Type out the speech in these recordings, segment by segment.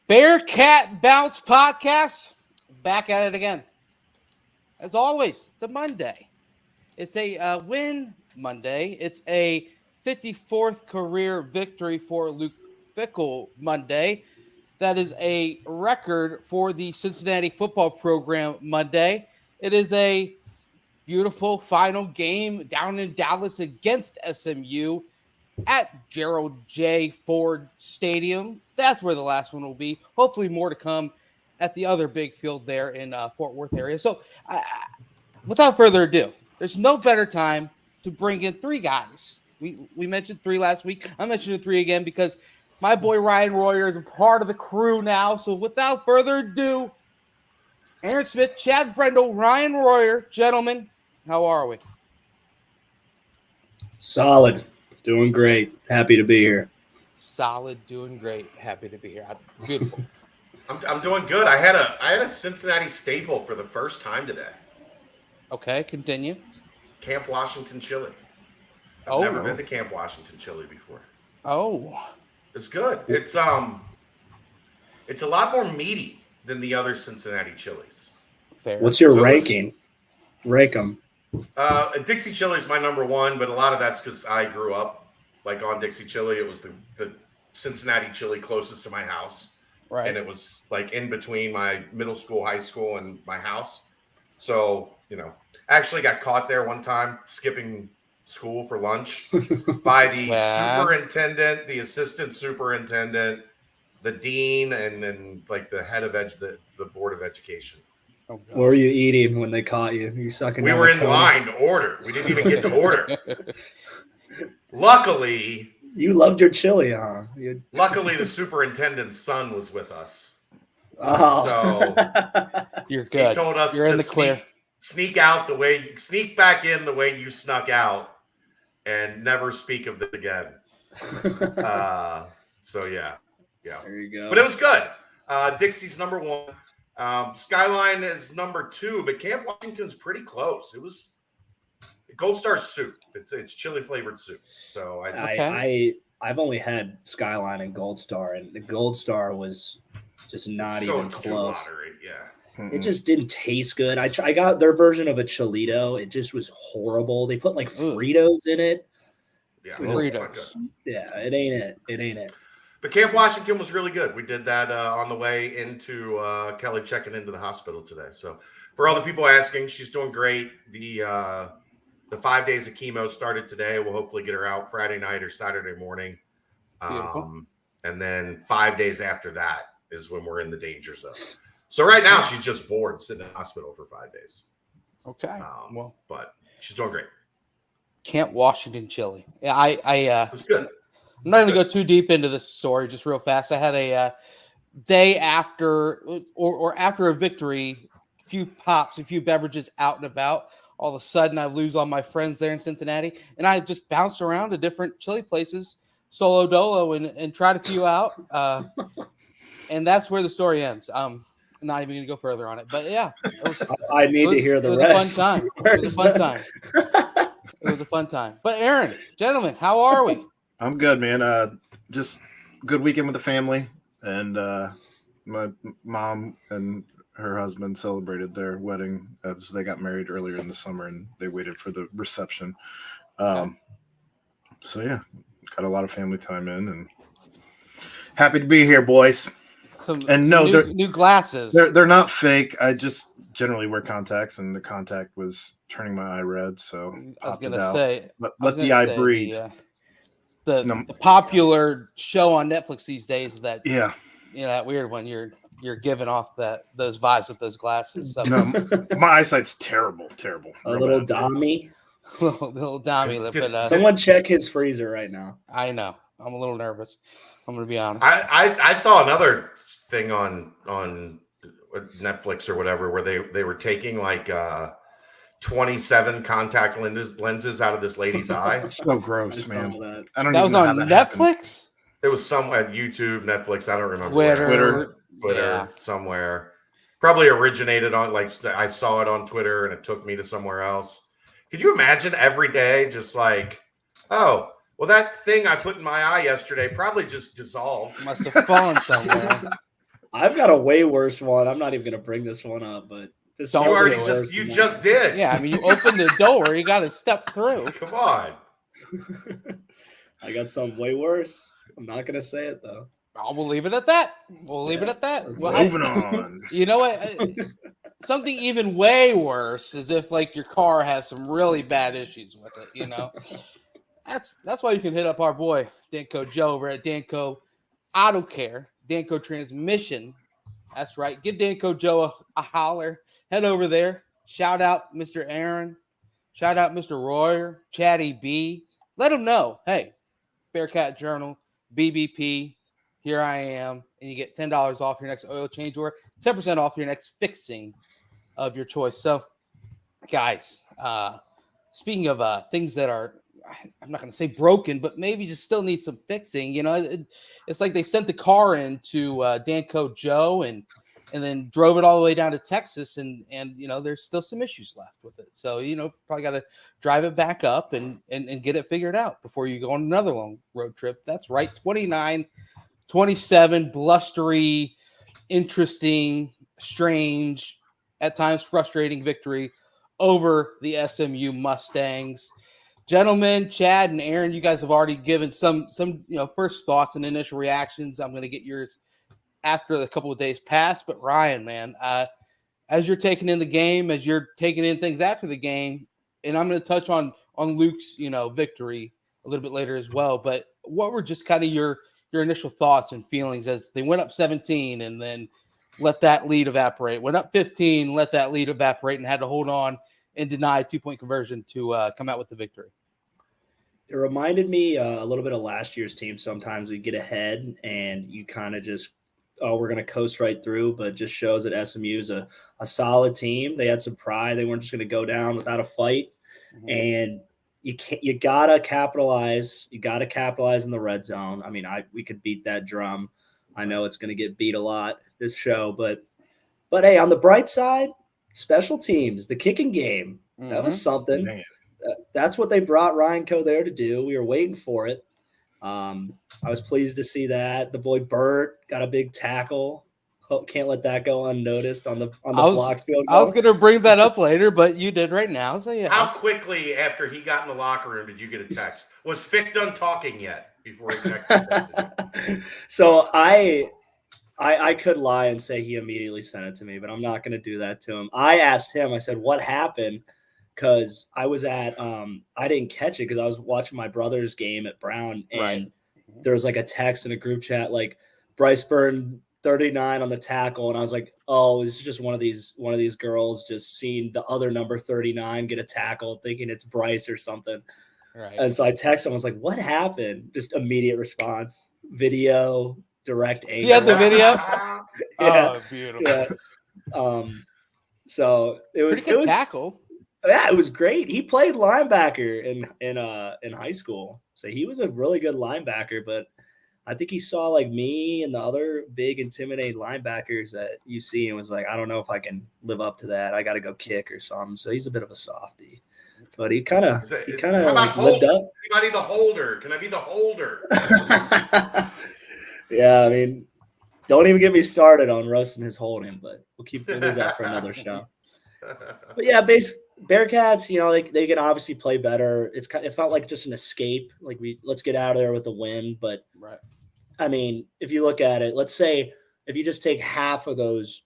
Bearcat Bounce Podcast, back at it again. As always, it's a Monday. It's a win Monday. It's a 54th career victory for Luke Fickell Monday. That is a record for the Cincinnati football program Monday. It is a beautiful final game down in Dallas against SMU at Gerald J. Ford Stadium. That's where the last one will be. Hopefully more to come at the other big field there in Fort Worth area. So without further ado, there's no better time to bring in three guys. We mentioned three last week. I'm mentioning three again because my boy Ryan Royer is a part of the crew now. So without further ado, Aaron Smith, Chad Brendel, Ryan Royer. Gentlemen, how are we? Solid. Doing great. Happy to be here. Solid, doing great. Happy to be here. Beautiful. I'm doing good. I had a Cincinnati staple for the first time today. Okay, continue. Camp Washington chili. I've never been to Camp Washington chili before. Oh. It's good. It's a lot more meaty than the other Cincinnati chilies. Fair. What's your ranking? Rank them. Dixie Chili is my number one, but a lot of that's because I grew up like on Dixie Chili. It was the Cincinnati chili closest to my house, right? And it was like in between my middle school, high school, and my house. So I actually got caught there one time skipping school for lunch by the superintendent, the assistant superintendent, the dean, and then like the head of the board of education. Oh, what were you eating when they caught you? You sucking? We were in line to order. We didn't even get to order. Luckily, you loved your chili, huh? Luckily, the superintendent's son was with us. Oh, so you're good. He told us you're in the clear. Sneak back in the way you snuck out, and never speak of this again. So yeah. There you go. But it was good. Dixie's number one. Skyline is number two, but Camp Washington's pretty close. It was Gold Star soup. It's chili flavored soup. So I've only had Skyline and Gold Star, and the Gold Star was just not even close. Moderate, yeah. It just didn't taste good. I got their version of a Cholito. It just was horrible. They put like Fritos in it. Yeah, Fritos. Yeah, it ain't it. But Camp Washington was really good. We did that on the way into Kelly checking into the hospital today. So for all the people asking, she's doing great. The 5 days of chemo started today. We'll hopefully get her out Friday night or Saturday morning. And then 5 days after that is when we're in the danger zone. So right now she's just bored sitting in the hospital for 5 days. Okay. But she's doing great. Camp Washington chili. Yeah, it was good. I'm not going to go too deep into this story, just real fast. I had a day after or after a victory, a few pops, a few beverages out and about. All of a sudden, I lose all my friends there in Cincinnati, and I just bounced around to different chili places, solo dolo, and tried a few out. And that's where the story ends. I'm not even going to go further on it. But, yeah. I need to hear the rest. It was a fun time. It was a fun time. But, Aaron, gentlemen, how are we? I'm good, man. Just good weekend with the family, and my mom and her husband celebrated their wedding as they got married earlier in the summer, and they waited for the reception. So yeah, got a lot of family time in, and happy to be here, boys. New glasses. They're not fake. I just generally wear contacts, and the contact was turning my eye red. So I was gonna say, let the eye breathe. The popular show on Netflix these days is that that weird one. You're giving off those vibes with those glasses. So. No, my eyesight's terrible. A little Dommy. little Dommy. But someone check his freezer right now. I know. I'm a little nervous. I'm gonna be honest. I saw another thing on Netflix or whatever where they were taking like 27 contact lenses out of this lady's eye. So gross, man. I don't that even was know on Netflix? It was somewhere YouTube, Netflix. I don't remember. Twitter, somewhere. Probably originated on I saw it on Twitter and it took me to somewhere else. Could you imagine every day just like, oh, well, that thing I put in my eye yesterday probably just dissolved. Must have fallen somewhere. I've got a way worse one. I'm not even going to bring this one up, but Don't You do already it. just you just did. Yeah, I mean, you opened the door. You got to step through. Come on. I got something way worse. I'm not going to say it, though. We'll leave it at that. We'll leave it at that. That's Well, it. Moving on. You know what? Something even way worse is if like your car has some really bad issues with it. You know, that's why you can hit up our boy Danco Joe over at Danco Auto Care, Danco Transmission. That's right. Give Danco Joe a holler. Head over there. Shout out Mr. Aaron. Shout out Mr. Royer, Chatty B. Let them know, hey, Bearcat Journal, BBP, here I am, and you get $10 off your next oil change or 10% off your next fixing of your choice. So, guys, speaking of things that are, I'm not going to say broken, but maybe just still need some fixing. You know, it's like they sent the car in to Danco Joe and then drove it all the way down to Texas, and you know there's still some issues left with it. So you know probably got to drive it back up and get it figured out before you go on another long road trip. That's right, 29-27, blustery, interesting, strange, at times frustrating victory over the SMU Mustangs. Gentlemen, Chad and Aaron, you guys have already given some first thoughts and initial reactions. I'm going to get yours after a couple of days pass. But Ryan, man, as you're taking in the game, as you're taking in things after the game, and I'm going to touch on Luke's victory a little bit later as well. But what were just kind of your initial thoughts and feelings as they went up 17 and then let that lead evaporate? Went up 15, let that lead evaporate, and had to hold on and deny a 2-point conversion to come out with the victory. It reminded me a little bit of last year's team. Sometimes we get ahead and you kind of just, we're going to coast right through, but it just shows that SMU is a solid team. They had some pride. They weren't just going to go down without a fight. Mm-hmm. And you gotta capitalize. You gotta capitalize in the red zone. I mean, we could beat that drum. I know it's going to get beat a lot this show, but hey, on the bright side, special teams, the kicking game, that was something. Man. That's what they brought Ryan Coe there to do. We were waiting for it. I was pleased to see that. The boy Burt got a big tackle. Can't let that go unnoticed on the blocked field goal. I was going to bring that up later, but you did right now. So yeah. How quickly after he got in the locker room did you get a text? Was Fick done talking yet before he texted? So I could lie and say he immediately sent it to me, but I'm not going to do that to him. I asked him. I said, "What happened?" Because I was at I didn't catch it because I was watching my brother's game at Brown, and there was like a text in a group chat like Bryce Burton 39 on the tackle, and I was like, "Oh, this is just one of these girls just seeing the other number 39 get a tackle, thinking it's Bryce or something." Right. And so I texted him. I was like, "What happened?" Just immediate response, video, direct angle. You had the video? Yeah. Oh, beautiful. Yeah. So it was pretty good tackle. Yeah, it was great. He played linebacker in high school, so he was a really good linebacker. But I think he saw like me and the other big intimidating linebackers at UC and was like, "I don't know if I can live up to that. I got to go kick or something." So he's a bit of a softie, but he kind of like lived up. Anybody the holder? Can I be the holder? Yeah, I mean, don't even get me started on roasting his holding, but we'll leave that for another show. But yeah, Bearcats, they can obviously play better. It felt like just an escape. Like let's get out of there with the win. But right. I mean, if you look at it, let's say if you just take half of those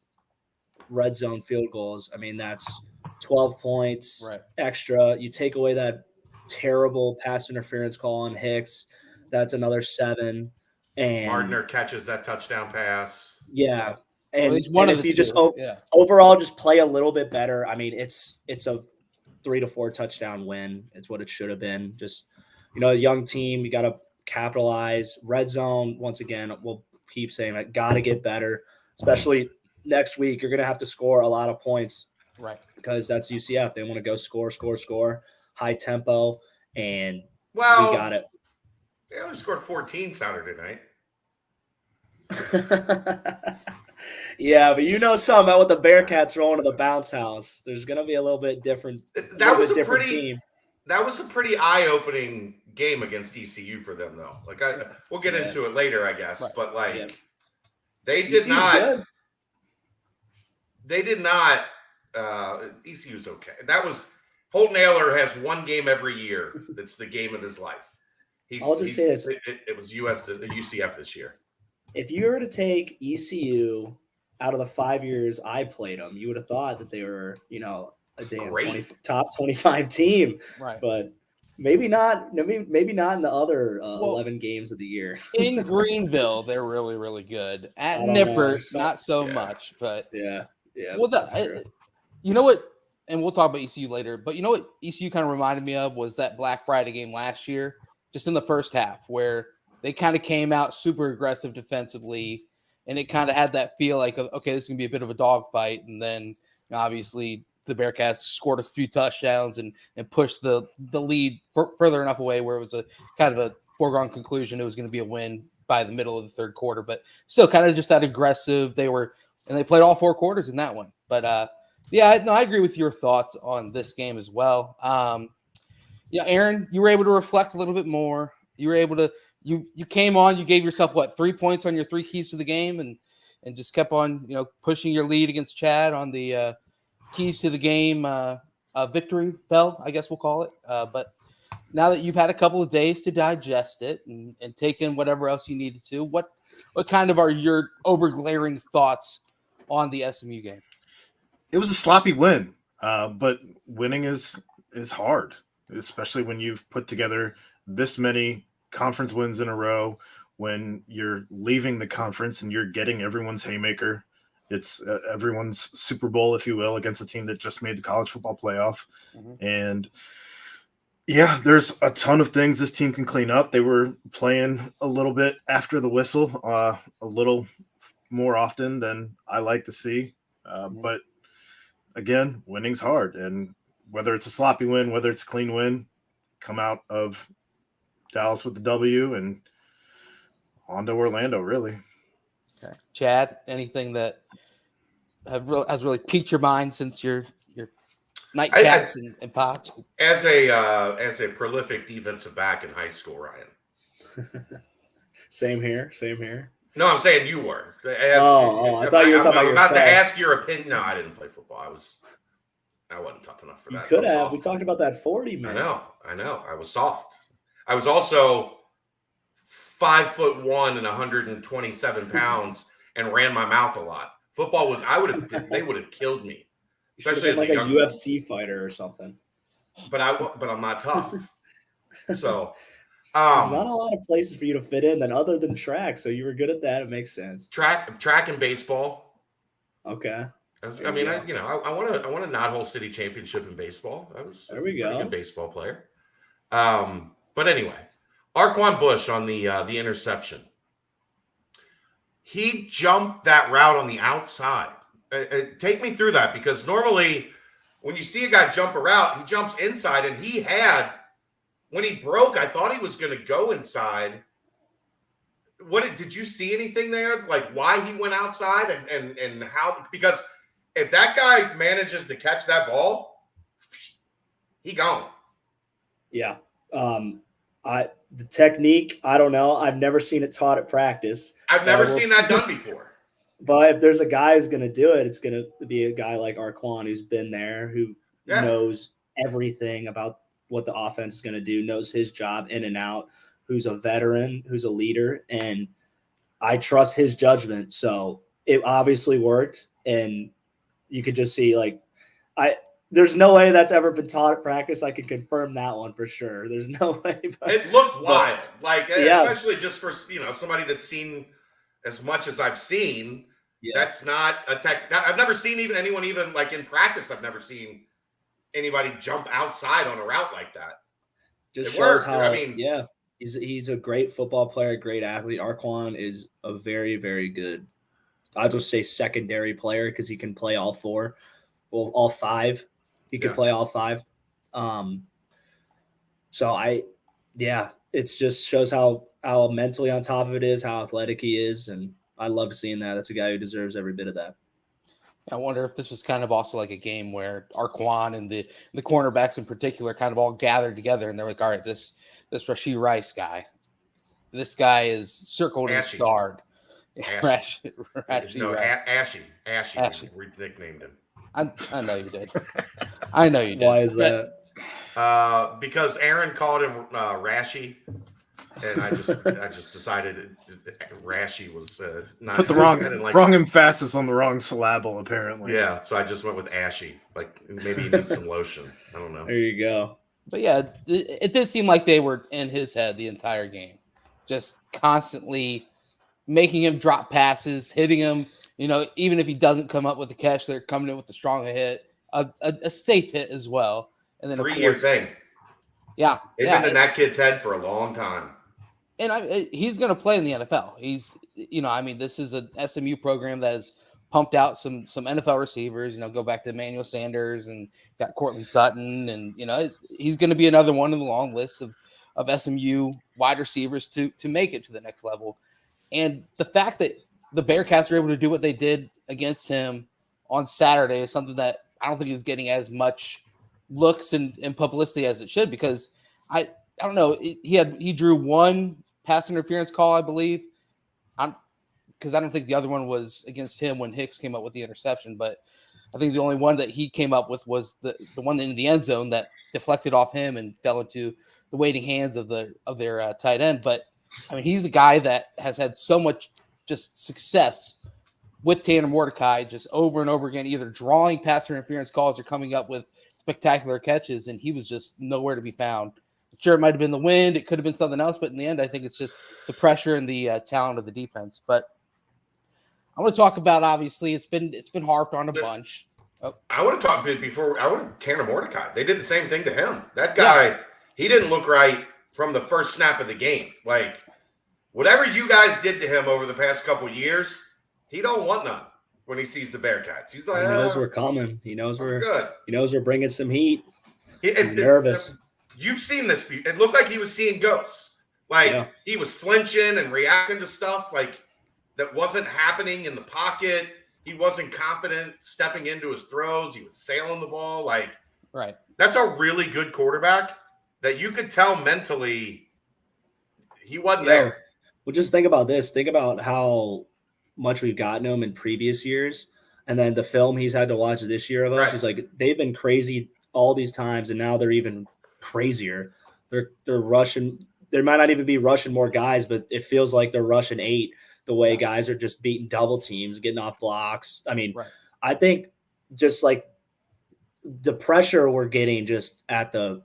red zone field goals, I mean that's 12 points extra. You take away that terrible pass interference call on Hicks, that's another 7. And Gardner catches that touchdown pass. Yeah. And, if you just overall just play a little bit better, I mean, it's a 3 to 4 touchdown win. It's what it should have been. Just, a young team, you got to capitalize. Red zone, once again, we'll keep saying it, got to get better, especially next week. You're going to have to score a lot of points. Right. Because that's UCF. They want to go score, high tempo, and we got it. They only scored 14 Saturday night. Yeah, but something about what the Bearcats rolling to the bounce house. There's going to be a little bit different. That was a team. That was a pretty eye-opening game against ECU for them, though. Like we'll get into it later, I guess. Right. But They did ECU's not. good. They did not. ECU's okay. That was Holton Aylor has one game every year. That's the game of his life. I'll just say this: it was UCF this year. if you were to take ECU out of the 5 years I played them, you would have thought that they were, a damn top 25 team. Right. But maybe not. Maybe not in the other 11 games of the year. In Greenville, they're really, really good. At I don't Nippert, know. not so much. But Yeah. well, you know what? And we'll talk about ECU later. But you know what ECU kind of reminded me of was that Black Friday game last year, just in the first half, where they kind of came out super aggressive defensively, and it kind of had that feel like, okay, this is going to be a bit of a dogfight. And then obviously the Bearcats scored a few touchdowns and pushed the lead further enough away where it was a kind of a foregone conclusion it was going to be a win by the middle of the third quarter. But still kind of just that aggressive. They played all 4 quarters in that one. But I agree with your thoughts on this game as well. Aaron, you were able to reflect a little bit more. You were able to you came on, you gave yourself 3 points on your 3 keys to the game and just kept on, pushing your lead against Chad on the keys to the game victory bell, I guess we'll call it. But now that you've had a couple of days to digest it and take in whatever else you needed to, what kind of are your overglaring thoughts on the SMU game? It was a sloppy win, but winning is hard, especially when you've put together this many conference wins in a row. When you're leaving the conference and you're getting everyone's haymaker, it's everyone's Super Bowl, if you will, against a team that just made the college football playoff. Mm-hmm. And yeah, there's a ton of things this team can clean up. They were playing a little bit after the whistle, a little more often than I like to see. But again, winning's hard. And whether it's a sloppy win, whether it's a clean win, come out of Dallas with the W and on to Orlando, really. Okay. Chad, anything that has really piqued your mind since your nightcaps and pots? As a prolific defensive back in high school, Ryan. Same here. No, I'm saying you were. I thought you were talking about yourself. I'm about to ask your opinion. No, I didn't play football. I wasn't tough enough for that. You could have. We talked about that 40, man. I know. I was soft. I was also 5'1" and 127 pounds and ran my mouth a lot. Football was. They would have killed me, especially as like a UFC fighter or something. But I'm not tough. So. There's not a lot of places for you to fit in other than track, so you were good at that. It makes sense. Track and baseball. Okay. I won a Knot Hole City championship in baseball. I was a pretty good baseball player. But anyway, Arquan Bush on the interception. He jumped that route on the outside. Take me through that, because normally when you see a guy jump a route, he jumps inside, and he had. When he broke, I thought he was going to go inside. Did you see anything there? Like why he went outside and how? Because if that guy manages to catch that ball, he gone. Yeah. The technique, I don't know. I've never seen it taught at practice. I've never seen that done before. But if there's a guy who's going to do it, it's going to be a guy like Arquan who's been there, who knows everything about what the offense is going to do, knows his job in and out, who's a veteran, who's a leader, and I trust his judgment. So it obviously worked, and you could just see there's no way that's ever been taught at practice. I can confirm that one for sure. There's no way. It looked wild, especially just for somebody that's seen as much as I've seen. Yeah. That's not a tech. I've never seen anyone in practice. I've never seen anybody jump outside on a route like that. Just shows how. He's a great football player, great athlete. Arquan is a very, very good. I'll just say secondary player because he can play all 4, well, all 5. He can play all 5. It just shows how mentally on top of it is, how athletic he is, and I love seeing that. That's a guy who deserves every bit of that. I wonder if this was kind of also like a game where Arquan and the cornerbacks in particular kind of all gathered together, and they're like, all right, this Rashee Rice guy, this guy is circled and scarred. Ashy. Ashy No, Rest. Ashy. Ashy. We nicknamed him. I know you did. I know you did. Why is that? Because Aaron called him Rashy, and I just decided Rashy was not. Put the wrong emphasis on the wrong syllable, apparently. Yeah, so I just went with Ashy. Like maybe he needs some lotion. I don't know. There you go. But yeah, it did seem like they were in his head the entire game, just constantly making him drop passes, hitting him. Even if he doesn't come up with the catch, they're coming in with a strong hit, a safe hit as well. And then 3-year thing. Yeah, They've been in that kid's head for a long time. And he's going to play in the NFL. This is a SMU program that has pumped out some NFL receivers. Go back to Emmanuel Sanders and got Courtland Sutton, and he's going to be another one in the long list of SMU wide receivers to make it to the next level. And the fact that the Bearcats were able to do what they did against him on Saturday is something that I don't think is getting as much looks and publicity as it should, because I don't know. He drew one pass interference call, I believe. Because I don't think the other one was against him when Hicks came up with the interception, but I think the only one that he came up with was the one in the end zone that deflected off him and fell into the waiting hands of their tight end. But I mean, he's a guy that has had so much just success with Tanner Mordecai just over and over again, either drawing pass interference calls or coming up with spectacular catches, and he was just nowhere to be found. Sure, it might have been the wind, it could have been something else, but in the end, I think it's just the pressure and the talent of the defense. But I want to talk about, obviously, it's been harped on a bunch. I want to talk before. I want Tanner Mordecai. They did the same thing to him. That guy, He didn't look right from the first snap of the game. Like, whatever you guys did to him over the past couple of years, he don't want none when he sees the Bearcats. He's like, he knows we're coming. He knows we're good. He knows we're bringing some heat. He's nervous. You've seen this. It looked like he was seeing ghosts. Like he was flinching and reacting to stuff like that wasn't happening in the pocket. He wasn't confident stepping into his throws. He was sailing the ball. Like, right. That's a really good quarterback that you could tell mentally he wasn't there. Well, just think about this. Think about how much we've gotten him in previous years. And then the film he's had to watch this year of us is like, they've been crazy all these times. And now they're even crazier. They're rushing. There might not even be rushing more guys, but it feels like they're rushing 8 the way guys are just beating double teams, getting off blocks. I mean, I think just like the pressure we're getting just at the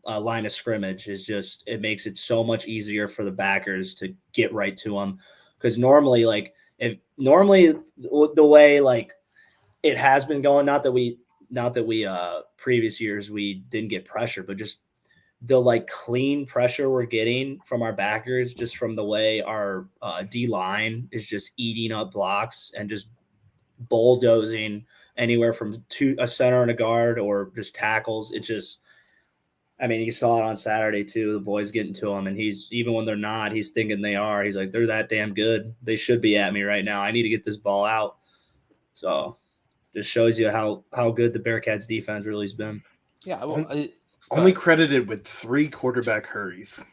line of scrimmage is just, it makes it so much easier for the backers to get right to them. Because normally the way like it has been going, not that we previous years we didn't get pressure, but just the like clean pressure we're getting from our backers, just from the way our D line is just eating up blocks and just bulldozing anywhere from a center and a guard or just tackles. It just, I mean, you saw it on Saturday too. The boys getting to him, and he's, even when they're not, he's thinking they are. He's like, they're that damn good. They should be at me right now. I need to get this ball out. So just shows you how good the Bearcats defense really has been. Yeah. Well, only credited with 3 quarterback hurries.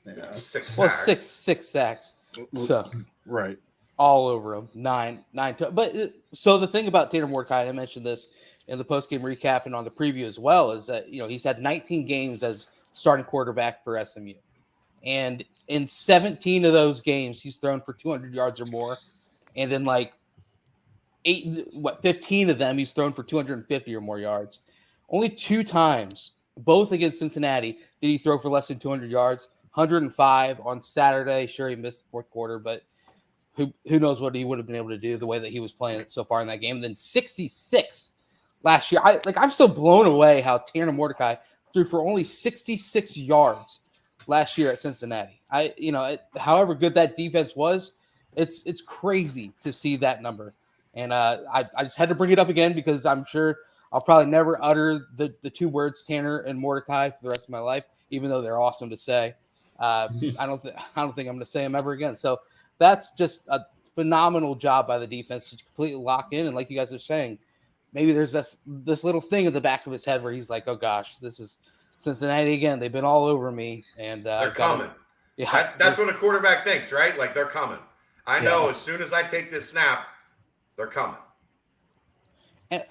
Yeah. 6 sacks. Well, six sacks. So right. All over him. 9. But so the thing about Tanner Mordecai, and I mentioned this in the postgame recap and on the preview as well, is that, he's had 19 games as starting quarterback for SMU. And in 17 of those games, he's thrown for 200 yards or more. And in 15 of them, he's thrown for 250 or more yards. Only 2 times, both against Cincinnati, did he throw for less than 200 yards. 105 on Saturday. Sure, he missed the fourth quarter, but who knows what he would have been able to do the way that he was playing so far in that game. And then 66 last year. I'm so blown away how Tanner Mordecai threw for only 66 yards last year at Cincinnati. However good that defense was, it's crazy to see that number. And I just had to bring it up again because I'm sure I'll probably never utter the 2 words Tanner and Mordecai for the rest of my life, even though they're awesome to say. I don't think I'm going to say them ever again. So that's just a phenomenal job by the defense to completely lock in. And like you guys are saying, maybe there's this little thing in the back of his head where he's like, oh gosh, this is Cincinnati again. They've been all over me. And they're coming. Yeah, that's what a quarterback thinks, right? Like, they're coming. I know as soon as I take this snap, they're coming. And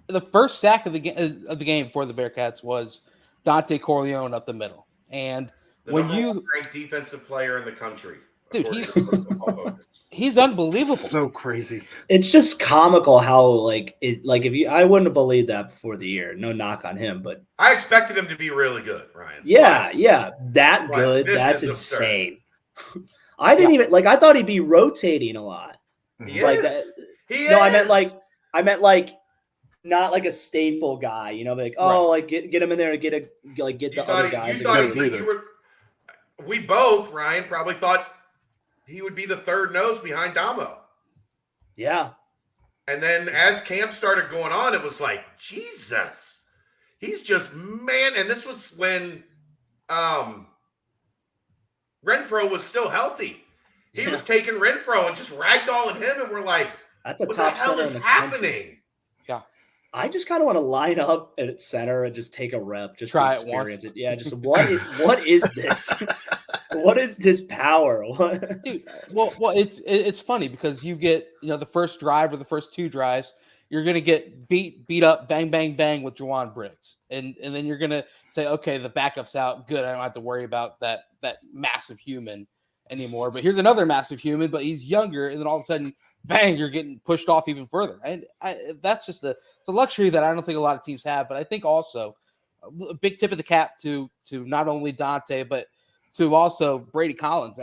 the first sack of the game for the Bearcats was Dante Corleone up the middle. And The when number you one ranked defensive player in the country, dude, according to Pro Football Focus. he's unbelievable. So crazy. It's just comical how I wouldn't have believed that before the year. No knock on him, but I expected him to be really good, Ryan. yeah, that But good. this That's is absurd. insane. I didn't even I thought he'd be rotating a lot. He Like is. that. He No, is. I meant like not like a staple guy, get him in there and get the other guys. We both, Ryan, probably thought he would be the third nose behind Damo. Yeah. And then as camp started going on, it was like, Jesus, he's just, man. And this was when Renfro was still healthy. He was taking Renfro and just ragdolling him. And we're like, that's a what top the hell center is in the happening? country. Yeah. I just kind of want to line up at center and just take a rep, just try to experience it once. it. Yeah, just what is this? What is this power? Dude, well, it's funny because you get the first drive or the first two drives, you're gonna get beat up, bang, bang, bang with Juwan Briggs, and then you're gonna say, okay, the backup's out, good, I don't have to worry about that massive human anymore. But here's another massive human, but he's younger, and then all of a sudden, bang, you're getting pushed off even further, and that's just it's a luxury that I don't think a lot of teams have. But I think also a big tip of the cap to not only Dante but to also Brady Collins.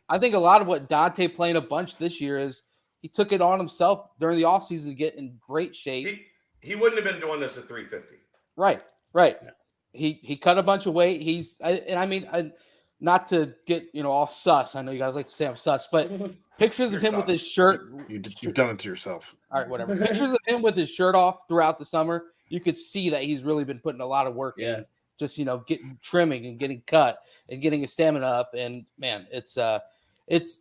I think a lot of what Dante playing a bunch this year is he took it on himself during the offseason to get in great shape. He wouldn't have been doing this at 350. Right. Yeah. He cut a bunch of weight. Not to get all sus. I know you guys like to say I'm sus, but pictures of him with his shirt. You've done it to yourself. All right, whatever. Pictures of him with his shirt off throughout the summer. You could see that he's really been putting a lot of work in. Just getting trimming and getting cut and getting his stamina up. And man, it's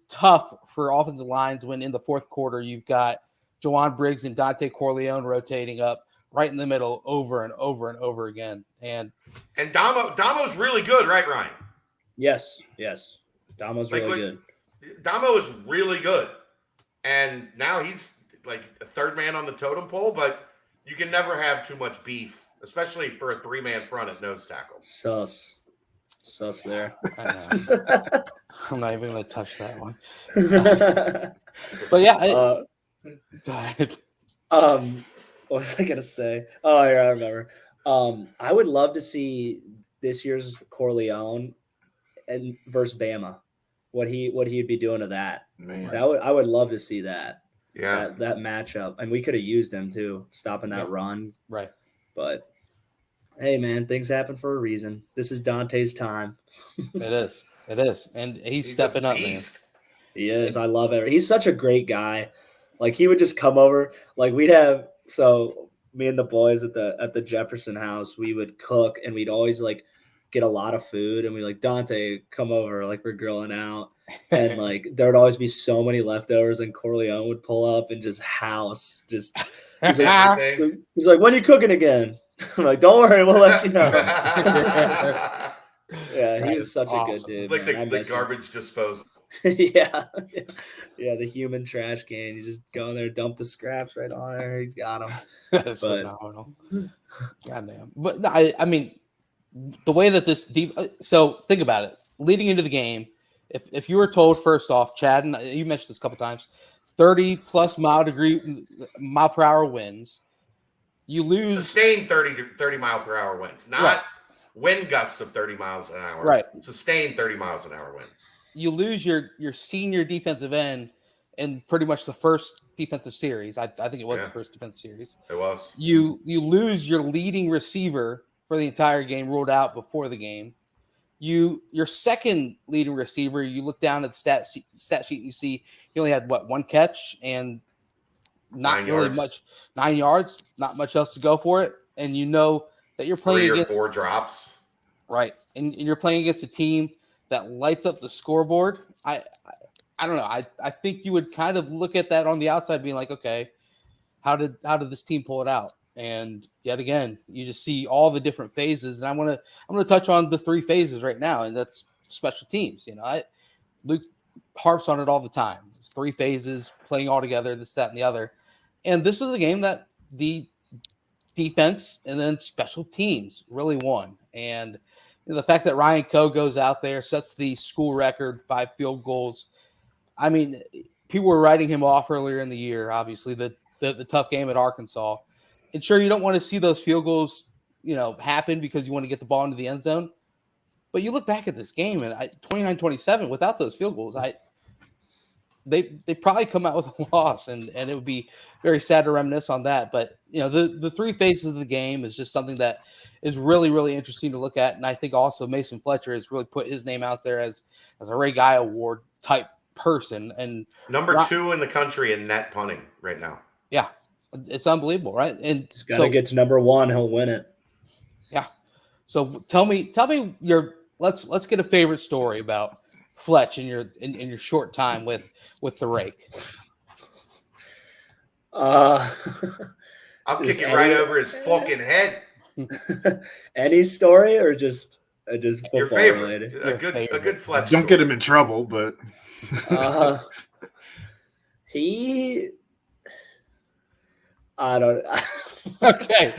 tough for offensive lines when in the fourth quarter you've got Juwan Briggs and Dante Corleone rotating up right in the middle over and over and over again. And Damo's really good, right, Ryan? Yes. Damo's really good. Damo is really good. And now he's like a third man on the totem pole, but you can never have too much beef, especially for a three-man front at nose tackle. Sus there. I know. I'm not even going to touch that one. But yeah. Go ahead. What was I going to say? Oh, yeah, I remember. I would love to see this year's Corleone and versus Bama. What he'd be doing to that. Man. I would love to see that. Yeah. That matchup. And we could have used him too, stopping that run. Right. But hey, man, things happen for a reason. This is Dante's time. It is. And he's stepping up, man. He is. I love it. He's such a great guy. Like, he would just come over. Like, me and the boys at the Jefferson house, we would cook, and we'd always like get a lot of food, and we like, Dante, come over, like we're grilling out, and like there would always be so many leftovers, and Corleone would pull up and just house, he's like, when are you cooking again? I'm like, don't worry, we'll let you know. Yeah, he was such a good dude. Like the garbage disposal. Yeah, the human trash can. You just go in there, dump the scraps right on there. He's got them. That's phenomenal. Goddamn. But I mean, the way that this deep. So think about it. Leading into the game, if you were told first off, Chad, and you mentioned this a couple times, 30+ mile per hour winds, you lose sustained 30 mile per hour winds, not wind gusts of 30 miles an hour. Right. Sustained 30 miles an hour wind. You lose your senior defensive end in pretty much the first defensive series. I think it was the first defensive series. It was. You lose your leading receiver for the entire game, ruled out before the game. Your second leading receiver, you look down at the stat sheet and you see he only had one catch and not really much, 9 yards, not much else to go for it. And you know that you're playing against 4 drops. Right. And you're playing against a team that lights up the scoreboard. I don't know. I think you would kind of look at that on the outside being like, okay, how did this team pull it out? And yet again, you just see all the different phases. And I'm gonna touch on the 3 phases right now, and that's special teams. Luke harps on it all the time. It's 3 phases playing all together, this, that, and the other. And this was a game that the defense and then special teams really won. And the fact that Ryan Coe goes out there, sets the school record, 5 field goals. I mean, people were writing him off earlier in the year, obviously, the tough game at Arkansas. And sure, you don't want to see those field goals, happen because you want to get the ball into the end zone. But you look back at this game, and 29-27, without those field goals, they probably come out with a loss, and it would be very sad to reminisce on that. But, the 3 phases of the game is just something that is really, really interesting to look at. And I think also Mason Fletcher has really put his name out there as a Ray Guy Award type person. And number 2 in the country in net punting right now. Yeah, it's unbelievable, right? And he's got to get to number 1. He'll win it. Yeah. So tell me your let's get a favorite story about Fletch in your short time with the rake. I'll kick it right over his fucking head. Any story or just football your favorite related? A good Fletch. Don't get him in trouble, but I don't. Okay.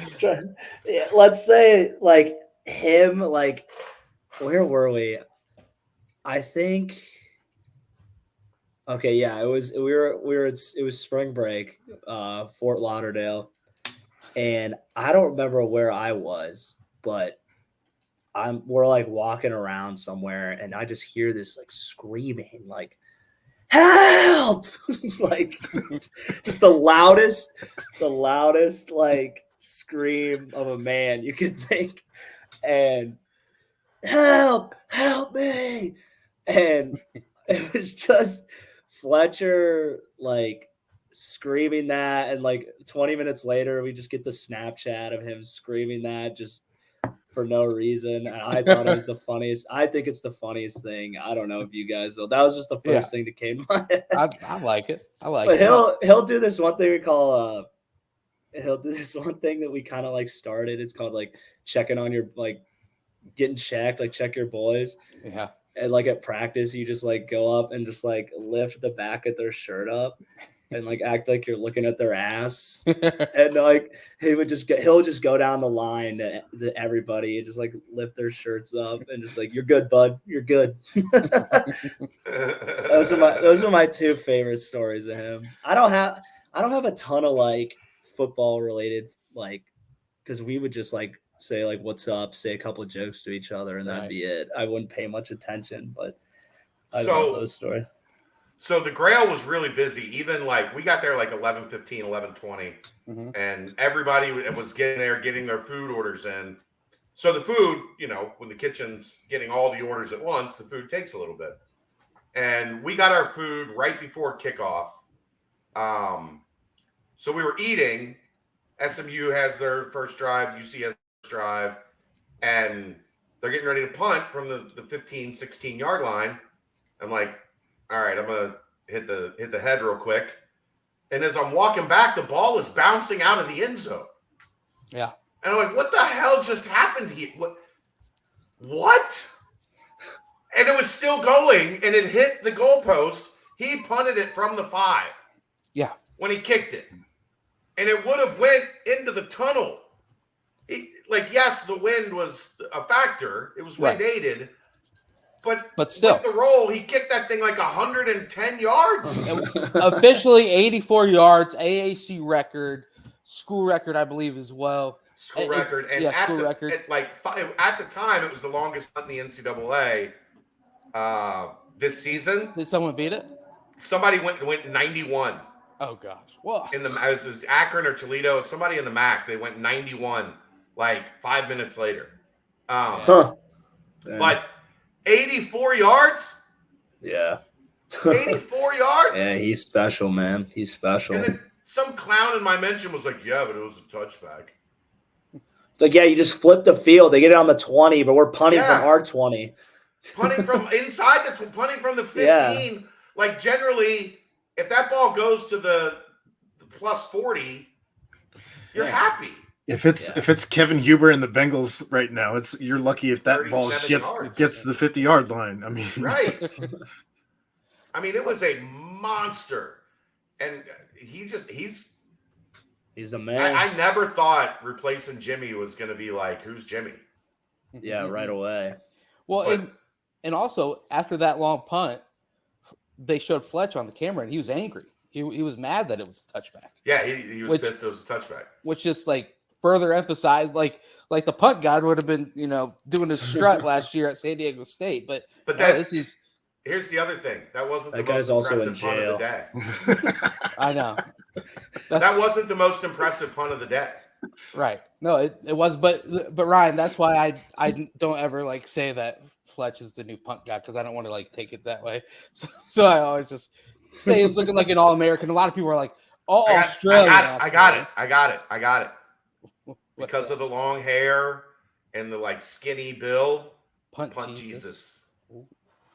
Let's say like him. Like, where were we? I think. Okay, yeah, it was spring break, Fort Lauderdale, and I don't remember where I was, but we're like walking around somewhere, and I just hear this like screaming, like help, like just the loudest like scream of a man you could think, and help me, and it was just Fletcher like screaming that, and like 20 minutes later we just get the Snapchat of him screaming that just for no reason, and I thought it was the funniest. I think it's the funniest thing. I don't know if you guys will. That was just the first thing that came to my head. I like it. But he'll do this one thing we call he'll do this one thing that we kind of like started. It's called like checking on your, like getting checked, like check your boys. Yeah. And like at practice, you just like go up and just like lift the back of their shirt up and like act like you're looking at their ass. And like he'll just go down the line to everybody and just like lift their shirts up and just like, you're good, bud. You're good. Those are my 2 favorite stories of him. I don't have a ton of like football related, like, because we would just like say like what's up, say a couple of jokes to each other, and that'd be it. I wouldn't pay much attention, but I love those stories. So the Grail was really busy. Even like we got there like 11:15, 11:20, and everybody was getting their food orders in. So the food, when the kitchen's getting all the orders at once, the food takes a little bit. And we got our food right before kickoff. So we were eating. SMU has their first drive, UC has their drive, and they're getting ready to punt from the 15, 16-yard line. I'm like, all right, I'm going to hit the head real quick. And as I'm walking back, the ball is bouncing out of the end zone. Yeah. And I'm like, what the hell just happened here? What? And it was still going, and it hit the goalpost. He punted it from the 5. Yeah. When he kicked it. And it would have went into the tunnel. Yes, the wind was a factor. It was wind aided. But still, with the roll, he kicked that thing like 110 yards. Officially 84 yards, AAC record, school record, I believe, as well. School record. And record. At the time, it was the longest punt in the NCAA this season. Did someone beat it? Somebody went 91. Oh gosh! Well, it was Akron or Toledo. Somebody in the MAC. They went 91 like 5 minutes later. But 84 yards. Yeah. 84 yards. Yeah, he's special, man. He's special. And then some clown in my mention was like, "Yeah, but it was a touchback." It's like, yeah, you just flip the field. They get it on the 20, but we're punting from our 20. Punting from inside punting from the 15. Yeah. Like generally. If that ball goes to the plus 40, you're happy. If it's Kevin Huber and the Bengals right now, you're lucky if that ball gets the 50-yard line. I mean, right. I mean, it was a monster, and he's the man. I never thought replacing Jimmy was going to be like, who's Jimmy? Yeah, right away. Well, But- and also after that long punt, they showed Fletch on the camera, and he was angry. He was mad that it was a touchback. Yeah, he was pissed it was a touchback. Which just like further emphasized, like the punt god would have been, doing his strut last year at San Diego State. But Here's the other thing. That wasn't That the guy's most also in impressive punt of the day. I know. That wasn't the most impressive punt of the day. Right. No, it was, but Ryan, that's why I don't ever like say that Fletch is the new punt guy, because I don't want to like take it that way. So I always just say it's looking like an All-American. A lot of people are like, Australian. I got it. Because of the long hair and the like skinny build. Punt Jesus.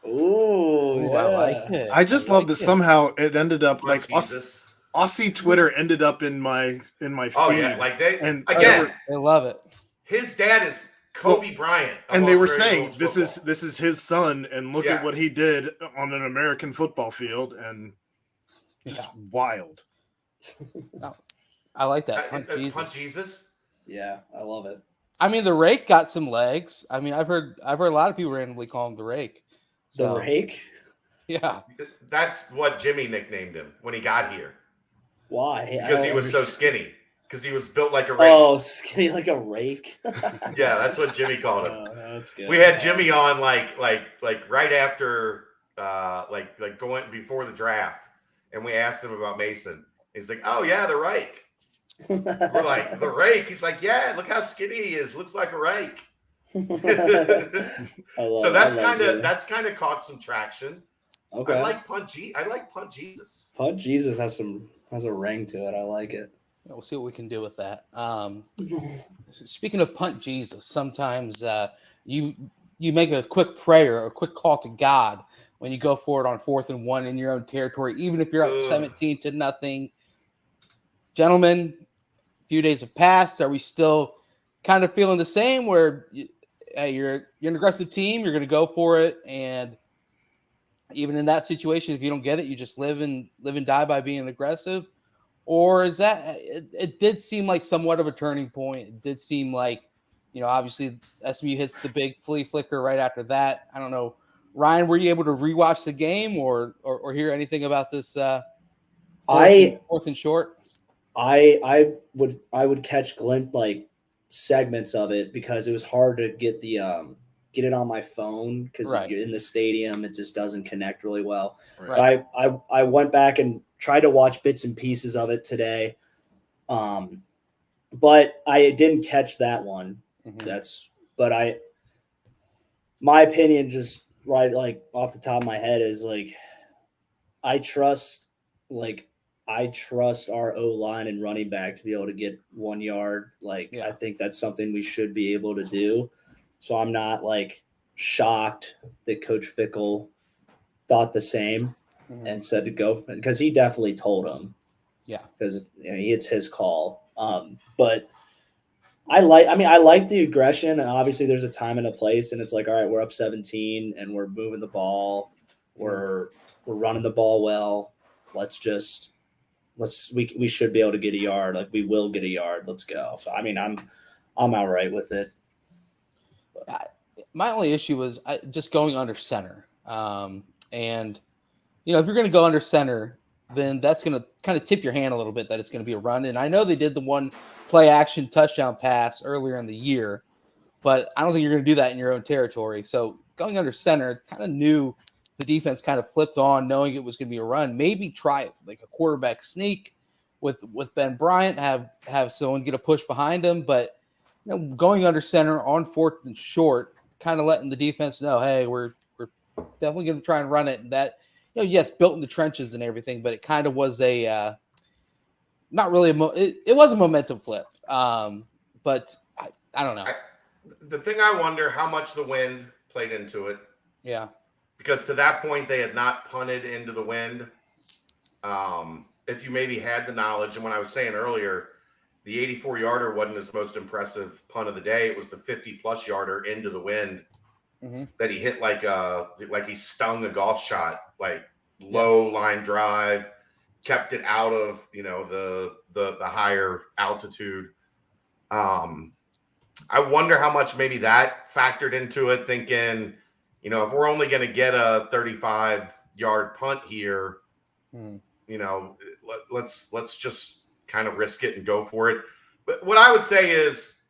Ooh, yeah. I like it. I just love that somehow it ended up Punt like Jesus. Aussie Twitter ended up in my feed. Oh yeah, like they and I love it. His dad is Kobe Bryant, and they were Australian saying rules this is his son, and look at what he did on an American football field, and just wild. I like that. Punt Jesus. Yeah, I love it. I mean, the Rake got some legs. I mean, I've heard a lot of people randomly call him the Rake. The Rake? Yeah. That's what Jimmy nicknamed him when he got here. Why? Because he was so skinny. Because he was built like a rake. Oh, skinny like a rake. Yeah, that's what Jimmy called him. Oh, that's good. We had Jimmy on like right after like going before the draft, and we asked him about Mason. He's like, "Oh yeah, the rake." We're like, "The rake?" He's like, "Yeah, look how skinny he is. Looks like a rake." So that's kind of caught some traction. Okay. I like Punt Jesus. Punt Jesus has a ring to it. I like it. We'll see what we can do with that. Speaking of Punt Jesus, sometimes you make a quick prayer or a quick call to God when you go for it on 4th and 1 in your own territory, even if you're up 17-0. Gentlemen, a few days have passed. Are we still kind of feeling the same where you're an aggressive team, you're going to go for it, and even in that situation, if you don't get it, you just live and die by being aggressive? Or is that it did seem like somewhat of a turning point. It did seem like, obviously SMU hits the big flea flicker right after that. I don't know. Ryan, were you able to rewatch the game or hear anything about this fourth and short? I would catch like segments of it because it was hard to get it on my phone because you're in the stadium, it just doesn't connect really well. Right. I went back and tried to watch bits and pieces of it today, but I didn't catch that one. Mm-hmm. My opinion, just right like off the top of my head, is like I trust our O-line and running back to be able to get 1 yard. I think that's something we should be able to do. So I'm not shocked that Coach Fickell thought the same and said to go, because he definitely told him. Yeah. Because it's his call. But I like the aggression, and obviously there's a time and a place, and it's like, all right, we're up 17 and we're moving the ball. We're running the ball well. We should be able to get a yard. We will get a yard. Let's go. So, I'm all right with it. My only issue was just going under center. And, if you're going to go under center, then that's going to kind of tip your hand a little bit that it's going to be a run. And I know they did the one play action touchdown pass earlier in the year, but I don't think you're going to do that in your own territory. So going under center, kind of knew the defense kind of flipped on knowing it was going to be a run. Maybe try it like a quarterback sneak with Ben Bryant, have someone get a push behind him. But going under center on 4th and short, kind of letting the defense know, hey, we're definitely going to try and run it. And that, yes, built in the trenches and everything, but it kind of was a not really it was a momentum flip. But I don't know. The thing I wonder how much the wind played into it. Yeah. Because to that point, they had not punted into the wind. If you maybe had the knowledge, and when I was saying earlier, the 84-yarder wasn't his most impressive punt of the day. It was the 50-plus yarder into the wind that he hit like he stung a golf shot, low line drive, kept it out of, the higher altitude. I wonder how much maybe that factored into it, thinking, if we're only going to get a 35-yard punt here, let's just kind of risk it and go for it. But what I would say is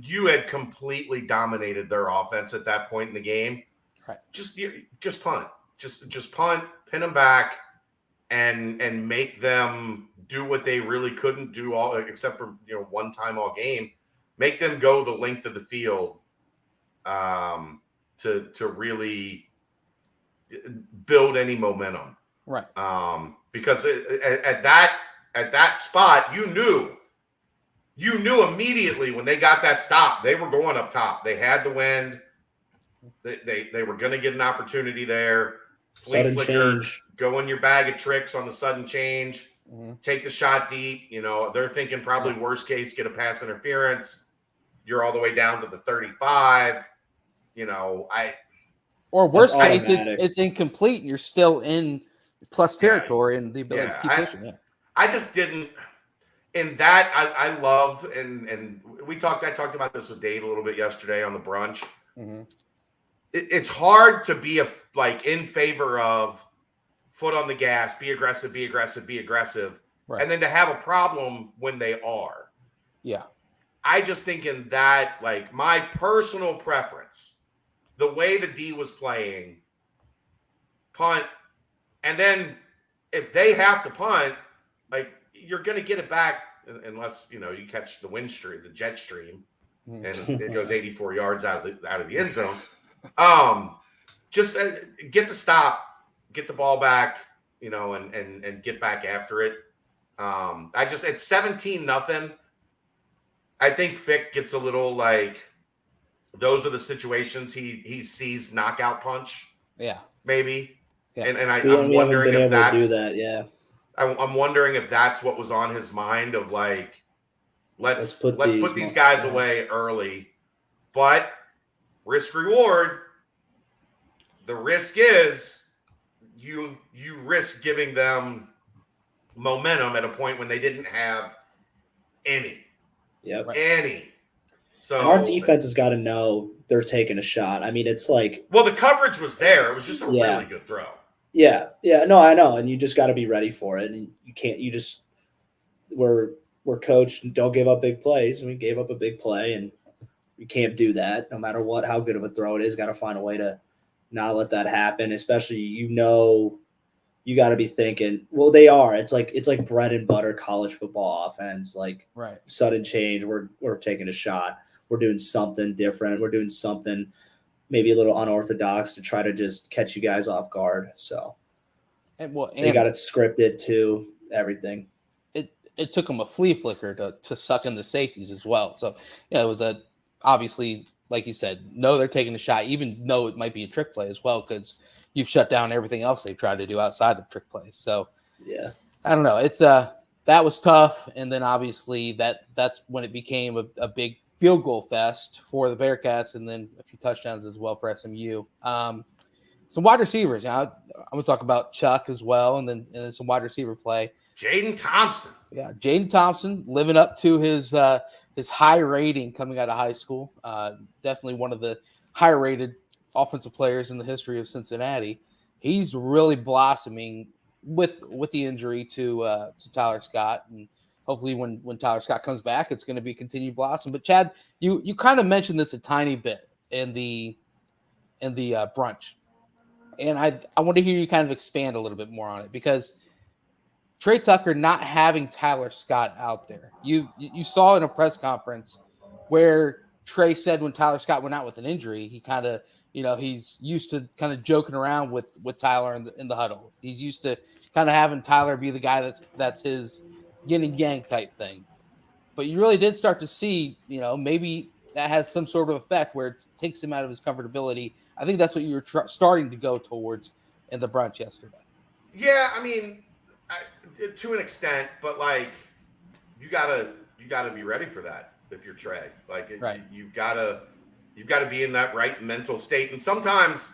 you had completely dominated their offense at that point in the game. Right. Just punt. Just punt, pin them back, and make them do what they really couldn't do all except for one time all game. Make them go the length of the field to really build any momentum. Right. Because at that spot, you knew immediately when they got that stop, they were going up top. They had the wind. They were going to get an opportunity there. Sudden Flicker, change. go in your bag of tricks on the sudden change. Take the shot deep. They're thinking probably worst case, get a pass interference. You're all the way down to the 35. Or worst case, automatic. it's incomplete and you're still in plus territory and the ability to keep pushing. Yeah. I just didn't. In that, I love and I talked about this with Dave a little bit yesterday on the brunch. It's hard to be in favor of foot on the gas, be aggressive, right. And then to have a problem when they are. Yeah. I just think in that, my personal preference, the way the D was playing, punt, and then if they have to punt, you're going to get it back unless, you catch the wind stream, the jet stream, and it goes 84 yards out of the end zone. Just get the stop, get the ball back, and get back after it. It's 17-0. I think Fick gets a little those are the situations he sees knockout punch. Yeah, maybe. Yeah. And I'm wondering if that's do that. Yeah. I'm wondering if that's what was on his mind of let's put these guys away early, but risk reward. The risk is you risk giving them momentum at a point when they didn't have any. Yep. Any. So and our defense has got to know they're taking a shot. I mean, it's the coverage was there. It was just a really good throw. Yeah. Yeah. No, I know. And you just got to be ready for it. And we're coached, don't give up big plays. And we gave up a big play and you can't do that no matter how good of a throw it is. Got to find a way to not let that happen, especially, you got to be thinking, well, they are. It's like bread and butter college football offense, right. Sudden change. We're taking a shot. We're doing something different. We're doing something maybe a little unorthodox to try to just catch you guys off guard. So they got it scripted to everything. It took them a flea flicker to suck in the safeties as well. So it was obviously, like you said, they're taking a shot, even though it might be a trick play as well, because you've shut down everything else they've tried to do outside of trick plays. So yeah, I don't know. It's that was tough, and then obviously that's when it became a big field goal fest for the Bearcats, and then a few touchdowns as well for SMU. Some wide receivers. I'm gonna talk about Chuck as well, and then some wide receiver play. Jaden Thompson. Yeah, Jaden Thompson living up to his high rating coming out of high school. Definitely one of the higher rated offensive players in the history of Cincinnati. He's really blossoming with the injury to Tyler Scott, and hopefully when Tyler Scott comes back, it's going to be continued blossom. But Chad, you kind of mentioned this a tiny bit in the brunch, and I want to hear you kind of expand a little bit more on it, because Trey Tucker not having Tyler Scott out there, you saw in a press conference where Trey said when Tyler Scott went out with an injury, he kind of, he's used to kind of joking around with Tyler in the huddle. He's used to kind of having Tyler be the guy that's his yin and yang type thing. But you really did start to see, maybe that has some sort of effect where it takes him out of his comfortability. I think that's what you were starting to go towards in the brunch yesterday. Yeah, I mean, to an extent, but you gotta be ready for that if you're Trey. Right. You've got to be in that right mental state, and sometimes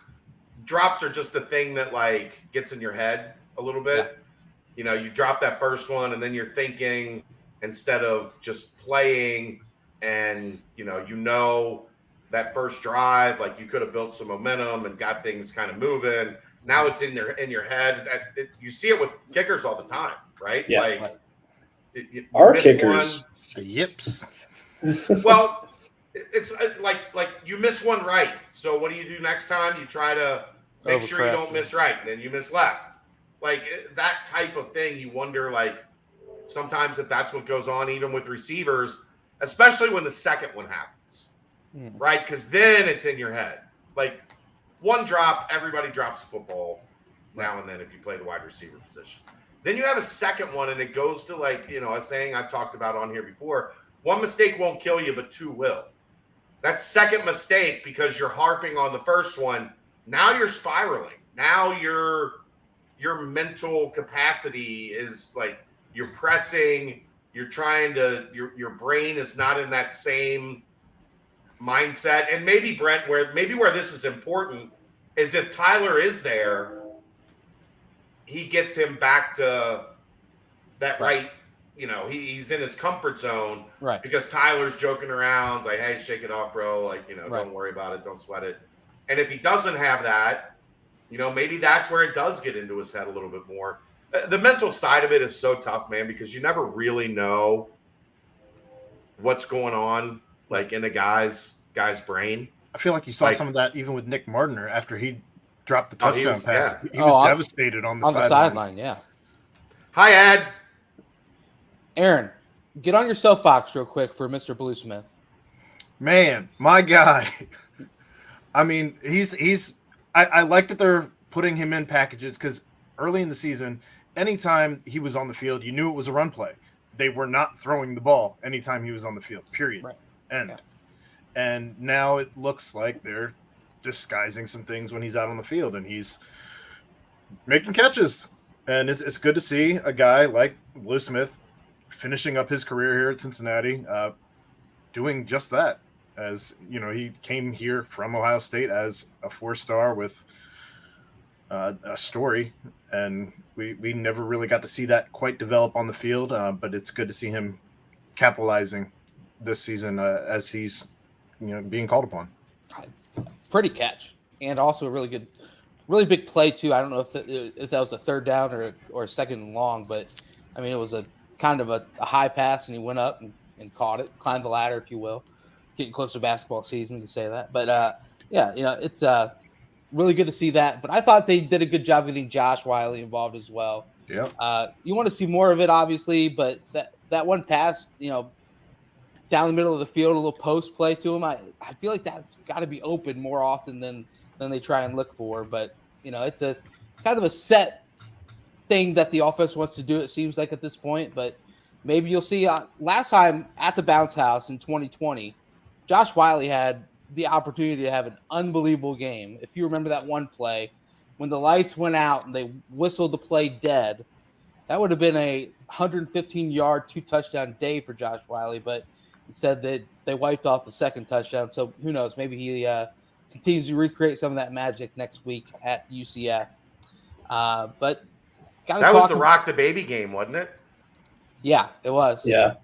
drops are just the thing that like gets in your head a little bit. Yeah. You know, you drop that first one and then you're thinking instead of just playing, and that first drive, like you could have built some momentum and got things kind of moving. Now it's in your head. You see it with kickers all the time, right? Yeah. Like Right. Our kickers. The yips. Well, it's like you miss one right. So what do you do next time? You try to make sure you don't miss right, and then you miss left. Like that type of thing. You wonder, like, sometimes if that's what goes on, even with receivers, especially when the second one happens, right? Because then it's in your head. Like one drop, everybody drops the football now and then if you play the wide receiver position. Then you have a second one, and it goes to, like, a saying I've talked about on here before: one mistake won't kill you, but two will. That second mistake, because you're harping on the first one, now you're spiraling. Now your mental capacity is like you're pressing, you're trying to, your brain is not in that same mindset. And maybe, Brent, where this is important is if Tyler is there, he gets him back to that right. He's in his comfort zone, Right? Because Tyler's joking around, like, "Hey, shake it off, bro. Like, Right. Don't worry about it. Don't sweat it." And if he doesn't have that, maybe that's where it does get into his head a little bit more. The mental side of it is so tough, man, because you never really know what's going on, like, in a guy's brain. I feel like you saw Like- some of that even with Nick Martiner after he dropped the touchdown pass. yeah. He was devastated on the sideline. Yeah. Hi, Ad. Aaron, get on your soapbox real quick for Mr. Bluesmith. Man, my guy. I mean, I like that they're putting him in packages, because early in the season, anytime he was on the field, you knew it was a run play. They were not throwing the ball anytime he was on the field, period. Right. End. Yeah. And now it looks like they're disguising some things when he's out on the field, and he's making catches. And it's good to see a guy like Blue Smith finishing up his career here at Cincinnati, doing just that. As he came here from Ohio State as a 4-star with a story, and we never really got to see that quite develop on the field. But it's good to see him capitalizing this season as he's being called upon. Pretty catch, and also a really big play too. I don't know if that was a third down or a second and long, but I mean, it was a kind of a high pass, and he went up and caught it, climbed the ladder, if you will. Getting close to basketball season, we can say that. But it's really good to see that. But I thought they did a good job getting Josh Wiley involved as well. Yeah. You want to see more of it, obviously, but that one pass, down the middle of the field, a little post play to him, I feel like that's got to be open more often than they try and look for. But it's a kind of a set thing that the offense wants to do, it seems like, at this point. But maybe you'll see. Last time at the Bounce House in 2020, Josh Wiley had the opportunity to have an unbelievable game. If you remember that one play when the lights went out and they whistled the play dead, that would have been a 115-yard, 2-touchdown day for Josh Wiley. But instead, they wiped off the second touchdown. So who knows? Maybe he continues to recreate some of that magic next week at UCF. But that was the Rock the Baby game, wasn't it? Yeah, it was. Yeah,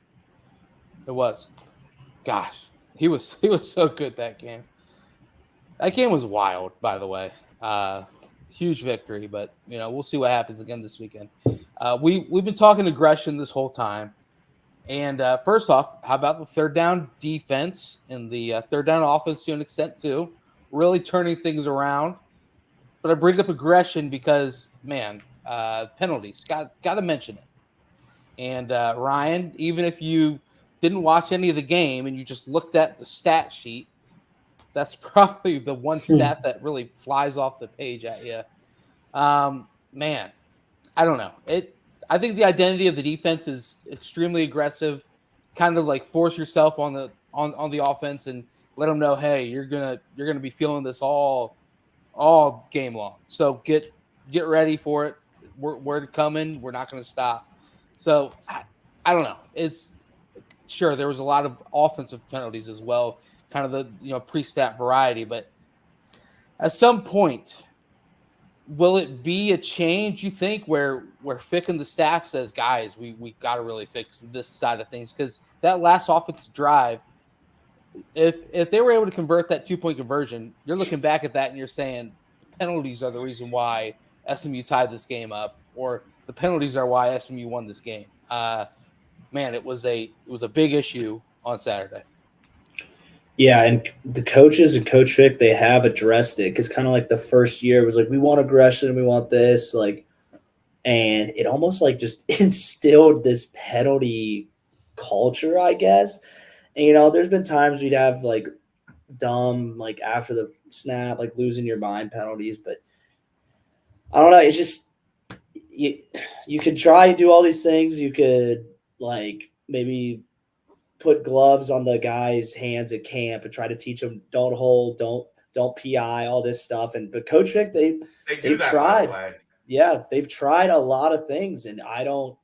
it was. Gosh, he was so good that game. That game was wild, by the way. Huge victory, but we'll see what happens again this weekend. We've been talking aggression this whole time. And first off, how about the third down defense and the third down offense to an extent too? Really turning things around. But I bring up aggression because, man, penalties. Got to mention it. And Ryan, even if you didn't watch any of the game and you just looked at the stat sheet, that's probably the one stat that really flies off the page at you. Man, I don't know. I think the identity of the defense is extremely aggressive. Kind of like force yourself on the offense and let them know, hey, you're gonna be feeling this all game long. So get ready for it. We're coming. We're not going to stop. So I don't know. It's sure there was a lot of offensive penalties as well, kind of the pre-stat variety. But at some point, will it be a change, you think, where Fick and the staff says, guys, we got to really fix this side of things? Because that last offensive drive, if they were able to convert that 2-point conversion, you're looking back at that and you're saying the penalties are the reason why SMU tied this game up, or the penalties are why SMU won this game. Man, it was a big issue on Saturday. Yeah, and the coaches and Coach Fick, they have addressed it. Because kind of like the first year, it was like, we want aggression, we want this, like, and it almost like just instilled this penalty culture, I guess. And, you know, there's been times we'd have like dumb, like after the snap, like losing your mind penalties, but I don't know. It's just you could try and do all these things. You could like maybe put gloves on the guy's hands at camp and try to teach them don't hold, don't PI, all this stuff. And but Coach Vic, they've that, tried. By the way. Yeah, they've tried a lot of things, and I don't.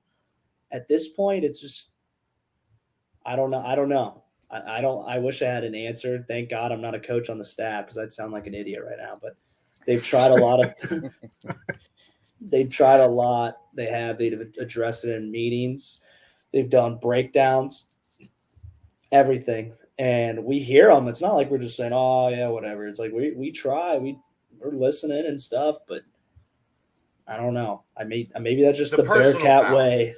At this point, it's just I don't know. I don't know. I wish I had an answer. Thank God I'm not a coach on the staff because I'd sound like an idiot right now. But they've tried a lot of. They've tried a lot. They've addressed it in meetings. They've done breakdowns, everything, and we hear them. It's not like we're just saying, "Oh yeah, whatever." It's like we try. We're listening and stuff, but I don't know. Maybe that's just the Bearcat fouls. Way.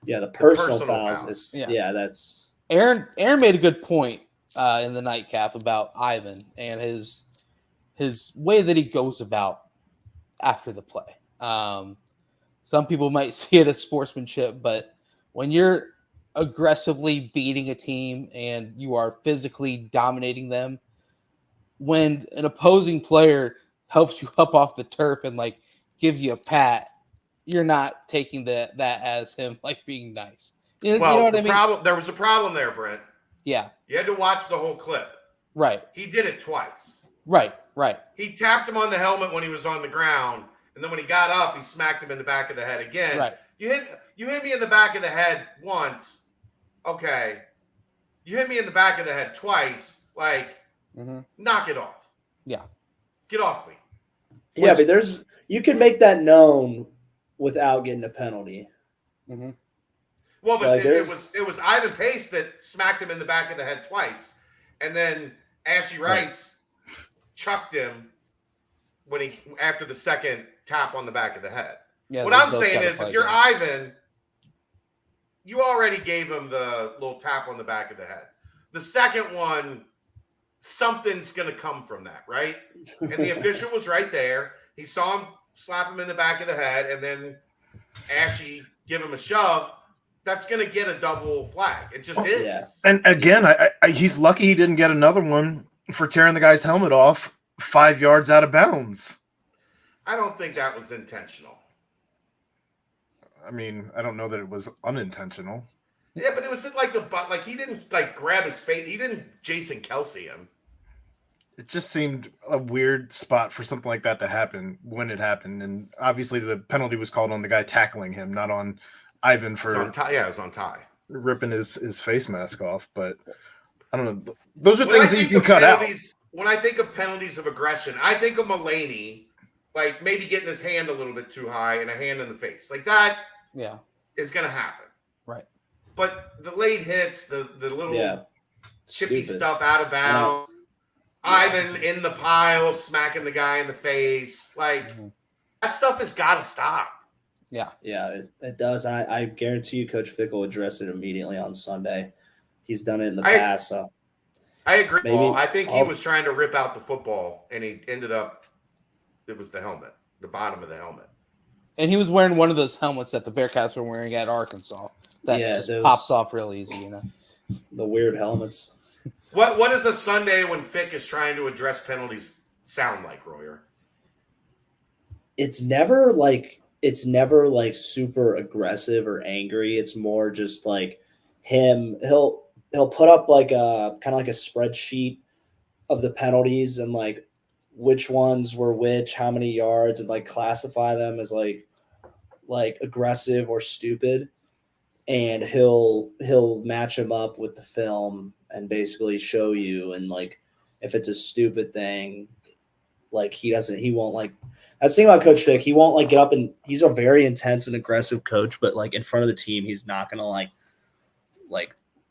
Yeah, the personal fouls is that's. Aaron made a good point in the nightcap about Ivan and his way that he goes about after the play. Some people might see it as sportsmanship, but when you're aggressively beating a team and you are physically dominating them, when an opposing player helps you up off the turf and like gives you a pat, you're not taking that as him like being nice. You know what I mean? There was a problem there, Brent. Yeah. You had to watch the whole clip. Right. He did it twice. Right. He tapped him on the helmet when he was on the ground, and then when he got up, he smacked him in the back of the head again. Right. You hit me in the back of the head once. Okay. You hit me in the back of the head twice. Like, knock it off. Yeah. Get off me. Yeah, but you can make that known without getting a penalty. Mm-hmm. Well, but it was Ivan Pace that smacked him in the back of the head twice, and then Ashley Rice chucked him after the second tap on the back of the head. Yeah, what I'm saying is, if you're Ivan, you already gave him the little tap on the back of the head. The second one, something's going to come from that, right? And the official was right there. He saw him slap him in the back of the head, and then Ashley give him a shove. That's going to get a double flag. It just is. Yeah. And again, he's lucky he didn't get another one for tearing the guy's helmet off 5 yards out of bounds. I don't think that was intentional. I mean, I don't know that it was unintentional. Yeah, but it was like he didn't like grab his face. He didn't Jason Kelsey him. It just seemed a weird spot for something like that to happen when it happened. And obviously the penalty was called on the guy tackling him, not on Ivan for it was on Ty. Ripping his face mask off. But I don't know. Those are things that you can cut out. When I think of penalties of aggression, I think of Mulaney, like maybe getting his hand a little bit too high and a hand in the face. Like that is going to happen. Right. But the late hits, the little chippy Stupid stuff out of bounds, Ivan in the pile, smacking the guy in the face. Like, that stuff has got to stop. Yeah. Yeah, it does. I guarantee you Coach Fickell addressed it immediately on Sunday. He's done it in the past. So I agree, Paul. I think he was trying to rip out the football, and he ended up, it was the helmet, the bottom of the helmet. And he was wearing one of those helmets that the Bearcats were wearing at Arkansas. That just pops off real easy, you know. The weird helmets. What does a Sunday when Fick is trying to address penalties sound like, Royer? It's never like super aggressive or angry. It's more just like him. He'll put up like a kind of like a spreadsheet of the penalties and like which ones were which, how many yards, and like classify them as like aggressive or stupid. And he'll match him up with the film and basically show you. And like, if it's a stupid thing, like he won't like That's the thing about Coach Fick. He won't like get up and he's a very intense and aggressive coach, but like in front of the team, he's not gonna like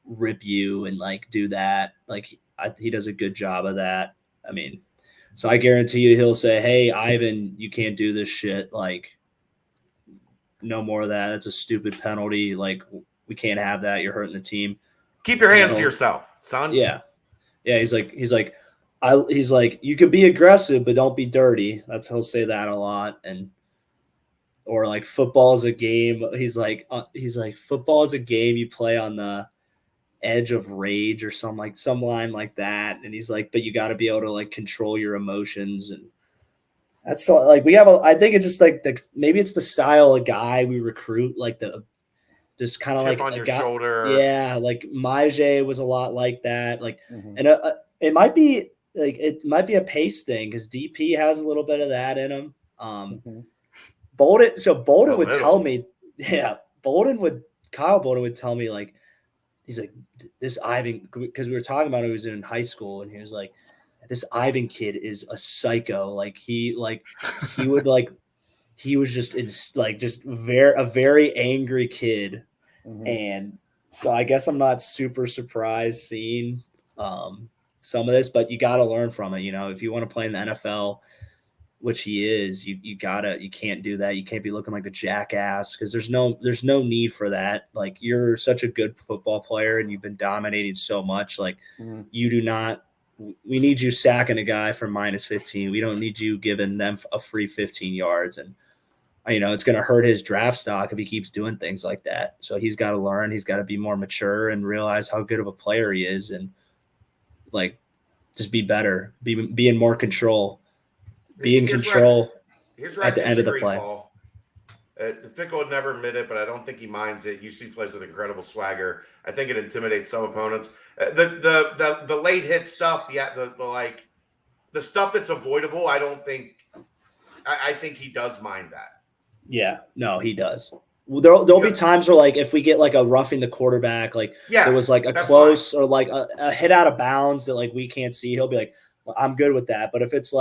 rip you and like do that. Like he does a good job of that. I mean, so I guarantee you he'll say, "Hey, Ivan, you can't do this shit. Like, no more of that. It's a stupid penalty. Like, we can't have that. You're hurting the team. Keep your hands to yourself, son." Yeah. He's like, you can be aggressive, but don't be dirty. He'll say that a lot. Or like football is a game. He's like, football is a game you play on the edge of rage or some line like that. And he's like, but you got to be able to like control your emotions. And that's so like, I think it's just like maybe it's the style of guy we recruit, like just kind of like on your shoulder. Yeah. Like Mailbag was a lot like that. Like, and it might be a pace thing because DP has a little bit of that in him. Bolden would tell me, Kyle Bolden would tell me like, he's like, this Ivan, because we were talking about it, he was in high school, and he was like, this Ivan kid is a psycho. Like he would like, he was just a very angry kid. And so I guess I'm not super surprised seeing some of this, but you got to learn from it. You know, if you want to play in the NFL, which he is, you can't do that. You can't be looking like a jackass because there's no need for that. Like, you're such a good football player and you've been dominating so much. Like you do not, we need you sacking a guy for -15. We don't need you giving them a free 15 yards. And, you know, it's going to hurt his draft stock if he keeps doing things like that. So he's got to learn, he's got to be more mature and realize how good of a player he is. And like, just be better, be in more control. Be in control at the end of the play. Paul. Fickell would never admit it, but I don't think he minds it. UC plays with incredible swagger. I think it intimidates some opponents. The late hit stuff, the stuff that's avoidable. I think he does mind that. Yeah, no, he does. There'll be times where like if we get like a roughing the quarterback, like there was like a close or like a hit out of bounds that like we can't see, he'll be like, well, I'm good with that. But if it's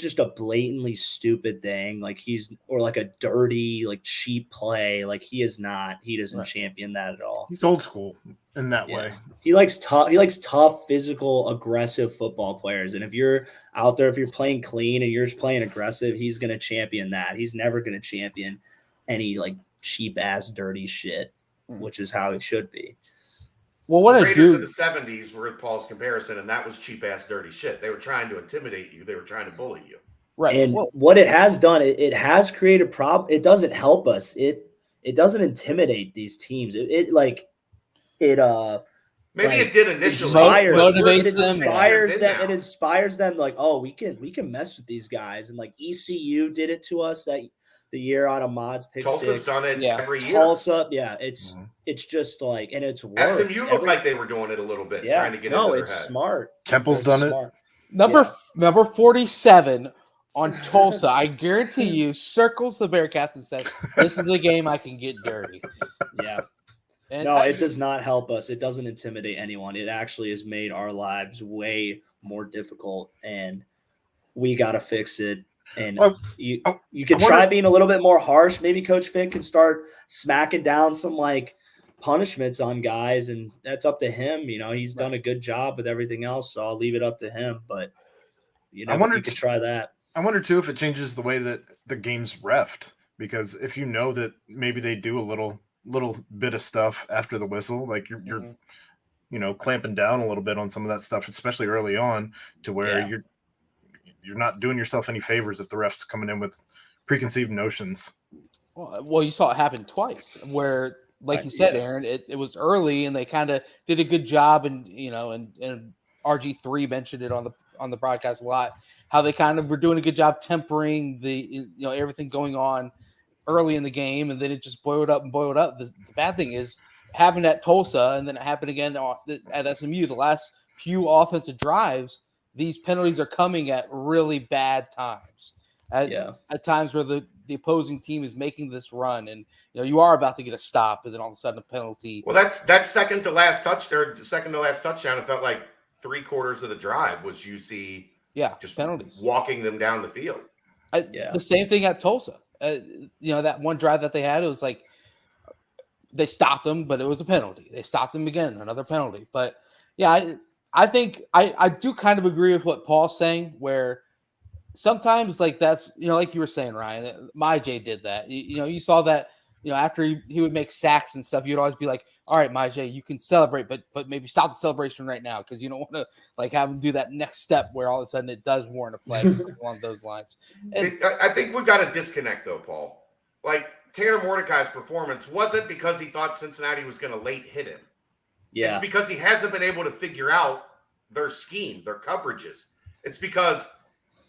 just a blatantly stupid thing, like or like a dirty, like cheap play, like he doesn't champion that at all. He's old school in that way. He likes tough, physical, aggressive football players. And if you're out there, if you're playing clean and you're just playing aggressive, he's going to champion that. He's never going to champion any like cheap ass, dirty shit, which is how it should be. Well, what the Raiders of the 70s were Paul's comparison, and that was cheap-ass, dirty shit. They were trying to intimidate you. They were trying to bully you. Right. And what it has done, it has created problem. It doesn't help us. It doesn't intimidate these teams. Maybe it did initially. It inspires them like, oh, we can mess with these guys. And like ECU did it to us the year out of Mod's pick Tulsa's 6. done it every year. Tulsa, it's just like, and it's worked. SMU looked like they were doing it a little bit, trying to get into their head. Smart. Temple's done it. Number 47 on Tulsa, I guarantee you, circles the Bearcats and says, "This is a game I can get dirty." Yeah. It does not help us. It doesn't intimidate anyone. It actually has made our lives way more difficult, and we got to fix it. And you could try being a little bit more harsh. Maybe Coach Fick can start smacking down some like punishments on guys, and that's up to him. You know, he's done a good job with everything else, so I'll leave it up to him. But you could try that. I wonder too if it changes the way that the game's reffed, because if you know that maybe they do a little bit of stuff after the whistle, like you're clamping down a little bit on some of that stuff, especially early on, to where you're not doing yourself any favors if the ref's coming in with preconceived notions. Well, you saw it happen twice where, like you said, Aaron, it was early and they kind of did a good job. And, and RG3 mentioned it on the broadcast a lot, how they kind of were doing a good job tempering the, everything going on early in the game. And then it just boiled up. The bad thing is happened at Tulsa, and then it happened again at SMU. The last few offensive drives, these penalties are coming at really bad times. At times where the opposing team is making this run, and you are about to get a stop, and then all of a sudden a penalty. Well, that's second to last touchdown. It felt like 3/4 of the drive was UC. Just penalties, walking them down the field. The same thing at Tulsa. That one drive that they had, it was like they stopped them, but it was a penalty. They stopped them again, another penalty. But yeah, I think I do kind of agree with what Paul's saying, where sometimes like that's, like you were saying, Ryan, MyJ did that. You saw that, after he would make sacks and stuff, you'd always be like, all right, MyJ, you can celebrate, but maybe stop the celebration right now, because you don't want to like have him do that next step where all of a sudden it does warrant a flag or something along those lines. And I think we've got a disconnect though, Paul. Like Tanner Mordecai's performance wasn't because he thought Cincinnati was going to late hit him. Yeah. It's because he hasn't been able to figure out their scheme, their coverages. It's because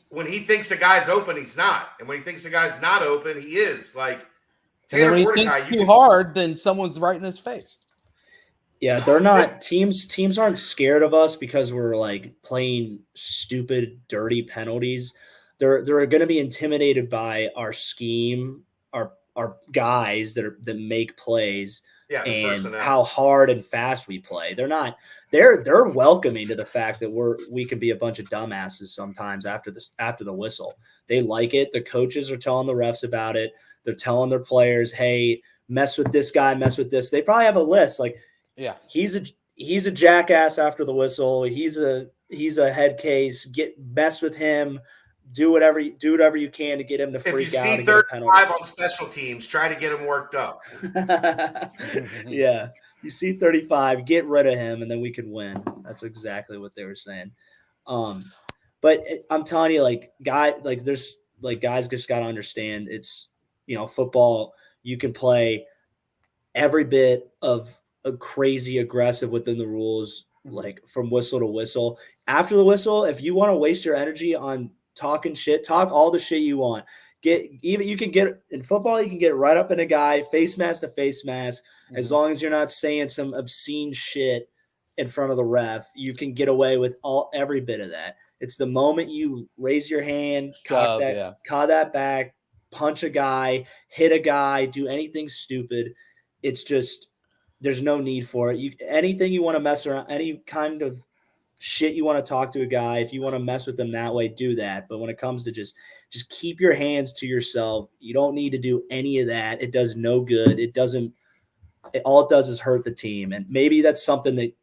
when he thinks a guy's open, he's not. And when he thinks a guy's not open, he is. Like, Tanner when he Mordecai, thinks too hard, then someone's right in his face. Yeah, they're not teams aren't scared of us because we're like playing stupid, dirty penalties. They're going to be intimidated by our scheme, our guys that make plays, and how hard and fast we play. They're welcoming to the fact that we can be a bunch of dumbasses sometimes after the whistle. They like it. The coaches are telling the refs about it. They're telling their players, hey, mess with this guy, mess with this. They probably have a list like, yeah, he's a jackass after the whistle. He's a head case. Mess with him. Do whatever you can to get him to freak out. If you see 35 on special teams, try to get him worked up. Yeah, you see 35, get rid of him, and then we can win. That's exactly what they were saying. But I'm telling you, guys just got to understand it's football. You can play every bit of a crazy aggressive within the rules, like from whistle to whistle. After the whistle, if you want to waste your energy on talking shit, talk all the shit you want. You can get in football, you can get right up in a guy, face mask to face mask, as long as you're not saying some obscene shit in front of the ref. You can get away with every bit of that. It's the moment you raise your hand, cock that back, punch a guy, hit a guy, do anything stupid. It's just there's no need for it. Anything you want to mess around, any kind of shit you want to talk to a guy, if you want to mess with them that way, do that. But when it comes to just keep your hands to yourself. You don't need to do any of that. It does no good. All it does is hurt the team. And maybe that's something that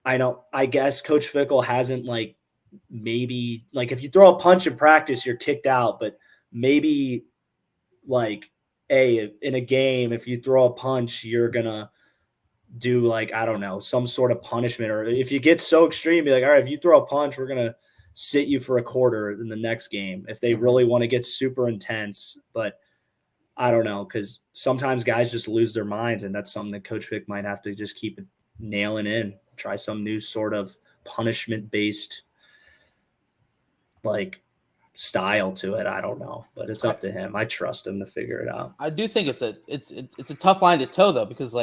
I guess Coach Fickell hasn't maybe if you throw a punch in practice, you're kicked out, but maybe in a game, if you throw a punch, you're gonna do I don't know, some sort of punishment. Or if you get so extreme, be like, all right, if you throw a punch, we're gonna sit you for a quarter in the next game if they really want to get super intense. But I don't know, because sometimes guys just lose their minds, and that's something that Coach Vic might have to just keep nailing in, try some new sort of punishment based style to it. I don't know, but it's up to him. I trust him to figure it out. I do think it's a tough line to toe though, because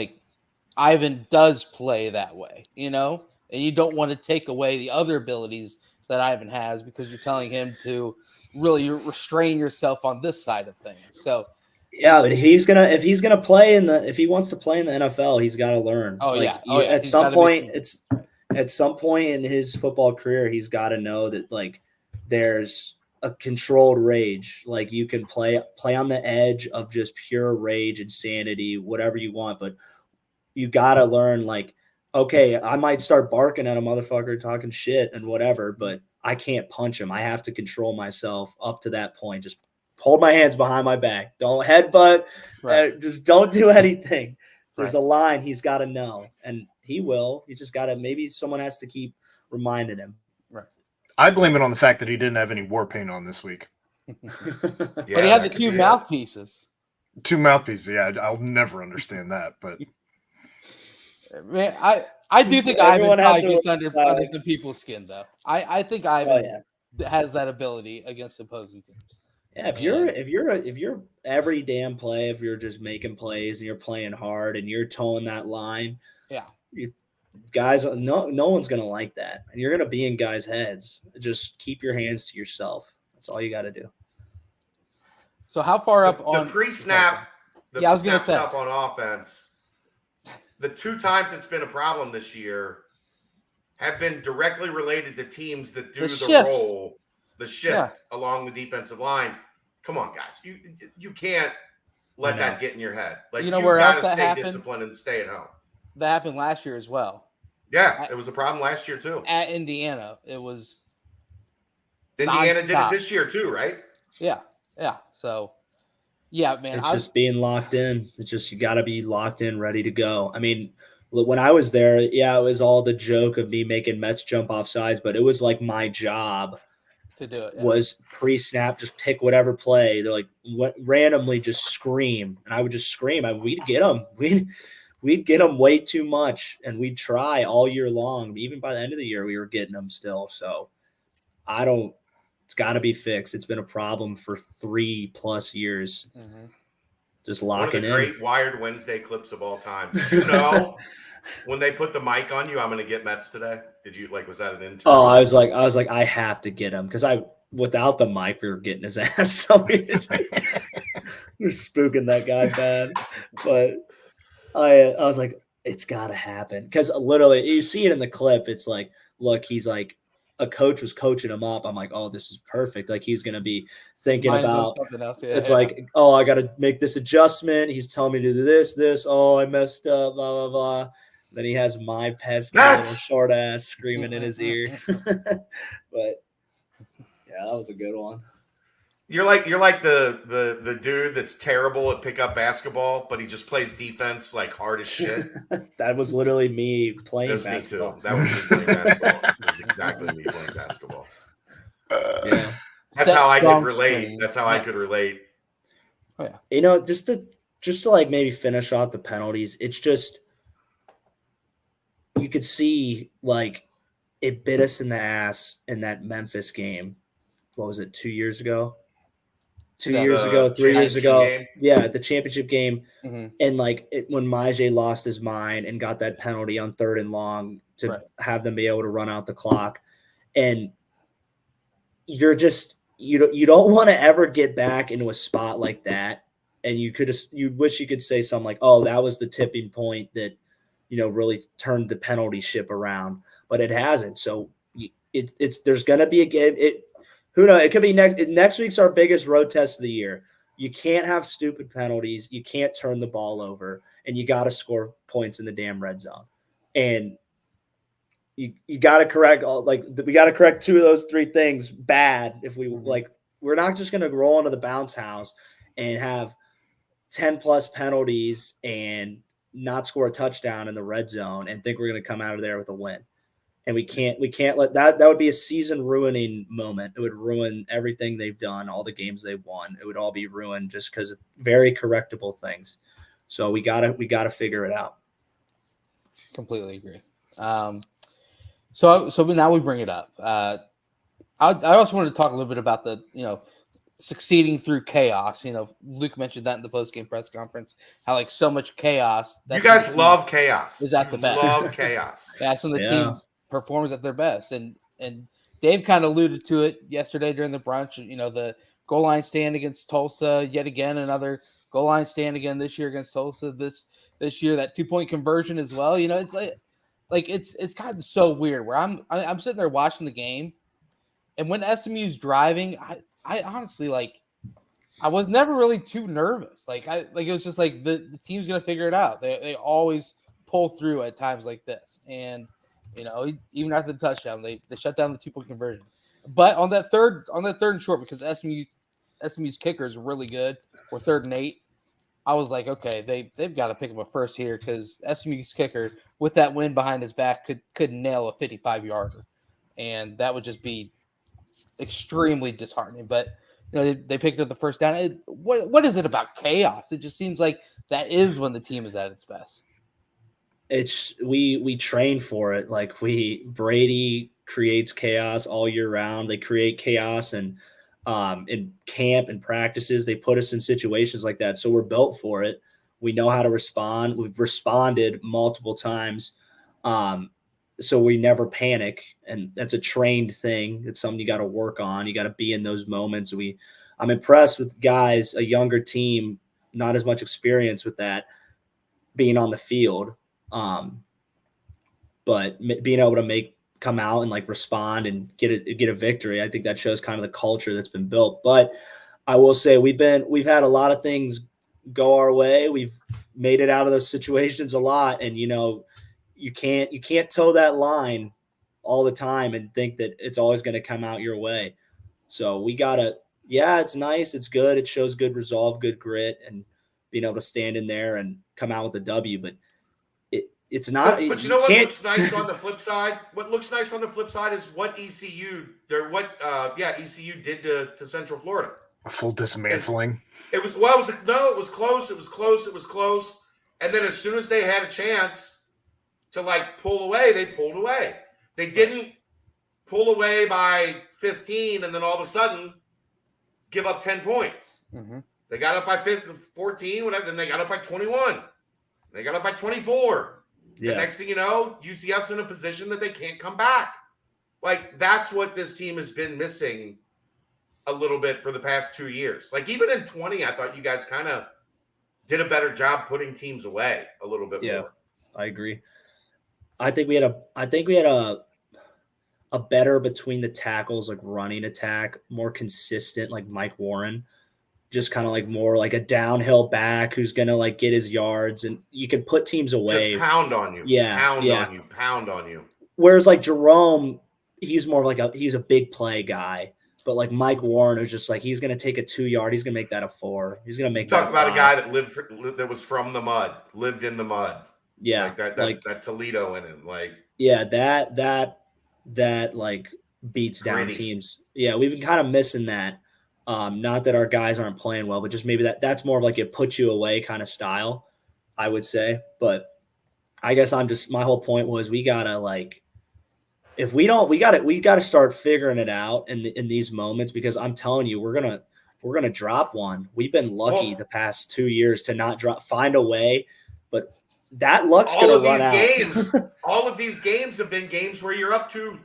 Ivan does play that way, and you don't want to take away the other abilities that Ivan has because you're telling him to really restrain yourself on this side of things. So yeah, but if he wants to play in the NFL, he's got to learn. At some point in his football career, he's got to know that there's a controlled rage. You can play on the edge of just pure rage, insanity, whatever you want, but you got to learn, okay, I might start barking at a motherfucker, talking shit and whatever, but I can't punch him. I have to control myself up to that point. Just hold my hands behind my back. Don't headbutt. Right. Just don't do anything. There's a line he's got to know, and he will. You just got to, maybe someone has to keep reminding him. Right. I blame it on the fact that he didn't have any war paint on this week. But he had the two mouthpieces. Two mouthpieces. Yeah, I'll never understand that, but. Man, I do think Ivan probably gets under some people's skin, though. I think Ivan has that ability against opposing teams. Yeah, if you're every damn play, if you're just making plays and you're playing hard and you're towing that line, guys, no one's gonna like that, and you're gonna be in guys' heads. Just keep your hands to yourself. That's all you got to do. So how far up on the pre-snap? I was gonna say up on offense. The two times it's been a problem this year have been directly related to teams that do the roll, the shift along the defensive line. Come on, guys. You can't let that get in your head. Like, you know where else that stay happened? disciplined and stay at home. That happened last year as well. Yeah, it was a problem last year too. At Indiana, it was Indiana nonstop. did it this year too, right? Yeah. So, yeah, man. It's just being locked in. It's just you got to be locked in, ready to go. I mean, when I was there, it was all the joke of me making Mets jump off sides, but it was like my job to do it. Yeah. Was pre-snap, just pick whatever play. They're like, randomly just scream, and I would just scream. We'd get them. We'd get them way too much, and we'd try all year long. Even by the end of the year, we were getting them still. So it's got to be fixed. It's been a problem for 3+ years. Mm-hmm. Just locking in. One of the great Wired Wednesday clips of all time. Did you know when they put the mic on you, I'm going to get Mets today? Did you was that an intern? Oh, I was like, I have to get him because without the mic, we were getting his ass. So we were spooking that guy bad. But I was like, it's got to happen because literally you see it in the clip. It's like, look, he's like, a coach was coaching him up. I'm like, oh, this is perfect. Like he's going to be thinking about something else. Yeah, it's like, oh, I got to make this adjustment. He's telling me to do this. Oh, I messed up, blah, blah, blah. Then he has my pesky little short ass screaming in his ear. But yeah, that was a good one. You're like the dude that's terrible at pickup basketball, but he just plays defense like hard as shit. That was literally me playing basketball. Me too. That was me playing basketball. It was exactly me playing basketball. Yeah. That's how I could relate. That's how I could relate. Oh yeah. You know, just to like maybe finish off the penalties, it's just you could see like it bit us in the ass in that Memphis game. What was it, 2 years ago? 2 years ago, 3 years ago. Game? Yeah, the championship game. Mm-hmm. And like when Majay lost his mind and got that penalty on 3rd and long to have them be able to run out the clock. And you're just you don't want to ever get back into a spot like that. And you wish you could say something like, oh, that was the tipping point that, really turned the penalty ship around, but it hasn't. So there's going to be a game. Who knows? It could be next week's our biggest road test of the year. You can't have stupid penalties. You can't turn the ball over, and you got to score points in the damn red zone. And you got to correct we got to correct 2 of those 3 things bad. If we we're not just going to roll into the bounce house and have 10+ penalties and not score a touchdown in the red zone and think we're going to come out of there with a win. And we can't let that would be a season ruining moment. It would ruin everything they've done, all the games they've won. It would all be ruined just because of very correctable things. So we gotta figure it out. Completely agree. So now we bring it up. I also wanted to talk a little bit about the succeeding through chaos. Luke mentioned that in the post-game press conference. How like so much chaos. You guys love chaos. Is that the best? Love chaos. That's when the team performs at their best. And Dave kind of alluded to it yesterday during the brunch. The goal line stand against Tulsa yet again, another goal line stand again this year against Tulsa. This year, that 2-point conversion as well. It's like it's gotten so weird where I'm sitting there watching the game, and when SMU's driving, I honestly I was never really too nervous. It was just like the team's gonna figure it out. They always pull through at times like this, and even after the touchdown, they shut down the 2-point conversion. But on that third and short, because SMU's kicker is really good, or 3rd and 8, I was like, okay, they've got to pick up a first here because SMU's kicker with that wind behind his back could nail a 55-yarder, and that would just be extremely disheartening. But they picked up the first down. What is it about chaos? It just seems like that is when the team is at its best. It's we train for it. Like Brady creates chaos all year round. They create chaos and in camp and practices, they put us in situations like that. So we're built for it. We know how to respond. We've responded multiple times. So we never panic. And that's a trained thing. It's something you got to work on. You got to be in those moments. I'm impressed with guys, a younger team, not as much experience with that, being on the field. But being able to come out and respond and get a victory. I think that shows kind of the culture that's been built. But I will say we've had a lot of things go our way. We've made it out of those situations a lot, and you can't toe that line all the time and think that it's always going to come out your way. So we gotta, it's nice, it's good, it shows good resolve, good grit, and being able to stand in there and come out with a W. But it's not. But you know what looks nice on the flip side? What looks nice on the flip side is what ECU did to Central Florida. A full dismantling. It was close. It was close. And then as soon as they had a chance to pull away, they pulled away. They didn't pull away by 15 and then all of a sudden give up 10 points. Mm-hmm. They got up by 14, whatever. Then they got up by 21. They got up by 24. Yeah. And next thing you know, UCF's in a position that they can't come back. That's what this team has been missing a little bit for the past 2 years. Even in 20, I thought you guys kind of did a better job putting teams away a little bit more. Yeah, I agree. I think we had a better between the tackles, running attack, more consistent, Mike Warren, just kind of more a downhill back who's going to get his yards, and you can put teams away. Just pound on you. Yeah. Pound on you. Whereas Jerome, he's more he's a big play guy. But Mike Warren is just he's going to take a 2-yard. He's going to make that a 4. He's going to make talk that about 5. A guy that was from the mud, lived in the mud. Yeah, that's that Toledo in him. That beats down teams. Yeah, we've been kind of missing that. Not that our guys aren't playing well, but just maybe that's more of it puts you away kind of style, I would say. But I guess my whole point was we gotta if we don't, we got to start figuring it out in these moments, because I'm telling you, we're gonna drop one. We've been lucky the past 2 years to not find a way, but that luck's gonna run out. All of these games have been games where you're up to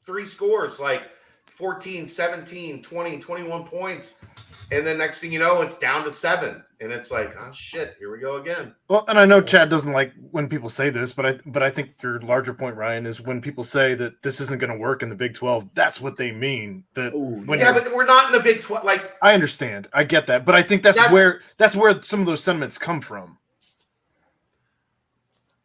3 scores, 14, 17, 20, 21 points. And then next thing you know, it's down to 7. And it's oh shit, here we go again. Well, and I know Chad doesn't like when people say this, but I think your larger point, Ryan, is when people say that this isn't going to work in the Big 12, that's what they mean. But we're not in the Big 12. I understand. I get that. But I think that's where some of those sentiments come from.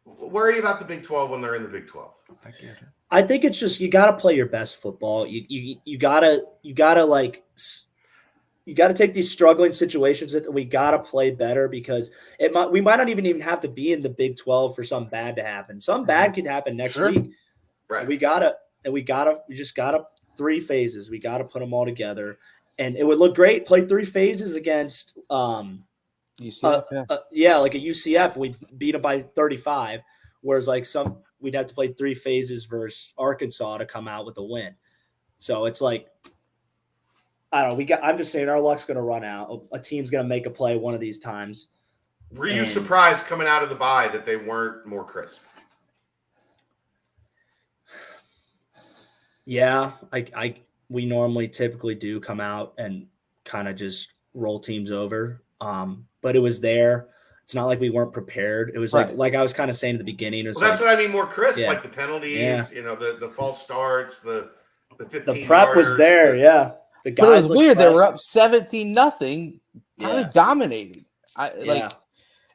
Worry about the Big 12 when they're in the Big 12. I get it. I think it's just you got to play your best football. You gotta take these struggling situations that we got to play better, because we might not even have to be in the Big 12 for something bad to happen. Some bad could happen next week. Right. We just gotta 3 phases. We got to put them all together, and it would look great. Play 3 phases against UCF. a UCF. We beat them by 35. Whereas we'd have to play 3 phases versus Arkansas to come out with a win. So it's I don't know. I'm just saying our luck's going to run out. A team's going to make a play one of these times. Were you surprised coming out of the bye that they weren't more crisp? Yeah, we normally typically do come out and kind of just roll teams over. But it was there. It's not like we weren't prepared. It was like I was kind of saying at the beginning. It was that's what I mean, more crisp, yeah. the penalties, the false starts, the 15 The prep was there, yeah. The guys, but it was weird. fresh. They were up 17-0, kind of dominating.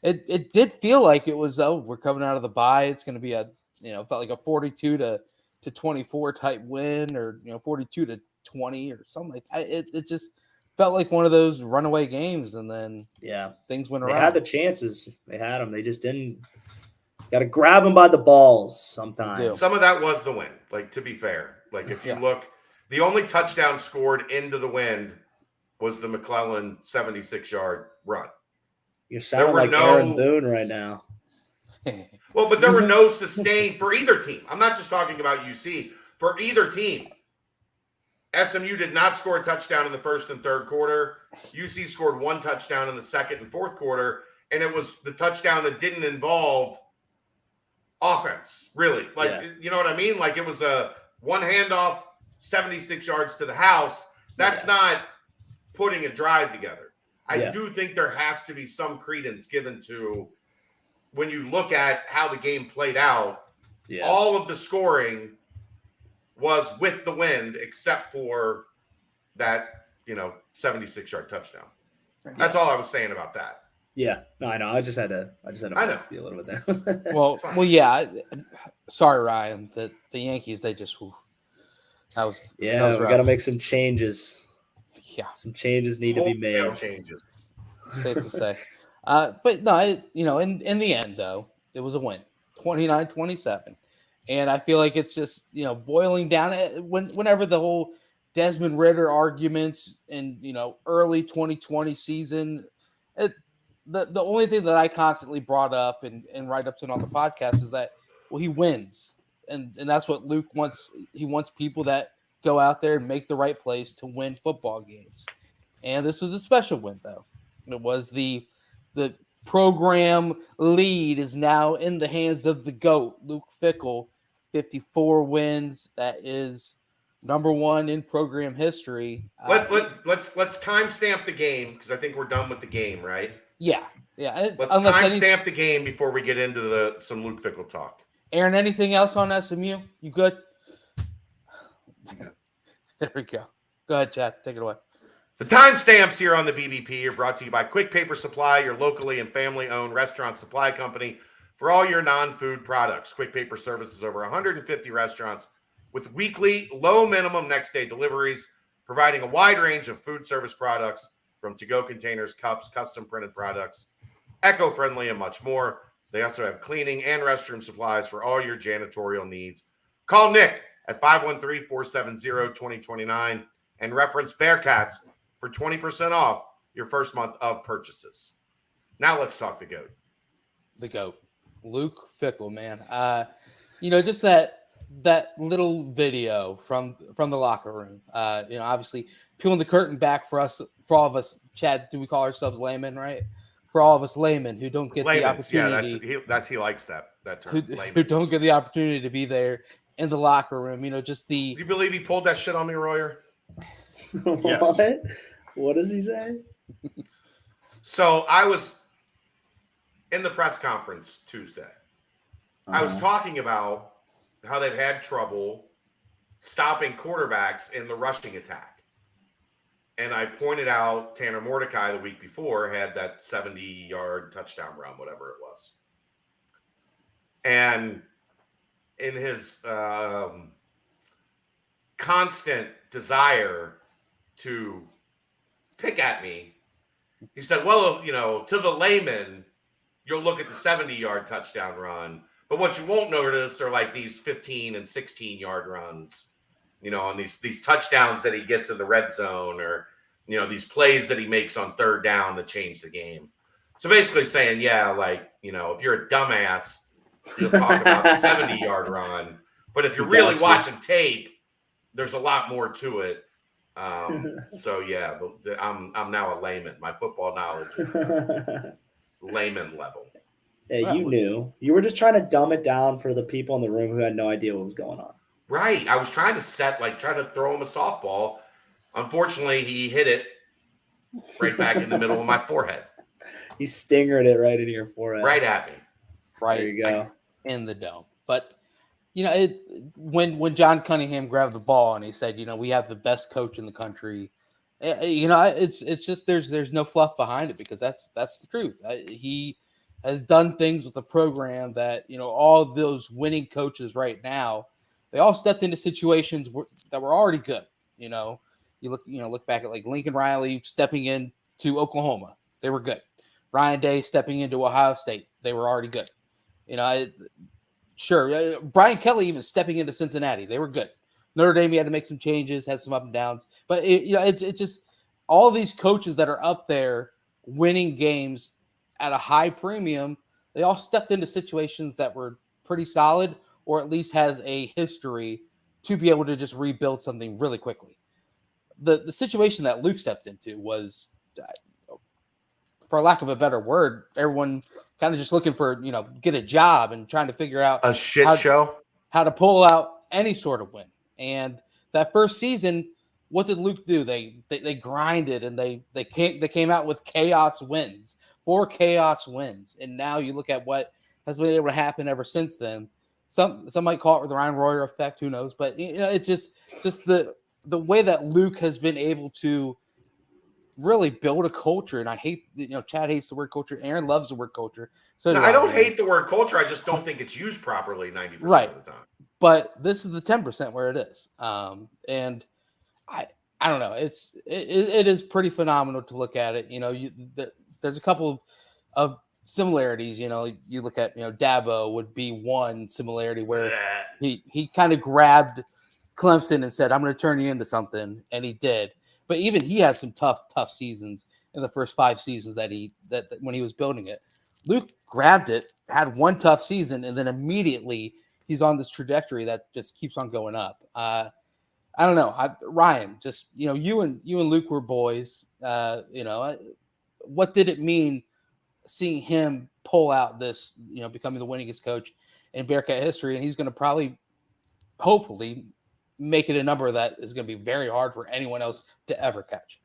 It did feel like it was. We're coming out of the bye. It's going to be felt like a 42-24 type win, or 42-20 or something like that. It just felt like one of those runaway games, and then things went around. They had the chances. They had them. They just didn't. Got to grab them by the balls sometimes. Some of that was the win. To be fair, if you look, the only touchdown scored into the wind was the McClellan 76-yard run. You're sounding like Aaron Boone right now. Well, but there were no sustained for either team. I'm not just talking about UC. For either team, SMU did not score a touchdown in the first and third quarter. UC scored 1 touchdown in the second and fourth quarter, and it was the touchdown that didn't involve offense, really. You know what I mean? It was a 1 handoff, 76 yards to the house. That's not putting a drive together. I do think there has to be some credence given to when you look at how the game played out. Yeah. All of the scoring was with the wind, except for that 76-yard touchdown. That's all I was saying about that. Yeah, no, I know. I just had to bust you a little bit there. Well, yeah. Sorry, Ryan. The Yankees, they just that was we rough. got to make some changes. Yeah, some changes need to be made. Changes. Safe to say. But no, in the end though, it was a win, 29-27, and I feel like it's just boiling down whenever the whole Desmond Ridder arguments in early 2020 season. The only thing that I constantly brought up and write-ups on the podcast is that he wins, and that's what Luke wants. He wants people that go out there and make the right plays to win football games, and this was a special win though. It was the program lead is now in the hands of the GOAT, Luke Fickell, 54 wins. That is number one in program history. Let's timestamp the game because I think we're done with the game, right? Yeah. Let's timestamp the game before we get into some Luke Fickell talk. Aaron, anything else on SMU? You good? There we go. Go ahead, Chad. Take it away. The timestamps here on the BBP are brought to you by Quick Paper Supply, your locally and family-owned restaurant supply company for all your non-food products. Quick Paper services over 150 restaurants with weekly, low minimum next-day deliveries, providing a wide range of food service products from to-go containers, cups, custom printed products, eco-friendly, and much more. They also have cleaning and restroom supplies for all your janitorial needs. Call Nick at 513-470-2029 and reference Bearcats for 20% off your first month of purchases. Now let's talk the GOAT. The GOAT, Luke Fickell, man. Just that little video from the locker room. Obviously peeling the curtain back for all of us. Chad, do we call ourselves laymen, right? For all of us laymen who don't get the opportunity. Yeah, he likes that term. Who don't get the opportunity to be there in the locker room. Do you believe he pulled that shit on me, Royer? Yes. What does he say? So I was in the press conference Tuesday. I was talking about how they've had trouble stopping quarterbacks in the rushing attack. And I pointed out Tanner Mordecai the week before had that 70-yard touchdown run, whatever it was. And in his constant desire to pick at me, he said, well, to the layman, you'll look at the 70-yard touchdown run. But what you won't notice are like these 15 and 16-yard runs, and these touchdowns that he gets in the red zone or, these plays that he makes on third down to change the game. So basically saying, if you're a dumbass, you'll talk about the 70-yard run. But if you're really watching tape, there's a lot more to it. So yeah, I'm now a layman. My football knowledge is layman level. Yeah, you were just trying to dumb it down for the people in the room who had no idea what was going on. Right. I was trying to try to throw him a softball. Unfortunately, he hit it right back in the middle of my forehead. He stingered it right into your forehead. Right at me. Right. There you go. In the dome. But when John Cunningham grabbed the ball and he said, we have the best coach in the country, it's just there's no fluff behind it because that's the truth. He has done things with the program that all those winning coaches right now, they all stepped into situations that were already good. You look back at like Lincoln Riley stepping into Oklahoma, they were good. Ryan Day stepping into Ohio State, they were already good. Sure, Brian Kelly even stepping into Cincinnati, they were good. Notre Dame, he had to make some changes, had some up and downs, but it's just all these coaches that are up there winning games at a high premium. They all stepped into situations that were pretty solid, or at least has a history to be able to just rebuild something really quickly. The situation that Luke stepped into was, for lack of a better word, everyone kind of just looking for, get a job and trying to figure out a shit show, how to pull out any sort of win. And that first season, what did Luke do? They grinded and they came out with chaos wins, 4 chaos wins. And now you look at what has been able to happen ever since then. Some might call it the Ryan Royer effect, who knows? But it's just the way that Luke has been able to really build a culture. And I hate, Chad hates the word culture. Aaron loves the word culture. So I don't hate the word culture. I just don't think it's used properly 90% of the time. But this is the 10% where it is. And I don't know. It is pretty phenomenal to look at it. There's a couple of similarities. You look at, Dabo would be one similarity where he kind of grabbed Clemson and said, "I'm going to turn you into something," and he did. But even he had some tough seasons in the first 5 seasons that when he was building it. Luke grabbed it, had one tough season, and then immediately he's on this trajectory that just keeps on going up. I don't know, Ryan. Just you and Luke were boys. What did it mean seeing him pull out this? Becoming the winningest coach in Bearcat history, and he's going to probably, hopefully, make it a number that is going to be very hard for anyone else to ever catch.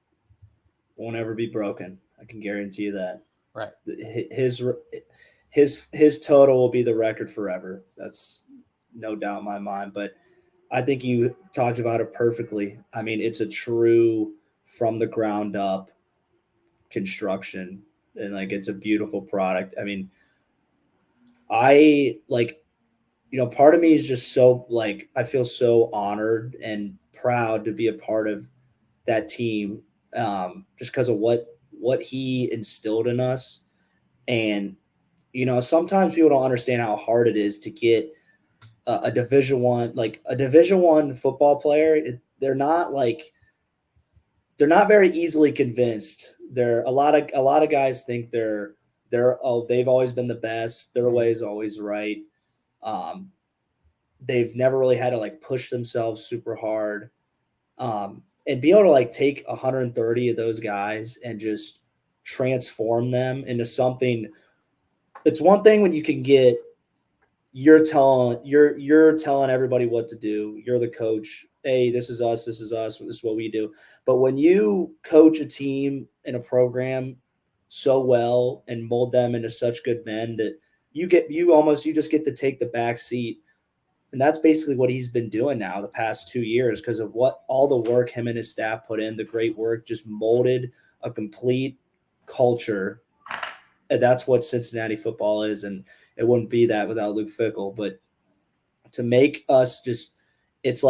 Won't ever be broken. I can guarantee you that. Right. His total will be the record forever. That's no doubt in my mind. But I think you talked about it perfectly. I mean, it's a true from the ground up construction, and it's a beautiful product. I mean, part of me is just so I feel so honored and proud to be a part of that team, just because of what he instilled in us. And sometimes people don't understand how hard it is to get a Division I football player. They're not very easily convinced. A lot of guys think they've always been the best. Their way is always right. They've never really had to push themselves super hard, and be able to take 130 of those guys and just transform them into something. It's one thing when you can get, you're telling everybody what to do. You're the coach. Hey, this is us. This is what we do. But when you coach a team in a program so well and mold them into such good men that you just get to take the back seat. And that's basically what he's been doing now the past 2 years, because of what all the work him and his staff put in, the great work, just molded a complete culture. And that's what Cincinnati football is. And it wouldn't be that without Luke Fickell. But to make us it's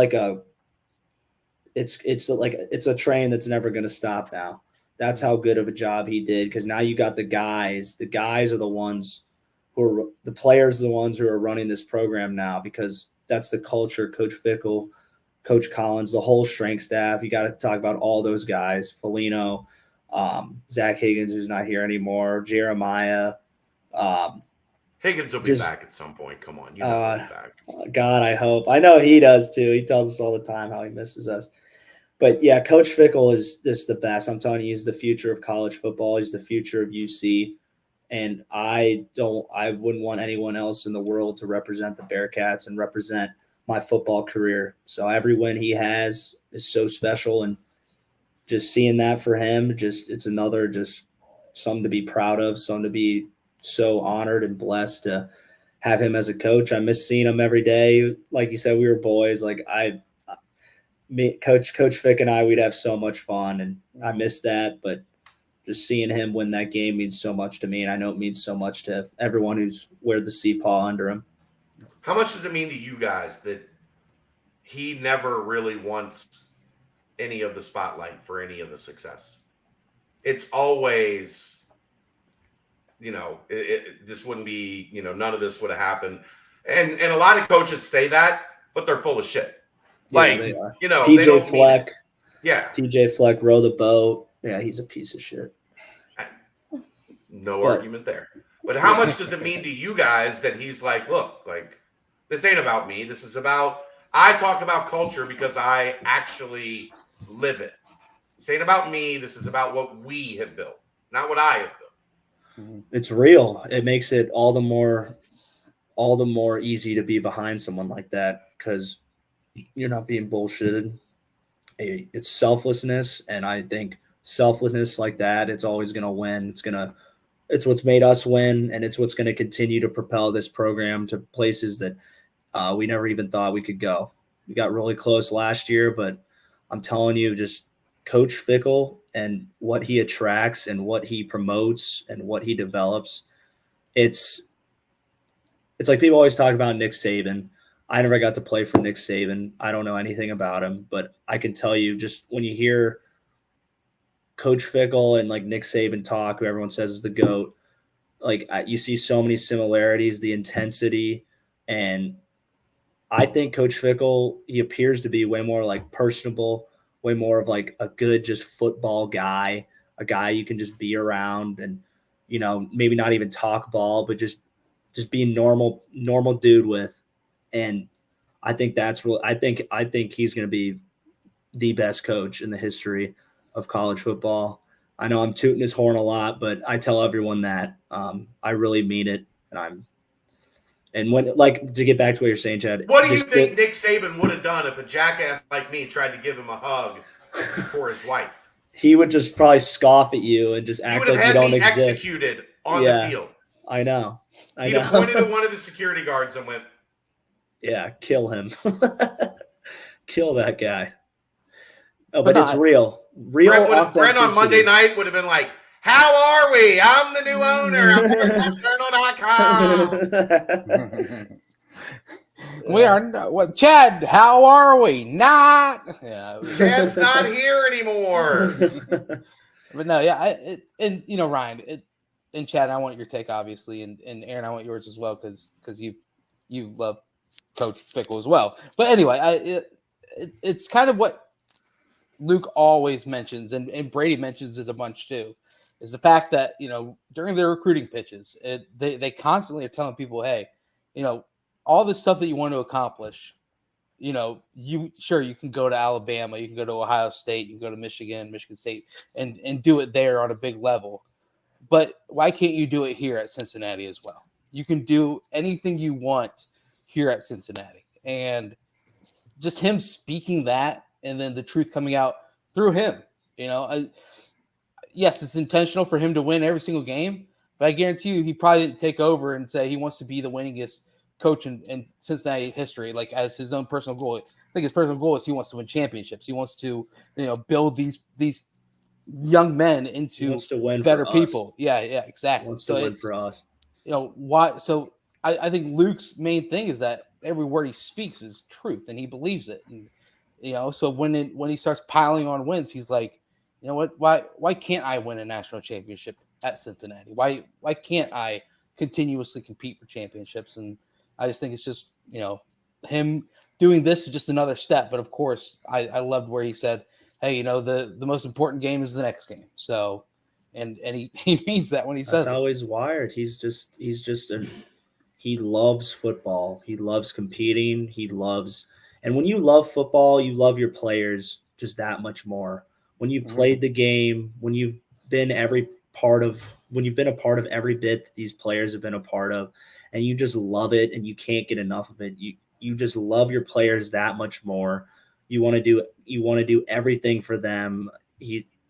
a train that's never going to stop now. That's how good of a job he did. Because now you got the guys. The guys are the ones the players are the ones who are running this program now, because that's the culture. Coach Fickell, Coach Collins, the whole strength staff. You got to talk about all those guys. Foligno, Zach Higgins, who's not here anymore, Jeremiah. Higgins will be back at some point. Come on. He'll be back. God, I hope. I know he does too. He tells us all the time how he misses us. But yeah, Coach Fickell is just the best. I'm telling you, he's the future of college football. He's the future of UC. And I wouldn't want anyone else in the world to represent the Bearcats and represent my football career. So every win he has is so special, and just seeing that for him, it's another something to be proud of, something to be so honored and blessed to have him as a coach. I miss seeing him every day. Like you said, we were boys. Coach Fick and I, we'd have so much fun, and I miss that. But just seeing him win that game means so much to me, and I know it means so much to everyone who's wear the sea paw under him. How much does it mean to you guys that he never really wants any of the spotlight for any of the success? It's always, this wouldn't be, none of this would have happened. And a lot of coaches say that, but they're full of shit. Yeah, they are. PJ Fleck. Yeah. PJ Fleck, row the boat. Yeah, he's a piece of shit. No argument there. But how much does it mean to you guys that he's look, this ain't about me. This is about, I talk about culture because I actually live it. This ain't about me. This is about what we have built, not what I have built. It's real. It makes it all the more easy to be behind someone like that, because you're not being bullshitted. It's selflessness, and I think selflessness like that, it's always going to win. It's what's made us win, and it's what's going to continue to propel this program to places that we never even thought we could go. We got really close last year, but I'm telling you, just Coach Fickell and what he attracts and what he promotes and what he develops, it's like people always talk about Nick Saban. I never got to play for Nick Saban. I don't know anything about him, but I can tell you just when you hear Coach Fickell and like Nick Saban talk, who everyone says is the GOAT, like you see so many similarities, the intensity, and I think Coach Fickell, he appears to be way more like personable, way more of like a good just football guy, a guy you can just be around and, you know, maybe not even talk ball, but just be normal dude with. And I think that's real. I think he's going to be the best coach in the history of college football. I know I'm tooting his horn a lot, but I tell everyone that I really mean it. And when, like, to get back to what you're saying, Chad. What do you think Nick Saban would have done if a jackass like me tried to give him a hug before his wife? He would just probably scoff at you and just act like you don't exist. He would have had me executed on the field. I know. He'd have pointed at one of the security guards and went, yeah, kill him. Kill that guy. Oh, but it's real. Brent on Monday night would have been like, how are we? I'm the new owner of sportsjournal.com. We are what, Chad? How are we? Not. Yeah, Chad's not here anymore. But no, yeah, and you know, Ryan, and Chad, I want your take, obviously, and Aaron, I want yours as well, because you love Coach Fickell as well. But anyway, it's kind of what Luke always mentions, and Brady mentions this a bunch too, is the fact that, you know, during their recruiting pitches, they constantly are telling people, hey, you know, all this stuff that you want to accomplish, you know, you can go to Alabama, you can go to Ohio State, you can go to Michigan State, and do it there on a big level. But why can't you do it here at Cincinnati as well? You can do anything you want here at Cincinnati. And just him speaking that, and then the truth coming out through him, you know, yes, it's intentional for him to win every single game, but I guarantee you he probably didn't take over and say he wants to be the winningest coach in Cincinnati history, like as his own personal goal. I think his personal goal is he wants to win championships. He wants to, you know, build these young men into better people. Yeah, exactly. He wants to win for us. You know, why? So I think Luke's main thing is that every word he speaks is truth, and he believes it. And, you know, so when he starts piling on wins, he's like, you know what? Why can't I win a national championship at Cincinnati? Why can't I continuously compete for championships? And I just think it's just, you know, him doing this is just another step. But of course, I loved where he said, hey, you know, the most important game is the next game. So, and he means that when he says that's how he's wired. He loves football. He loves competing. And when you love football, you love your players just that much more. When you played the game, when you've been a part of every bit that these players have been a part of, and you just love it and you can't get enough of it. You just love your players that much more. You want to do everything for them.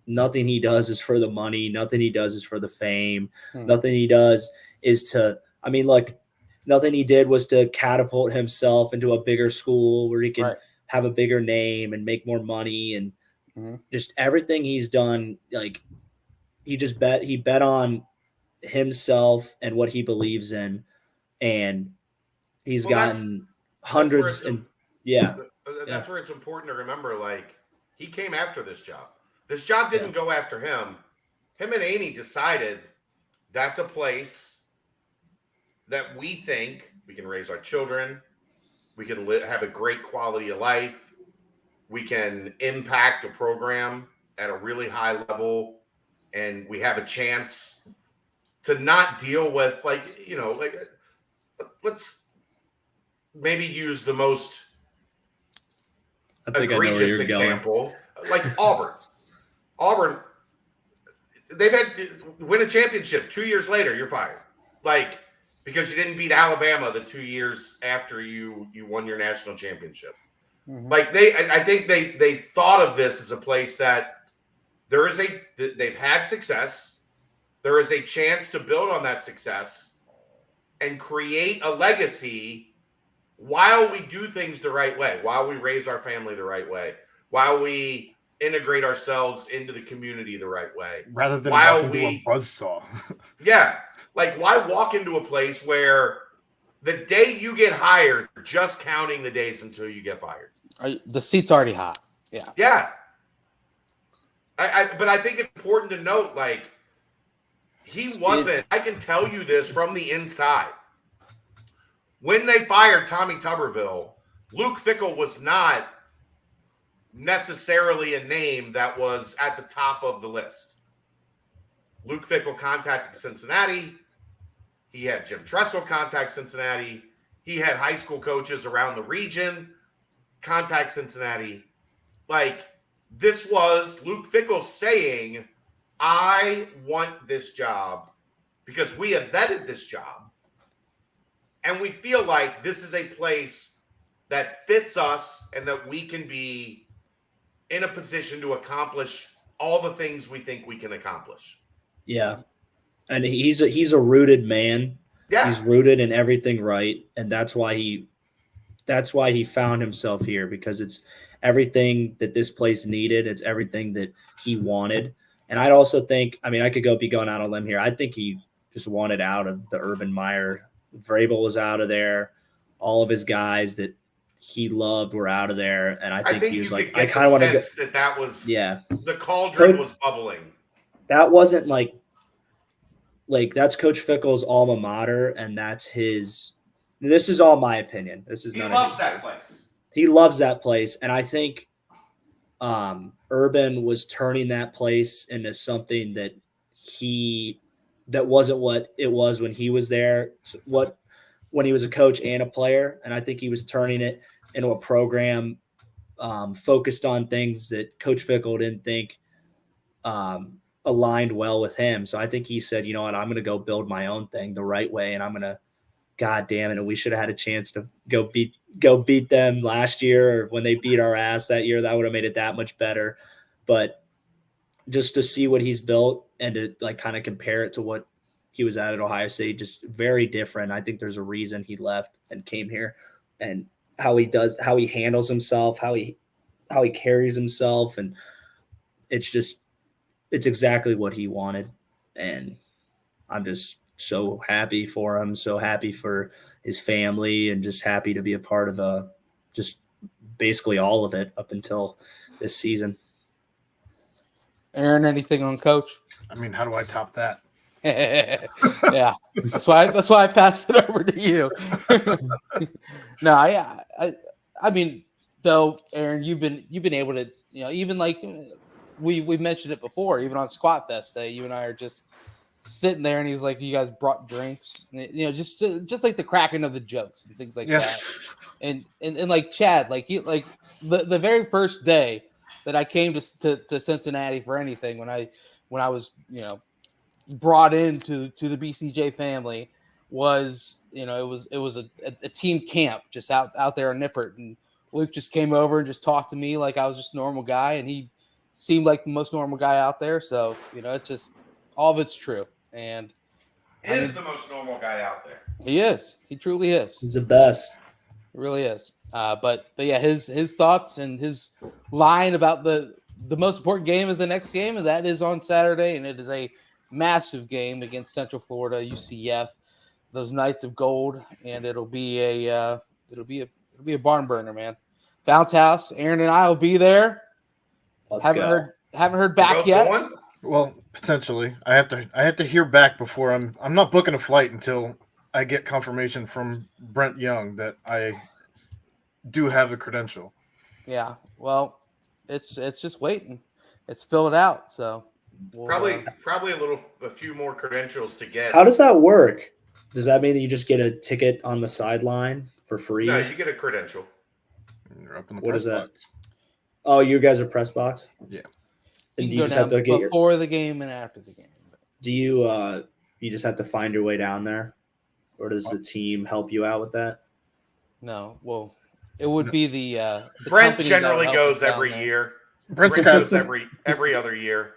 Nothing he does is for the money. Nothing he does is for the fame. Nothing he does is nothing he did was to catapult himself into a bigger school where he can have a bigger name and make more money. And just everything he's done, like he bet on himself and what he believes in. And he's gotten hundreds. That's where it's important to remember, like, he came after this job. This job didn't go after him. Him and Amy decided that's a place that we think we can raise our children. We can have a great quality of life. We can impact a program at a really high level. And we have a chance to not deal with, like, you know, like, let's maybe use the most egregious example, like Auburn. Auburn, they've had win a championship 2 years later, you're fired. Like, because you didn't beat Alabama the 2 years after you won your national championship. Like, I think they thought of this as a place that they've had success. There is a chance to build on that success and create a legacy while we do things the right way, while we raise our family the right way, while we integrate ourselves into the community the right way. Rather than While walking to a buzzsaw. Yeah. Like, why walk into a place where the day you get hired, just counting the days until you get fired? The seat's already hot. Yeah. Yeah. But I think it's important to note, like, he wasn't, I can tell you this from the inside. When they fired Tommy Tuberville, Luke Fickell was not necessarily a name that was at the top of the list. Luke Fickell contacted Cincinnati. He had Jim Tressel contact Cincinnati. He had high school coaches around the region contact Cincinnati. Like, this was Luke Fickell saying, I want this job because we have vetted this job. And we feel like this is a place that fits us and that we can be in a position to accomplish all the things we think we can accomplish. Yeah. And he's a rooted man. Yeah. He's rooted in everything right. And that's why he found himself here, because it's everything that this place needed. It's everything that he wanted. And I'd also think, I mean, I could be going out on a limb here. I think he just wanted out of the Urban Meyer. Vrabel was out of there. All of his guys that he loved were out of there. And I think he was like, I kind of want to go. That was, yeah, the cauldron was bubbling. That wasn't like that's Coach Fickell's alma mater, and that's his. This is all my opinion. This is He none loves of that place. He loves that place, and I think Urban was turning that place into something that wasn't what it was when he was there. When he was a coach and a player, and I think he was turning it into a program focused on things that Coach Fickell didn't think aligned well with him. So I think he said, you know what, I'm going to go build my own thing the right way, and I'm going to, God damn it, and we should have had a chance to go beat them last year, or when they beat our ass that year. That would have made it that much better. But just to see what he's built and to like kind of compare it to what he was at Ohio State, just very different. I think there's a reason he left and came here, and how he handles himself, how he carries himself, and it's exactly what he wanted. And I'm just so happy for him, so happy for his family, and just happy to be a part of just basically all of it up until this season. Aaron, anything on Coach? I mean, how do I top that? Yeah, that's why I passed it over to you. No, I mean, though, Aaron, you've been able to, you know, even like we mentioned it before, even on Squat Fest Day, you and I are just sitting there, and he's like, you guys brought drinks, you know, just like the cracking of the jokes and things like that. And like Chad, like you, like the very first day that I came to Cincinnati for anything, when I was, you know, brought into the BCJ family, was, you know, it was a team camp just out there in Nippert, and Luke just came over and just talked to me like I was just a normal guy, and he seemed like the most normal guy out there. So, you know, it's just all of it's true, and Is the most normal guy out there. He is. He truly is. He's the best. He really is. But yeah, his thoughts and his line about the most important game is the next game, and that is on Saturday, and it is a massive game against Central Florida, UCF, those Knights of Gold, and it'll be a barn burner, man. Bounce house. Aaron and I will be there. Haven't heard back yet. Going? Well, potentially. I have to hear back before I'm not booking a flight until I get confirmation from Brent Young that I do have a credential. Yeah. Well, it's just waiting. It's filled out, so probably a few more credentials to get. How does that work? Does that mean that you just get a ticket on the sideline for free? No, you get a credential. You're up in the What press is that? box. Oh, you guys are press box? Yeah. And you you can just go have down to get before the game and after the game. Do you you just have to find your way down there? Or does the team help you out with that? No, well, it would be the Brent company generally that helps goes us down every there. year. Brent goes every other year.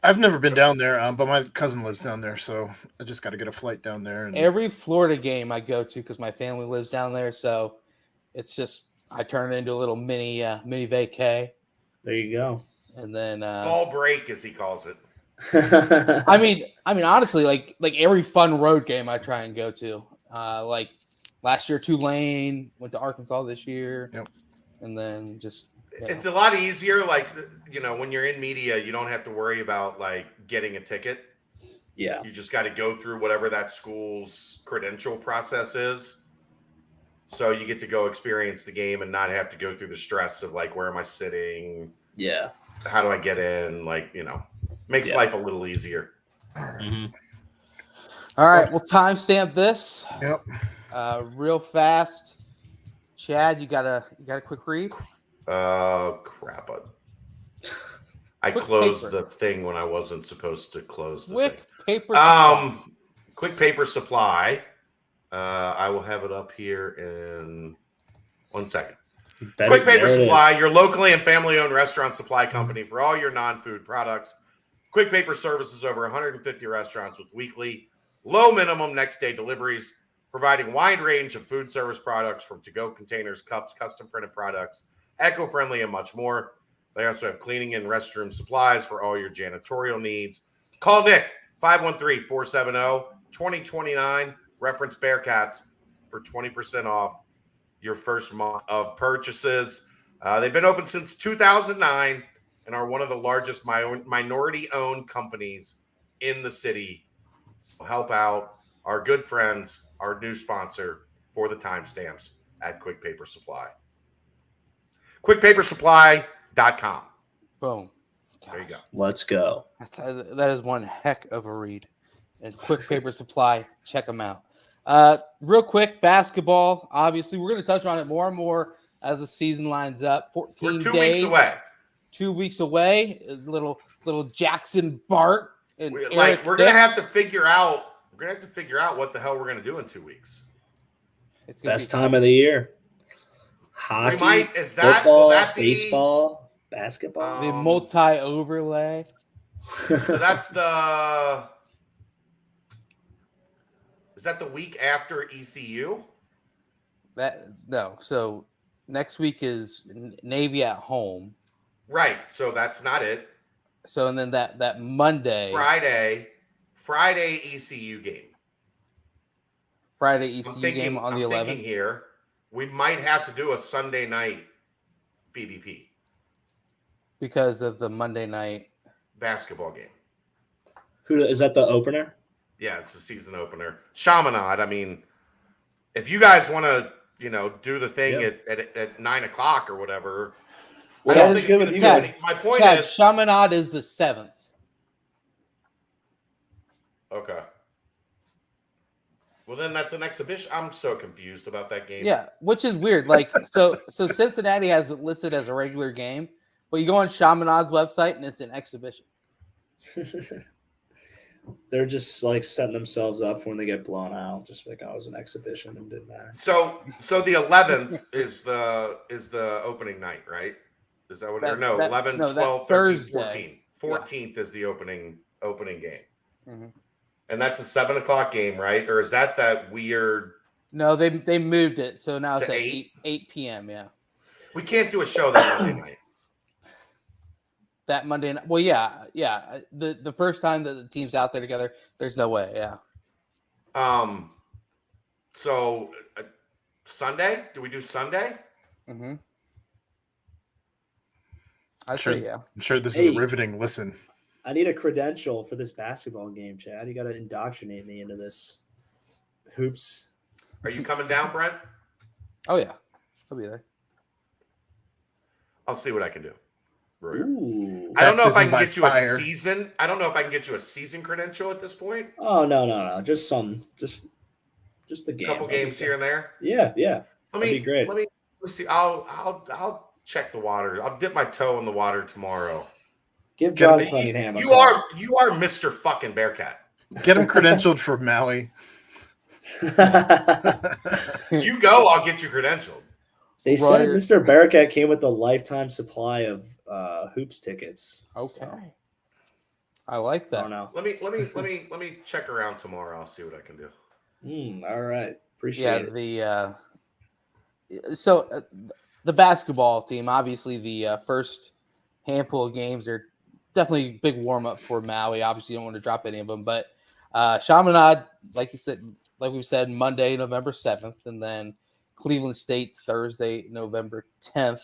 I've never been down there, but my cousin lives down there, so I just got to get a flight down there. And Every Florida game I go to because my family lives down there, so it's just I turn it into a little mini vacay. There you go. and then Fall break, as he calls it. I mean, honestly, like every fun road game I try and go to. Like last year, Tulane, went to Arkansas this year, Yep. and then just It's a lot easier. Like, when you're in media, you don't have to worry about like getting a ticket. Yeah. You just got to go through whatever that school's credential process is. So you get to go experience the game and not have to go through the stress of like, where am I sitting? Yeah. How do I get in? Like, makes life a little easier. Mm-hmm. All right, we'll timestamp this. Yep. Real fast. Chad, you got a quick read? Crap. I Quick closed paper. the thing when I wasn't supposed to close the Quick thing. paper supply. Quick paper supply. I will have it up here in 1 second. Quick Paper Supply, your locally and family-owned restaurant supply company for all your non-food products. Quick Paper services over 150 restaurants with weekly, low minimum next-day deliveries, providing wide range of food service products from to-go containers, cups, custom printed products, eco-friendly, and much more. They also have cleaning and restroom supplies for all your janitorial needs. Call Nick, 513-470-2029. Reference Bearcats for 20% off your first month of purchases. They've been open since 2009 and are one of the largest minority-owned companies in the city. So help out our good friends, our new sponsor for the timestamps at Quick Paper Supply. QuickPaperSupply.com. Boom. There you go. Let's go. That is one heck of a read. And Quick Paper Supply, check them out. Real quick, basketball. Obviously, we're going to touch on it more and more as the season lines up. 14 We're 2 days, weeks away. 2 weeks away. Little Jackson Bart and We're Eric going to have Hicks. to figure out. We're going to have to figure out what the hell we're going to do in 2 weeks. It's gonna Best be time of the year. Hockey, Will that be baseball, basketball. the multi-overlay. So that's is that the week after ECU? No. So next week is Navy at home. Right. So that's not it. So and then that Monday, Friday ECU game. Friday ECU game on the 11th. I'm thinking here, we might have to do a Sunday night BBP because of the Monday night basketball game. Who is that? The opener? Yeah, it's the season opener. Chaminade. I mean, if you guys want to, do the thing at 9 o'clock or whatever. Well, I don't that think is good it's with going you to be. My point Chad, is, Chaminade is the 7th. okay. Well, then that's an exhibition. I'm so confused about that game. Yeah, which is weird. Like, so Cincinnati has it listed as a regular game, but you go on Chaminade's website and it's an exhibition. They're just like setting themselves up for when they get blown out. Just like, it was an exhibition and didn't matter. So the 11th is the opening night, right? Is that what? 11, 12, 13, 14. 14th is the opening game. Mm-hmm. And that's a 7 o'clock game, right? Or is that weird? No, they moved it, so now it's To at 8? 8 p.m. Yeah, We can't do a show that Monday night. that Monday night. Well, yeah. The first time that the team's out there together, there's no way. Yeah. So Sunday? Do we do Sunday? Mm-hmm. I say yeah. I'm sure this is a riveting listen. I need a credential for this basketball game, Chad. You got to indoctrinate me into this hoops. Are you coming down, Brent? Oh yeah, I'll be there. I'll see what I can do. Ooh. I don't know if I Baptism can by get you fire. a season. I don't know if I can get you a season credential at this point. Oh no. Just the game. A couple games here and there. Yeah. That'd be great. Let me see. I'll check the water. I'll dip my toe in the water tomorrow. Give John Cunningham a You call. are Mr. fucking Bearcat. Get him credentialed for Maui. You go, I'll get you credentialed. They said Mr. Bearcat came with a lifetime supply of hoops tickets. Okay, So, I like I that. don't know. Let me check around tomorrow. I'll see what I can do. All right. Appreciate it. The basketball team, obviously the first handful of games. They're definitely a big warm up for Maui. Obviously, you don't want to drop any of them, but Chaminade, like we said, Monday, November 7th, and then Cleveland State Thursday, November 10th.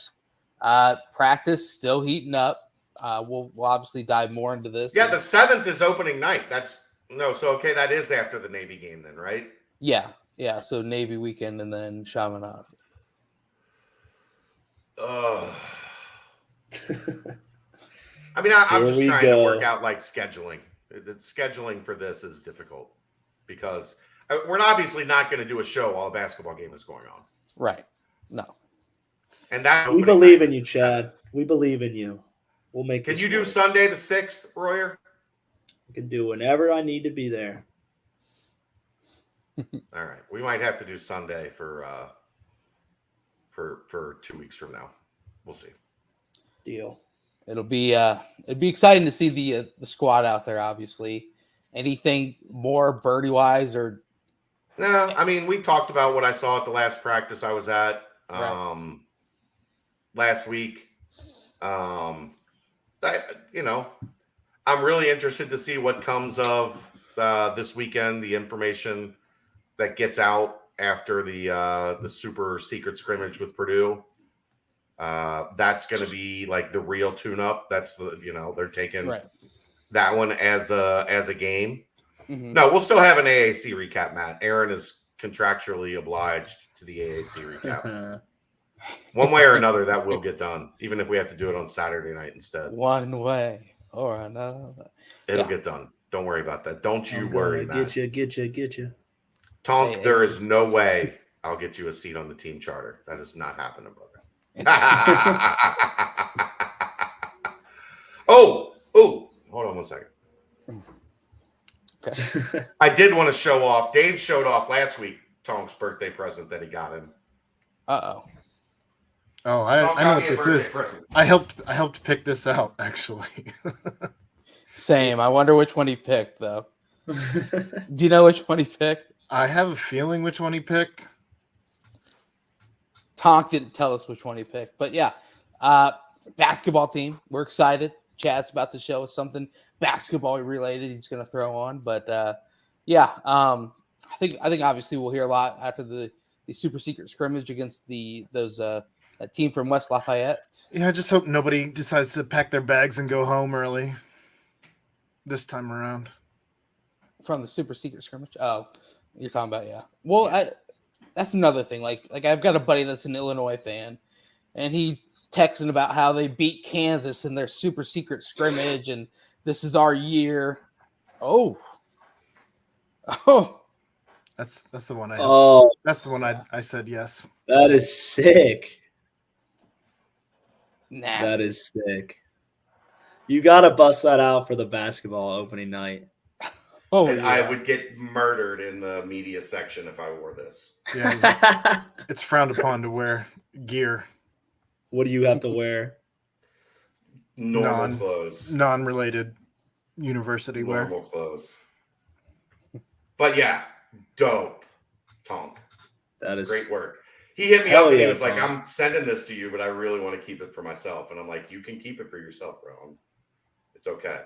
Practice still heating up. We'll obviously dive more into this. Yeah, the 7th is opening night. That is after the Navy game then, right? Yeah. So Navy weekend and then Chaminade. I mean, I'm just trying to work go. out like scheduling. The scheduling for this is difficult because we're obviously not going to do a show while a basketball game is going on. Right. No. And that We believe in you, Chad. We believe in you. We'll make. Can you do Sunday the 6th, Royer? I can do whenever I need to be there. All right, we might have to do Sunday for 2 weeks from now. We'll see. Deal. It'd be exciting to see the squad out there. Obviously, anything more birdie wise or? No, I mean we talked about what I saw at the last practice I was at last week. I'm really interested to see what comes of this weekend. The information that gets out after the super secret scrimmage with Purdue. That's going to be like the real tune-up. That's they're taking that one as a game. Mm-hmm. No, we'll still have an AAC recap, Matt. Aaron is contractually obliged to the AAC recap. One way or another, that will get done, even if we have to do it on Saturday night instead. One way or another. It'll get done. Don't worry about that. Don't you worry, Matt. Get you. Tonk, there is no way I'll get you a seat on the team charter. That is not happening, brother. Oh, hold on one second. Okay. I did want to show off. Dave showed off last week Tonk's birthday present that he got him. Uh-oh. Oh, I know what this is. Present. I helped pick this out, actually. Same. I wonder which one he picked, though. Do you know which one he picked? I have a feeling which one he picked. Tonk didn't tell us which one he picked, but yeah, basketball team. We're excited. Chad's about to show us something basketball related. He's going to throw on, but I think obviously we'll hear a lot after the super secret scrimmage against that team from West Lafayette. Yeah, I just hope nobody decides to pack their bags and go home early this time around. From the super secret scrimmage. Oh, you're talking about Well, that's another thing. Like I've got a buddy that's an Illinois fan, and he's texting about how they beat Kansas in their super secret scrimmage, and this is our year. Oh, that's the one that's the one I said yes. That is sick. nasty. That is sick. You got to bust that out for the basketball opening night. Oh, And yeah. I would get murdered in the media section if I wore this. Yeah, it's frowned upon to wear gear. What do you have to wear? Normal clothes. Non-related university wear. Normal clothes. But yeah, dope. Tonk. That is Great work. He hit me Hell up and he yeah, was like, Tonk. I'm sending this to you, but I really want to keep it for myself. And I'm like, you can keep it for yourself, bro. It's okay.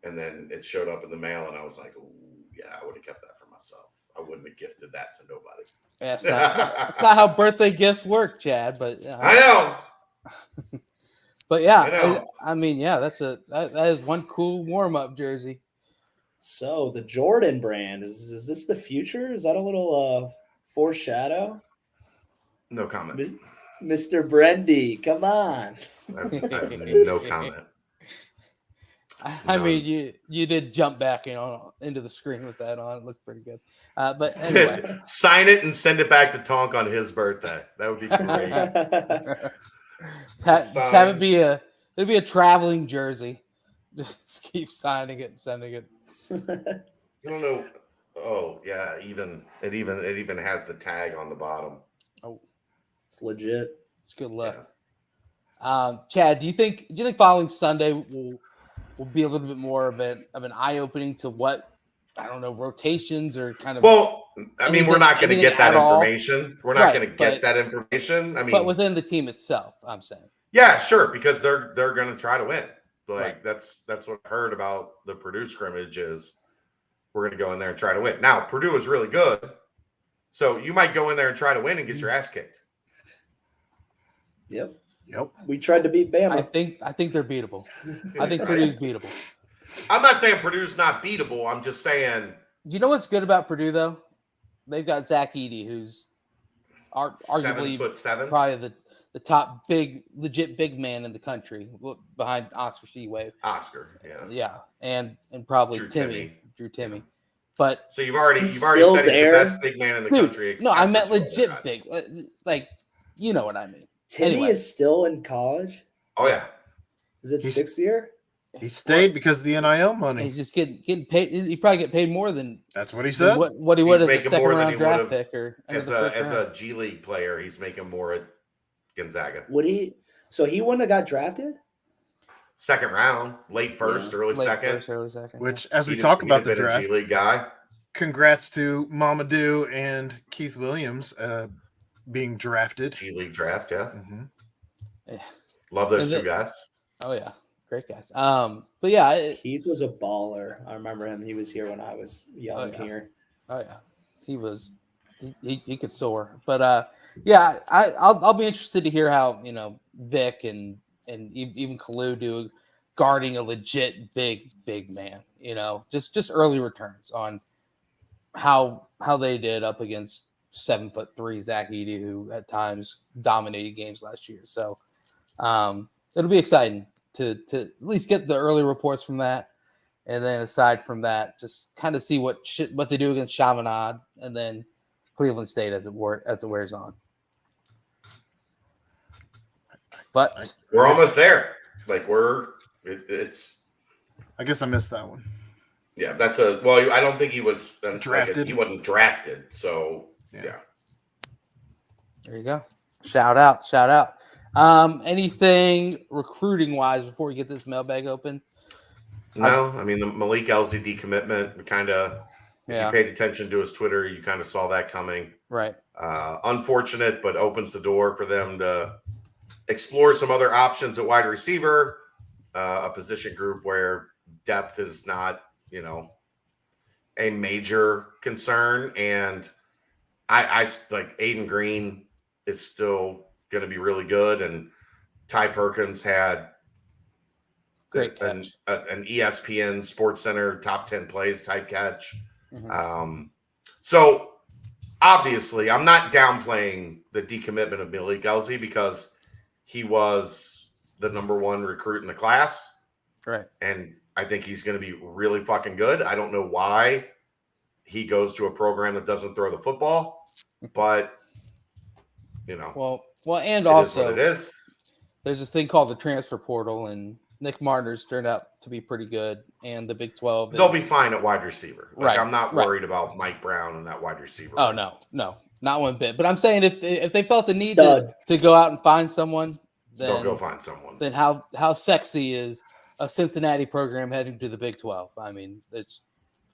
And then it showed up in the mail, and I was like, "Ooh, yeah, I would have kept that for myself. I wouldn't have gifted that to nobody." Yeah, it's not how birthday gifts work, Chad. But I know. But yeah, I know. I mean, yeah, that is one cool warm up jersey. So the Jordan brand is this the future? Is that a little foreshadow? No comment. Mr. Brendy, come on. I have no comment. I mean, you did jump back, into the screen with that on. It looked pretty good. But anyway, Sign it and send it back to Tonk on his birthday. That would be great. just have it be a traveling jersey. Just keep signing it and sending it. I don't know. Oh yeah, it even has the tag on the bottom. Oh, It's legit. it's good luck. Yeah. Chad, do you think following Sunday will be a little bit more of an eye opening to what, I don't know, rotations or kind of? Well, I mean, we're not going to anything get that at all? information. We're not going to get that information. I mean, but within the team itself, I'm saying. Yeah, sure, because they're going to try to win. Like Right. that's what I heard about the Purdue scrimmage is we're going to go in there and try to win. Now, Purdue is really good, so you might go in there and try to win and get your ass kicked. Yep. Yep. We tried to beat Bama. I think they're beatable. I think Right? Purdue's beatable. I'm not saying Purdue's not beatable. I'm just saying. Do you know what's good about Purdue though? They've got Zach Edey, who's arguably 7'7". probably the top legit big man in the country behind Oscar Seawave. Oscar, yeah. Yeah, and probably Drew Timmy. But So you've already He's said still he's there? the best big man in the country. no, I meant except for two legit other guys. big. Like, you know what I mean. Timmy Anyway. is still in college. Oh yeah, Is it He's- 6th year? He stayed because of the NIL money. He's just getting paid. He probably get paid more than That's what he said. what he would as a making second more than round he draft would've pick or end of as the first a round. G League player, he's making more at Gonzaga. Would he? So he wouldn't have got drafted? Second round, late first, Yeah. early Late second. first, early second. Which, as we He'd- talk he'd about have the been a draft, G League guy. congrats to Mamadou and Keith Williams being drafted. G League draft, yeah. Mhm. Love those Is two it- guys. Oh yeah, great guys. But yeah, Keith was a baller. I remember him. He was here when I was young Oh, yeah. here. oh yeah, he could soar. But yeah, I'll be interested to hear how Vic and even Kalu do guarding a legit big man. Just early returns on how they did up against 7'3" Zach Edey, who at times dominated games last year. So it'll be exciting to at least get the early reports from that. And then aside from that, just kind of see what they do against Chaminade and then Cleveland State as it wears on. But We're almost there. Like it's I guess I missed that one. yeah. That's I don't think he was Drafted. he wasn't drafted. So yeah. there you go. Shout out. Anything recruiting wise before we get this mailbag open? No, I mean the Malik LZD commitment. Kind of. If Yeah, you paid attention to his Twitter, you kind of saw that coming. right. Unfortunate, but opens the door for them to explore some other options at wide receiver, a position group where depth is not, a major concern. And I like Aiden Green is still going to be really good. And Ty Perkins had Great an ESPN Sports Center top 10 plays type catch. Mhm. So obviously I'm not downplaying the decommitment of Malik Elzy because he was the number one recruit in the class. Right. And I think he's going to be really fucking good. I don't know why he goes to a program that doesn't throw the football, but Well, and it is also what it is. there's this thing called the transfer portal, and Nick Marner's turned out to be pretty good, and the Big 12. They'll be fine at wide receiver. Like, Right, I'm not right. worried about Mike Brown and that wide receiver. Oh no, not one bit. But I'm saying if they felt the need Stud. to go out and find someone, They'll then go find someone. then how sexy is a Cincinnati program heading to the Big 12? I mean, it's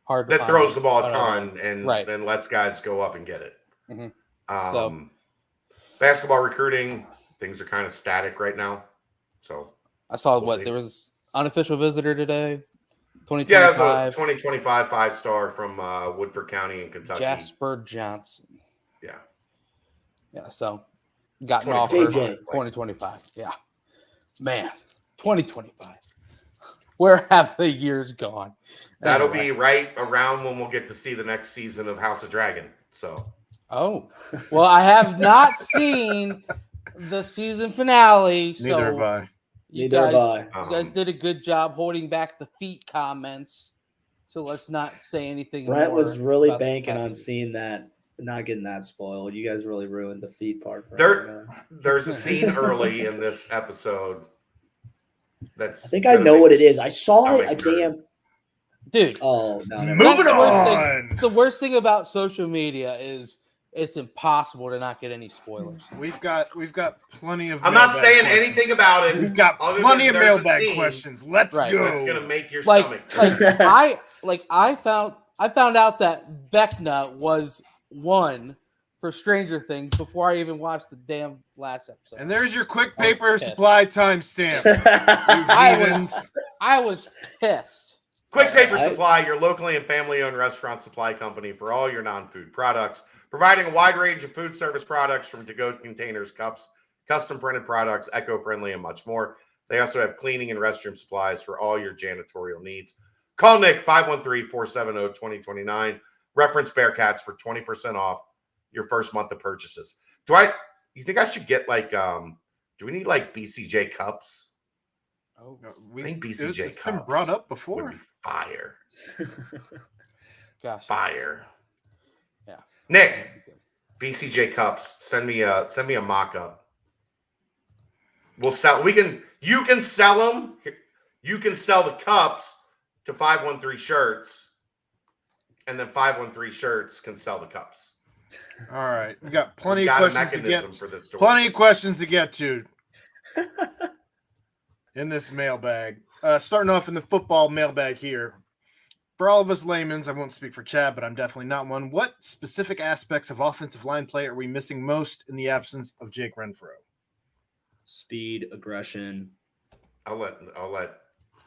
hard to That find throws the ball a another- ton and Right. then lets guys go up and get it. Mhm. Basketball recruiting, things are kind of static right now. So I saw We'll see. there was unofficial visitor today, yeah, it's a 2025, 2025 5-star from Woodford County in Kentucky. Jasper Johnson. Yeah. Yeah, so got an 2025. offer 2025. Yeah. Man, 2025. Where have the years gone? That'll Anyway. be right around when we'll get to see the next season of House of Dragon. So Oh, well, I have not seen the season finale. Neither so have I. you Neither have guys, I. you guys did a good job holding back the feet comments. So let's not say anything. Brent more was really about this banking past on season. seeing that, not getting that spoiled. You guys really ruined the feet part for There- him, man. there's a scene early in this episode that's I think I know what it is. I saw I'll it. make A sure. damn. Dude. Oh no! never Moving mind. the worst thing. on. The worst thing about social media is it's impossible to not get any spoilers. We've got plenty of. I'm not mailbag saying questions. anything about it. We've got other plenty than of there's a mailbag scene questions. Let's Right. go. That's gonna make your Like, stomach turn. I found out that Vecna was one for Stranger Things before I even watched the damn last episode. And there's your quick I was paper pissed. supply timestamp. I was pissed. Quick Paper Supply, your locally and family-owned restaurant supply company for all your non-food products, providing a wide range of food service products from to-go containers, cups, custom printed products, eco-friendly, and much more. They also have cleaning and restroom supplies for all your janitorial needs. Call Nick 513-470-2029. Reference Bearcats for 20% off your first month of purchases. You think I should get do we need BCJ cups? Oh, I think BCJ it's cups been brought up before. would be fire. gosh. Fire. Yeah. Nick, BCJ cups. Send me a mock-up. We'll sell. You can sell them. You can sell the cups to 513 Shirts, and then 513 Shirts can sell the cups. All right, we got plenty We've of got questions to get. for this story. Plenty of questions to get to in this mailbag. Starting off in the football mailbag here. For all of us laymen, I won't speak for Chad, but I'm definitely not one. What specific aspects of offensive line play are we missing most in the absence of Jake Renfro? Speed, aggression. I'll let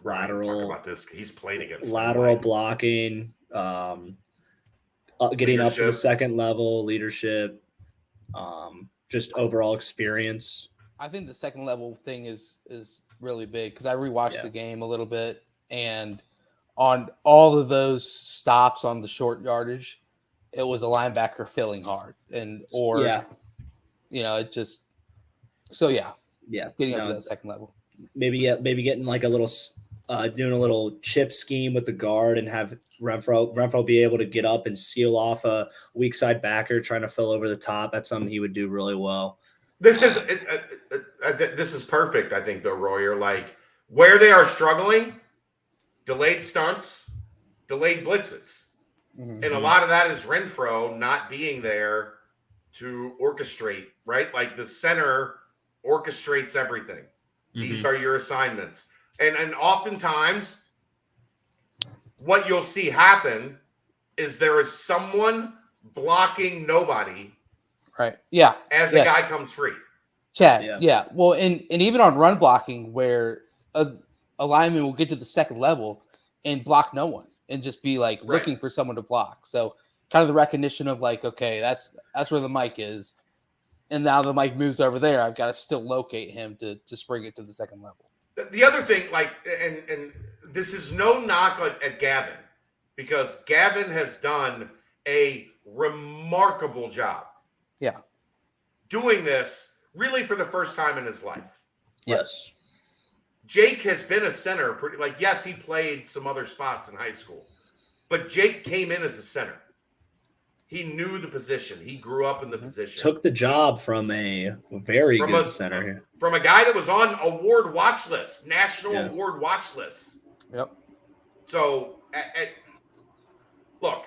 Ryan Lateral. talk about this. He's played against Lateral blocking, getting up to the Leadership. second level, leadership, just overall experience. I think the second level thing is really big because I rewatched Yeah. the game a little bit, and on all of those stops on the short yardage, it was a linebacker filling hard, it just getting up to that second level. Maybe getting like a little doing a little chip scheme with the guard and have Renfro be able to get up and seal off a weak side backer trying to fill over the top. That's something he would do really well. This is perfect, I think, though, Royer. Like where they are struggling, delayed stunts, delayed blitzes, and a lot of that is Renfro not being there to orchestrate. Right, like the center orchestrates everything. These are your assignments, and oftentimes, what you'll see happen is there is someone blocking nobody. Right. Yeah. As the guy comes free. Chad. Yeah. Well, and even on run blocking where a lineman will get to the second level and block no one and just be looking for someone to block. So kind of the recognition of okay, that's where the mic is. And now the mic moves over there. I've got to still locate him to spring it to the second level. The other thing, and this is no knock at Gavin, because Gavin has done a remarkable job. Yeah. Doing this really for the first time in his life. Yes. Jake has been a center yes, he played some other spots in high school, but Jake came in as a center. He knew the position. He grew up in the position. Took the job from a very good center here. From a guy that was on award watch list, national award watch list. Yep. So, look,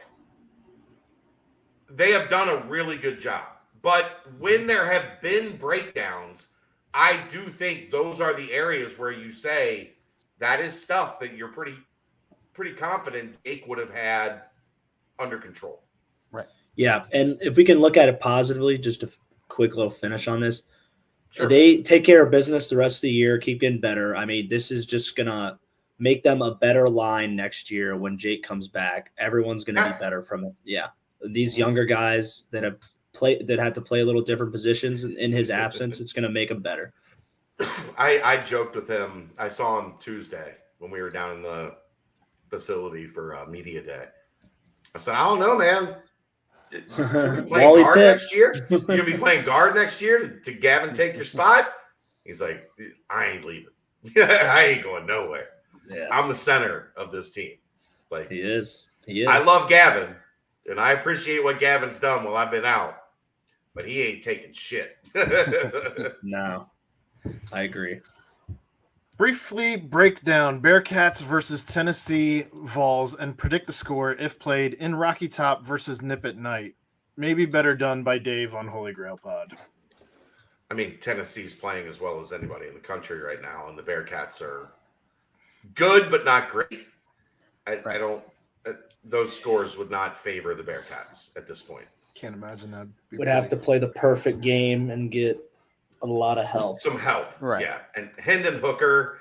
they have done a really good job. But when there have been breakdowns, I do think those are the areas where you say that is stuff that you're pretty confident Jake would have had under control. Right. Yeah, and if we can look at it positively, just a quick little finish on this. Sure. They take care of business the rest of the year, keep getting better. I mean, this is just going to make them a better line next year when Jake comes back. Everyone's going to be better from it. Yeah. These younger guys that have to play a little different positions in his absence, it's going to make them better. I joked with him. I saw him Tuesday when we were down in the facility for media day. I said, I don't know, man. You gonna be playing guard next year? You gonna be playing guard next year to Gavin take your spot? He's like, I ain't leaving. I ain't going nowhere. Yeah. I'm the center of this team. He is. I love Gavin, and I appreciate what Gavin's done while I've been out, but he ain't taking shit. No, I agree. Briefly break down Bearcats versus Tennessee Vols and predict the score if played in Rocky Top versus Nip at Night. Maybe better done by Dave on Holy Grail Pod. I mean, Tennessee's playing as well as anybody in the country right now, and the Bearcats are good but not great. I don't. Those scores would not favor the Bearcats at this point. Can't imagine that. Would have to play the perfect game and get a lot of help. Some help. Right. Yeah. And Hendon Hooker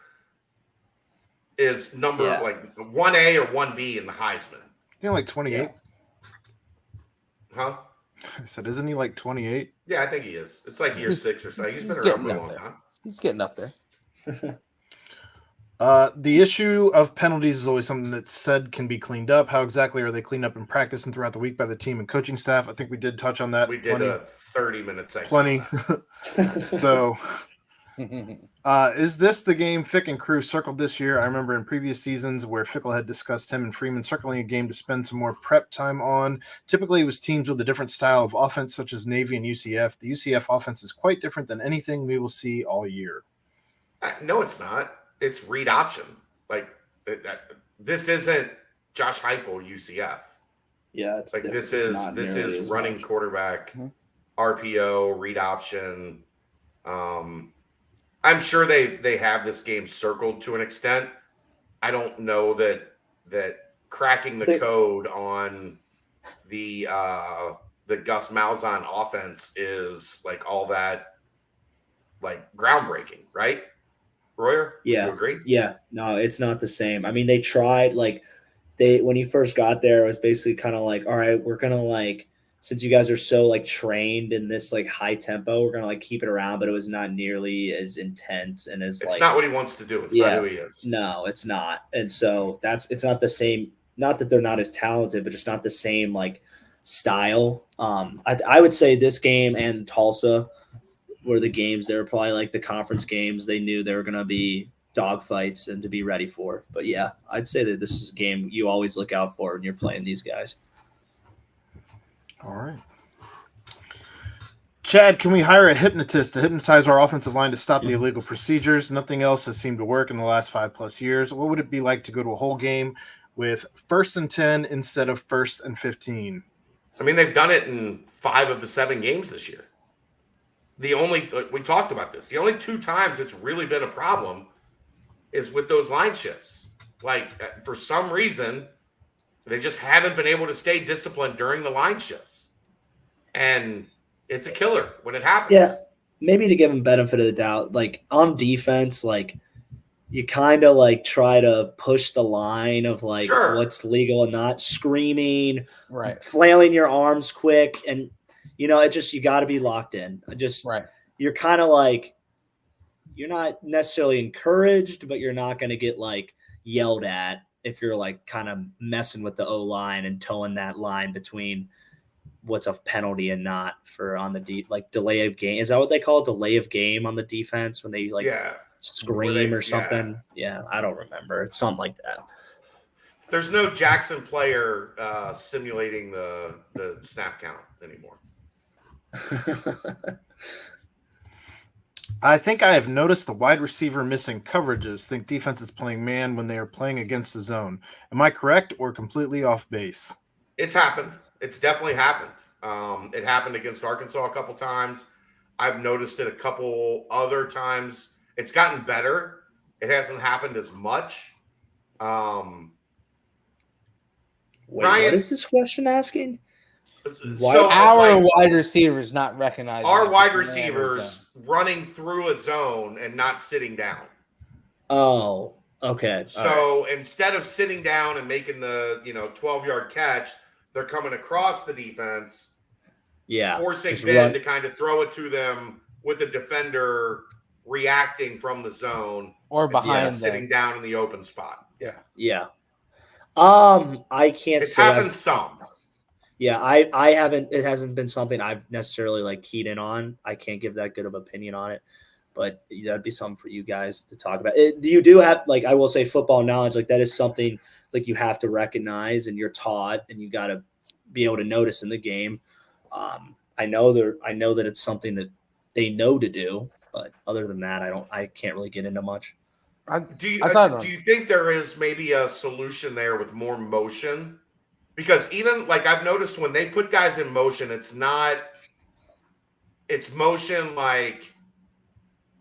is number Yeah. like 1A or 1B in the Heisman. Like 28. Yeah. Huh? I said, isn't he like 28? Yeah, I think he is. It's like year 6 or so. He's been around getting for a up long there. time. He's getting up there. The issue of penalties is always something that's said can be cleaned up. How exactly are they cleaned up in practice and throughout the week by the team and coaching staff? I think we did touch on that. We did a 30-minute segment. Plenty. So, is this the game Fick and crew circled this year? I remember in previous seasons where Fickell had discussed him and Freeman circling a game to spend some more prep time on. Typically, it was teams with a different style of offense, such as Navy and UCF. The UCF offense is quite different than anything we will see all year. No, it's not. It's read option. Like this isn't Josh Heupel UCF. Yeah, it's Like different. this It's is not this nearly is as running much. quarterback, Mhm. RPO, read option. I'm sure they have this game circled to an extent. I don't know that cracking the code on the Gus Malzahn offense is like all that like groundbreaking, right? Royer, would Yeah. you agree? Yeah, no, it's not the same. I mean, they tried when he first got there, it was basically kind of like, all right, we're gonna like, since you guys are so like trained in this like high tempo, we're gonna like keep it around, but it was not nearly as intense and as It's not what he wants to do. It's Yeah. not who he is. No, it's not. And so it's not the same. Not that they're not as talented, but just not the same like style. I would say this game and Tulsa were the games. They were probably like the conference games. They knew they were going to be dogfights and to be ready for. But yeah, I'd say that this is a game you always look out for when you're playing these guys. All right. Chad, can we hire a hypnotist to hypnotize our offensive line to stop the illegal procedures? Nothing else has seemed to work in the last 5+ years. What would it be like to go to a whole game with 1st and 10 instead of 1st and 15? I mean, they've done it in 5 of the 7 games this year. We talked about this. The only 2 times it's really been a problem is with those line shifts. Like, for some reason, they just haven't been able to stay disciplined during the line shifts. And it's a killer when it happens. Yeah, maybe to give them benefit of the doubt, like on defense, like you kind of like try to push the line of like what's legal and not, screaming, Right. flailing your arms quick, and you got to be locked in. You're kind of like, you're not necessarily encouraged, but you're not going to get like yelled at if you're like kind of messing with the O line and towing that line between what's a penalty and not for on the like delay of game. Is that what they call it? Delay of game on the defense when they like scream or something? Yeah, I don't remember. It's something like that. There's no Jackson player simulating the snap count anymore. I think I have noticed the wide receiver missing coverages. Think defense is playing man when they are playing against the zone. Am I correct or completely off base? It's happened. It's definitely happened. It happened against Arkansas a couple times. I've noticed it a couple other times. It's gotten better. It hasn't happened as much. Wait, Ryan, what is this question asking? So our wide receivers not recognizing our wide receivers running through a zone and not sitting down. Oh, okay. So instead of sitting down and making the 12-yard catch, they're coming across the defense, forcing Ben to kind of throw it to them with the defender reacting from the zone or behind them, sitting down in the open spot. Yeah. I can't It's say happened some. Yeah, I haven't. It hasn't been something I've necessarily like keyed in on. I can't give that good of opinion on it, but that'd be something for you guys to talk about. You do have, like, I will say, football knowledge. Like, that is something like you have to recognize, and you're taught, and you got to be able to notice in the game. I know that it's something that they know to do, but other than that, I can't really get into much. Do you think there is maybe a solution there with more motion? Because even like I've noticed when they put guys in motion, it's motion like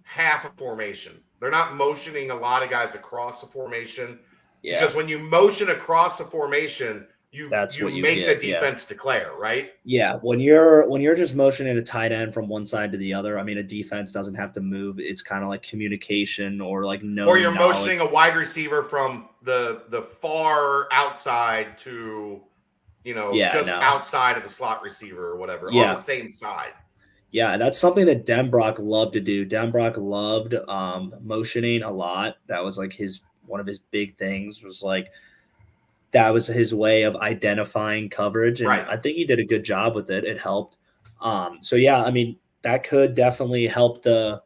half a formation. They're not motioning a lot of guys across the formation. Yeah. Because when you motion across the formation, That's you what you make get, the defense declare, right? Yeah, when you're just motioning a tight end from one side to the other, I mean, a defense doesn't have to move. It's kind of like communication or like Or you're knowledge. motioning a wide receiver from the far outside to, outside of the slot receiver or whatever on the same side. Yeah, that's something that Denbrock loved to do. Denbrock loved motioning a lot. That was like one of his big things was like that was his way of identifying coverage. And Right. I think he did a good job with it. It helped. So yeah, I mean, that could definitely help the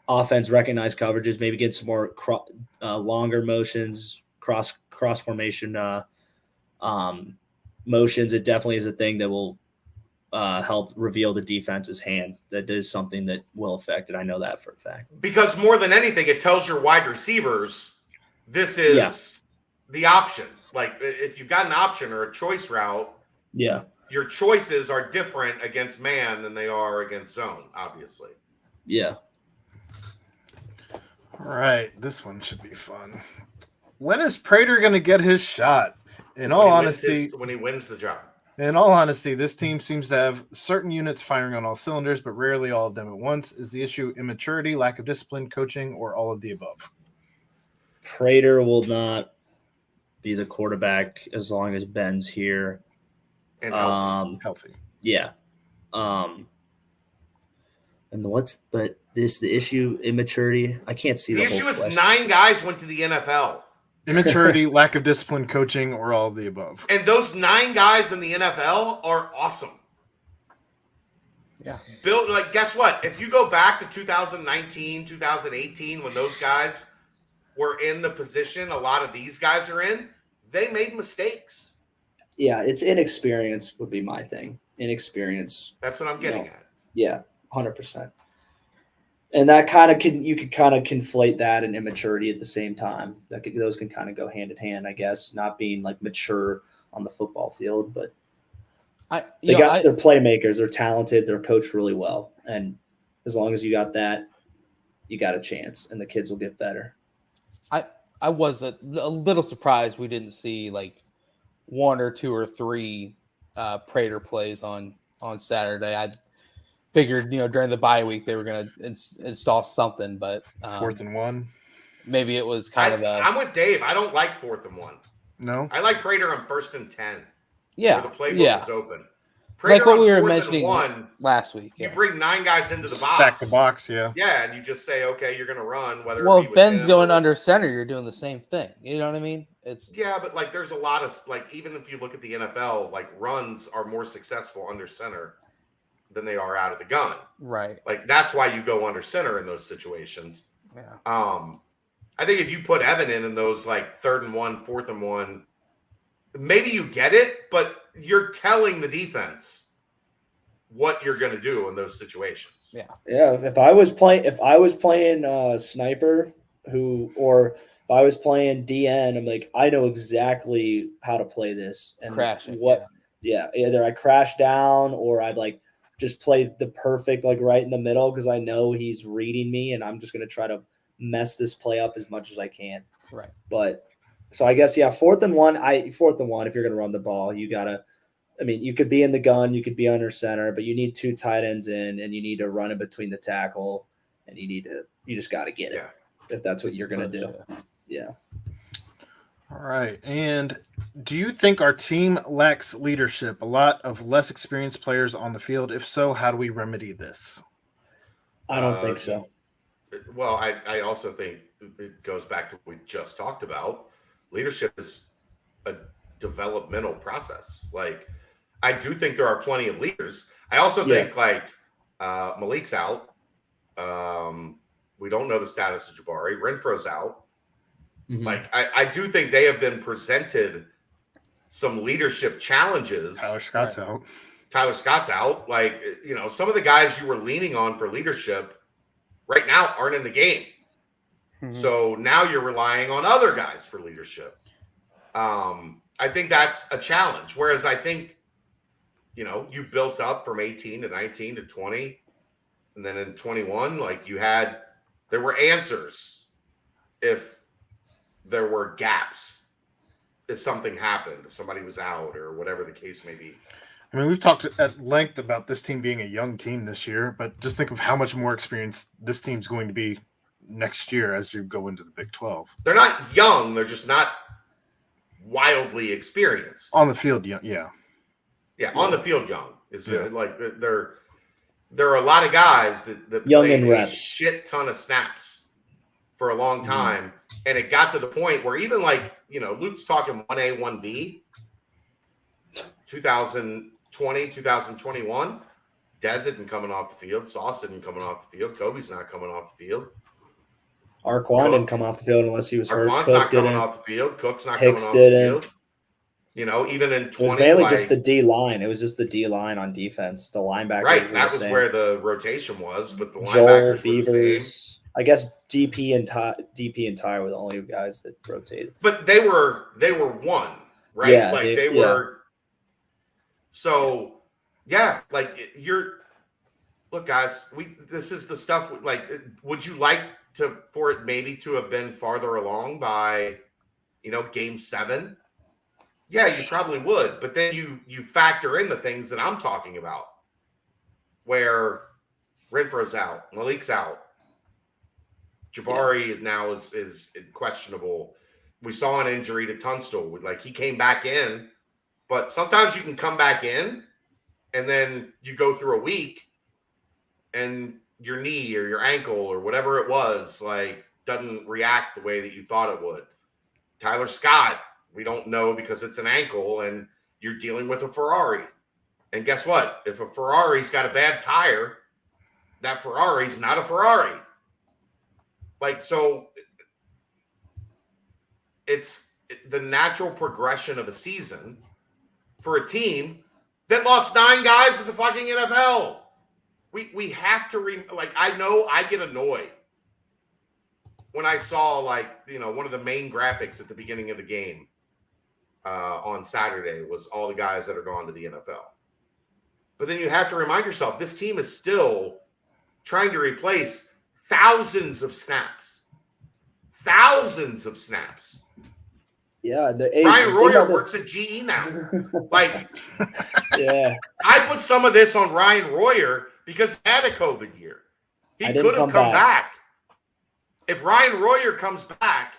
offense recognize coverages, maybe get some more longer motions, cross formation motions. It definitely is a thing that will help reveal the defense's hand. That is something that will affect it. I know that for a fact. Because more than anything, it tells your wide receivers this is the option. Like if you've got an option or a choice route, your choices are different against man than they are against zone, obviously. Yeah. All right, this one should be fun. When is Prater going to get his shot? In all honesty, when he wins the job. In all honesty, this team seems to have certain units firing on all cylinders, but rarely all of them at once. Is the issue immaturity, lack of discipline, coaching, or all of the above? Prater will not be the quarterback as long as Ben's here. And healthy. Yeah. And the issue? Immaturity? I can't see the issue is 9 guys went to the NFL. Immaturity, lack of discipline, coaching, or all of the above. And those 9 guys in the NFL are awesome. Yeah. Guess what? If you go back to 2019, 2018, when those guys were in the position a lot of these guys are in, they made mistakes. Yeah, it's inexperience would be my thing. Inexperience. That's what I'm getting at. Yeah, 100%. And that you could kind of conflate that and immaturity at the same time. Those can kind of go hand in hand, I guess. Not being like mature on the football field, but they're playmakers. They're talented. They're coached really well, and as long as you got that, you got a chance, and the kids will get better. I was a little surprised we didn't see like 1 or 2 or 3 Prater plays on Saturday. I figured, during the bye week they were going to install something, but 4th and 1. Maybe it was kind of I'm with Dave. I don't like 4th and 1. No, I like Prater on 1st and 10. Yeah, where the playbook is open. Prater like what we were 4th mentioning last week. You bring 9 guys into the box. Stack the box, yeah. Yeah, and you just say, okay, you're going to run. If Ben's going under center, you're doing the same thing. You know what I mean? But there's a lot of even if you look at the NFL, runs are more successful under center than they are out of the gun. Right. That's why you go under center in those situations. Yeah. I think if you put Evan in those 3rd and 1, 4th and 1, maybe you get it, but you're telling the defense what you're going to do in those situations. Yeah. Yeah. If I was playing sniper or if I was playing DN, I'm like, I know exactly how to play this and crashing. Either I crash down or I'd just play the perfect right in the middle because I know he's reading me and I'm just going to try to mess this play up as much as I can. Right. But so I guess 4th and 1. If you're going to run the ball, you gotta. I mean, you could be in the gun, you could be under center, but you need 2 tight ends in, and you need to run in between the tackle, and you just got to get it if that's what you're going to do. Yeah. All right. And do you think our team lacks leadership? A lot of less experienced players on the field. If so, how do we remedy this? I don't think so. Well, I also think it goes back to what we just talked about. Leadership is a developmental process. I do think there are plenty of leaders. I also think Malik's out. We don't know the status of Jabari. Renfro's out. Mm-hmm. I do think they have been presented some leadership challenges. Tyler Scott's out. Some of the guys you were leaning on for leadership right now aren't in the game. Mm-hmm. So now you're relying on other guys for leadership. I think that's a challenge. Whereas I think, you built up from 18 to 19 to 20. And then in 21, there were answers if there were gaps if something happened, if somebody was out or whatever the case may be. I mean, we've talked at length about this team being a young team this year, but just think of how much more experienced this team's going to be next year as you go into the Big 12. They're not young. They're just not wildly experienced. On the field, yeah. Yeah, on the field young. Like there are a lot of guys that young played and a reps. shit ton of snaps for a long time. And it got to the point where even like, Luke's talking 1A, 1B, 2020, 2021, Dez isn't coming off the field. Sauce isn't coming off the field. Kobe's not coming off the field. Arquan didn't come off the field unless he was hurt. Arquan's not coming off the field. Cook's not Hicks coming off didn't. the field. Even in 20. It was mainly just the D line. It was just the D line on defense. The linebackers. Right. That was where the rotation was. But the Joel, linebackers were the Beavers. same. I guess DP and Ty were the only guys that rotated. But they were one, right? Yeah, they were. So, yeah, like look, guys, this is the stuff. Like, would you like for it maybe to have been farther along by, game 7? Yeah, you probably would. But then you factor in the things that I'm talking about, where Renfro's out, Malik's out. Jabari now is questionable. We saw an injury to Tunstall. Like, he came back in, but sometimes you can come back in and then you go through a week and your knee or your ankle or whatever it was, like, doesn't react the way that you thought it would. Tyler Scott, we don't know because it's an ankle and you're dealing with a Ferrari. And guess what? If a Ferrari's got a bad tire, that Ferrari's not a Ferrari. Like, so it's the natural progression of a season for a team that lost 9 guys in the fucking NFL. We have to I know I get annoyed when I saw one of the main graphics at the beginning of the game on Saturday was all the guys that are gone to the NFL. But then you have to remind yourself, this team is still trying to replace thousands of snaps. Yeah. Ryan Royer works at GE now. Yeah. I put some of this on Ryan Royer because he had a COVID year. He could have come back. If Ryan Royer comes back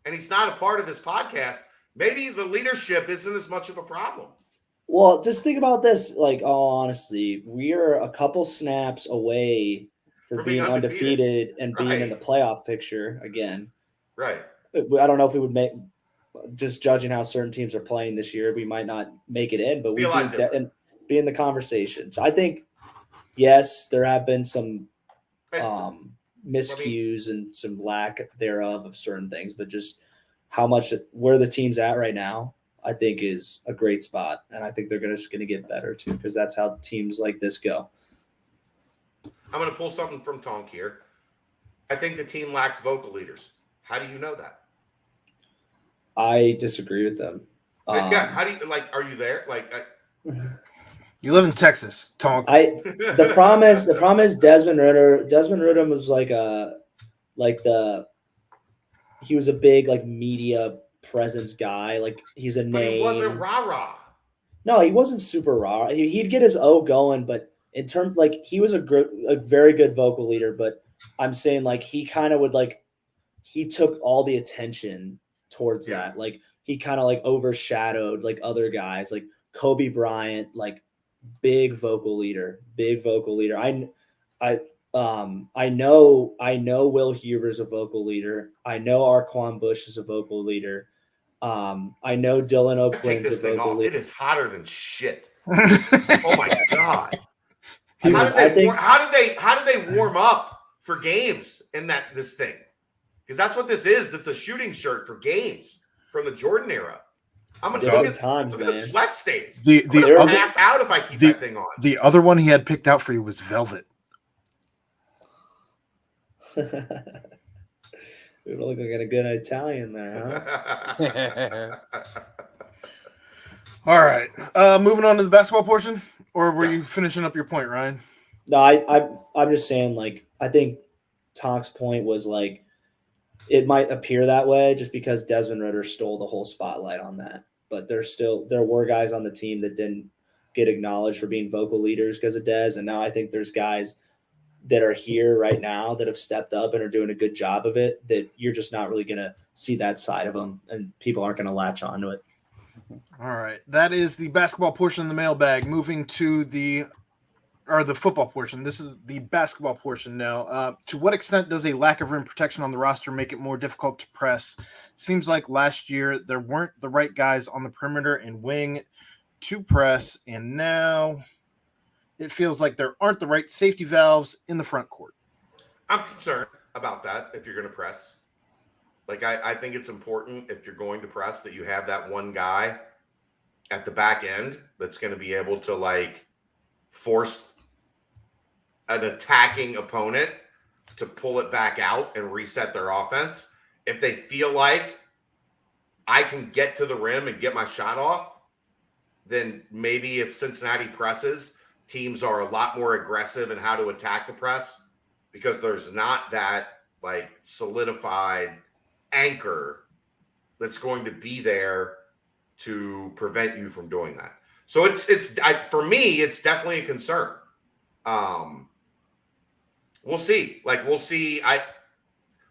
and he's not a part of this podcast, maybe the leadership isn't as much of a problem. Well, just think about this. Like, honestly, we are a couple snaps away for being undefeated and being in the playoff picture again. Right. I don't know if we would make, just judging how certain teams are playing this year, we might not make it in, but we and be in the conversation. So I think, yes, there have been some miscues and some lack thereof of certain things, but just where the team's at right now, I think is a great spot. And I think they're just going to get better too, because that's how teams like this go. I'm going to pull something from Tonk here. I think the team lacks vocal leaders. How do you know that? I disagree with them. Yeah. How do you are you there? You live in Texas, Tonk. The problem is Desmond Ritter. Desmond Ritter was he was a big media presence guy. He's a name. But he wasn't rah-rah. No, he wasn't super raw. He'd get his O going, but in terms he was a very good vocal leader. But I'm saying he kind of would he took all the attention towards that. He kind of overshadowed other guys like Kobe Bryant, big vocal leader. I know Will Huber's a vocal leader. I know Arquan Bush is a vocal leader. I know Dylan O'Quinn's a vocal leader. It is hotter than shit. Oh my god! How did they warm up for games in this thing? Because that's what this is. It's a shooting shirt for games from the Jordan era. I'm gonna look at the sweat stains. I'm gonna pass out if I keep that thing on. The other one he had picked out for you was velvet. You look like a good Italian there, huh? All right. Moving on to the basketball portion, or were you finishing up your point, Ryan? No, I'm just saying, I think Tonk's point was it might appear that way just because Desmond Ritter stole the whole spotlight on that. But there were guys on the team that didn't get acknowledged for being vocal leaders because of Dez. And now I think there's guys that are here right now that have stepped up and are doing a good job of it, that you're just not really going to see that side of them, and people aren't going to latch onto it. All right. That is the basketball portion of the mailbag. Moving to the football portion. This is the basketball portion now. To what extent does a lack of rim protection on the roster make it more difficult to press? Seems like last year there weren't the right guys on the perimeter and wing to press, and now it feels like there aren't the right safety valves in the front court. I'm concerned about that if you're going to press. Like, I think it's important if you're going to press that you have that one guy at the back end that's going to be able to, like, force an attacking opponent to pull it back out and reset their offense. If they feel like I can get to the rim and get my shot off, then maybe if Cincinnati presses, teams are a lot more aggressive in how to attack the press because there's not that, like, solidified anchor that's going to be there to prevent you from doing that. So for me, it's definitely a concern. We'll see. We'll see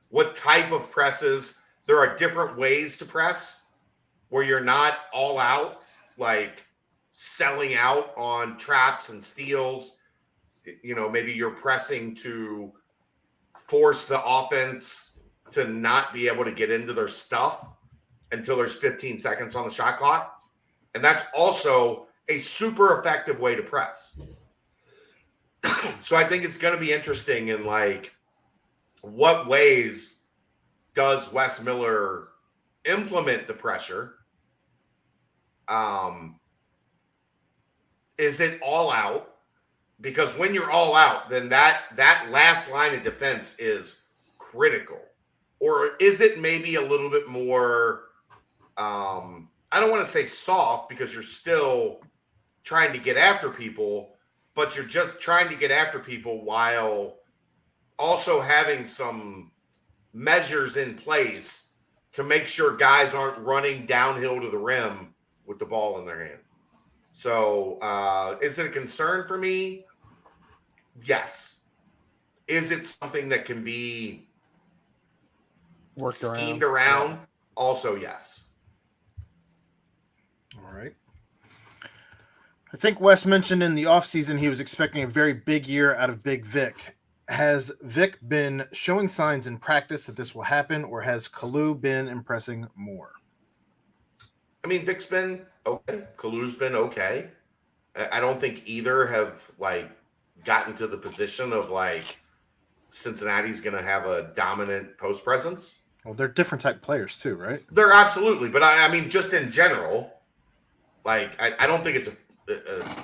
what type of presses. There are different ways to press where you're not all out, like selling out on traps and steals. You know, maybe you're pressing to force the offense to not be able to get into their stuff until there's 15 seconds on the shot clock. And that's also a super effective way to press. So I think it's going to be interesting in, like, what ways does Wes Miller implement the pressure? Is it all out? Because when you're all out, then that last line of defense is critical. Or is it maybe a little bit more, I don't want to say soft because you're still trying to get after people, but you're just trying to get after people while also having some measures in place to make sure guys aren't running downhill to the rim with the ball in their hand. So is it a concern for me? Yes. Is it something that can be schemed around? Yeah. Also, yes. All right. I think Wes mentioned in the offseason he was expecting a very big year out of Big Vic. Has Vic been showing signs in practice that this will happen, or has Kalu been impressing more? I mean, Vic's been okay. Kalu's been okay. I don't think either have, like, gotten to the position of, like, Cincinnati's going to have a dominant post presence. Well, they're different type players too, right? They're absolutely. But I mean, just in general, like, I don't think it's a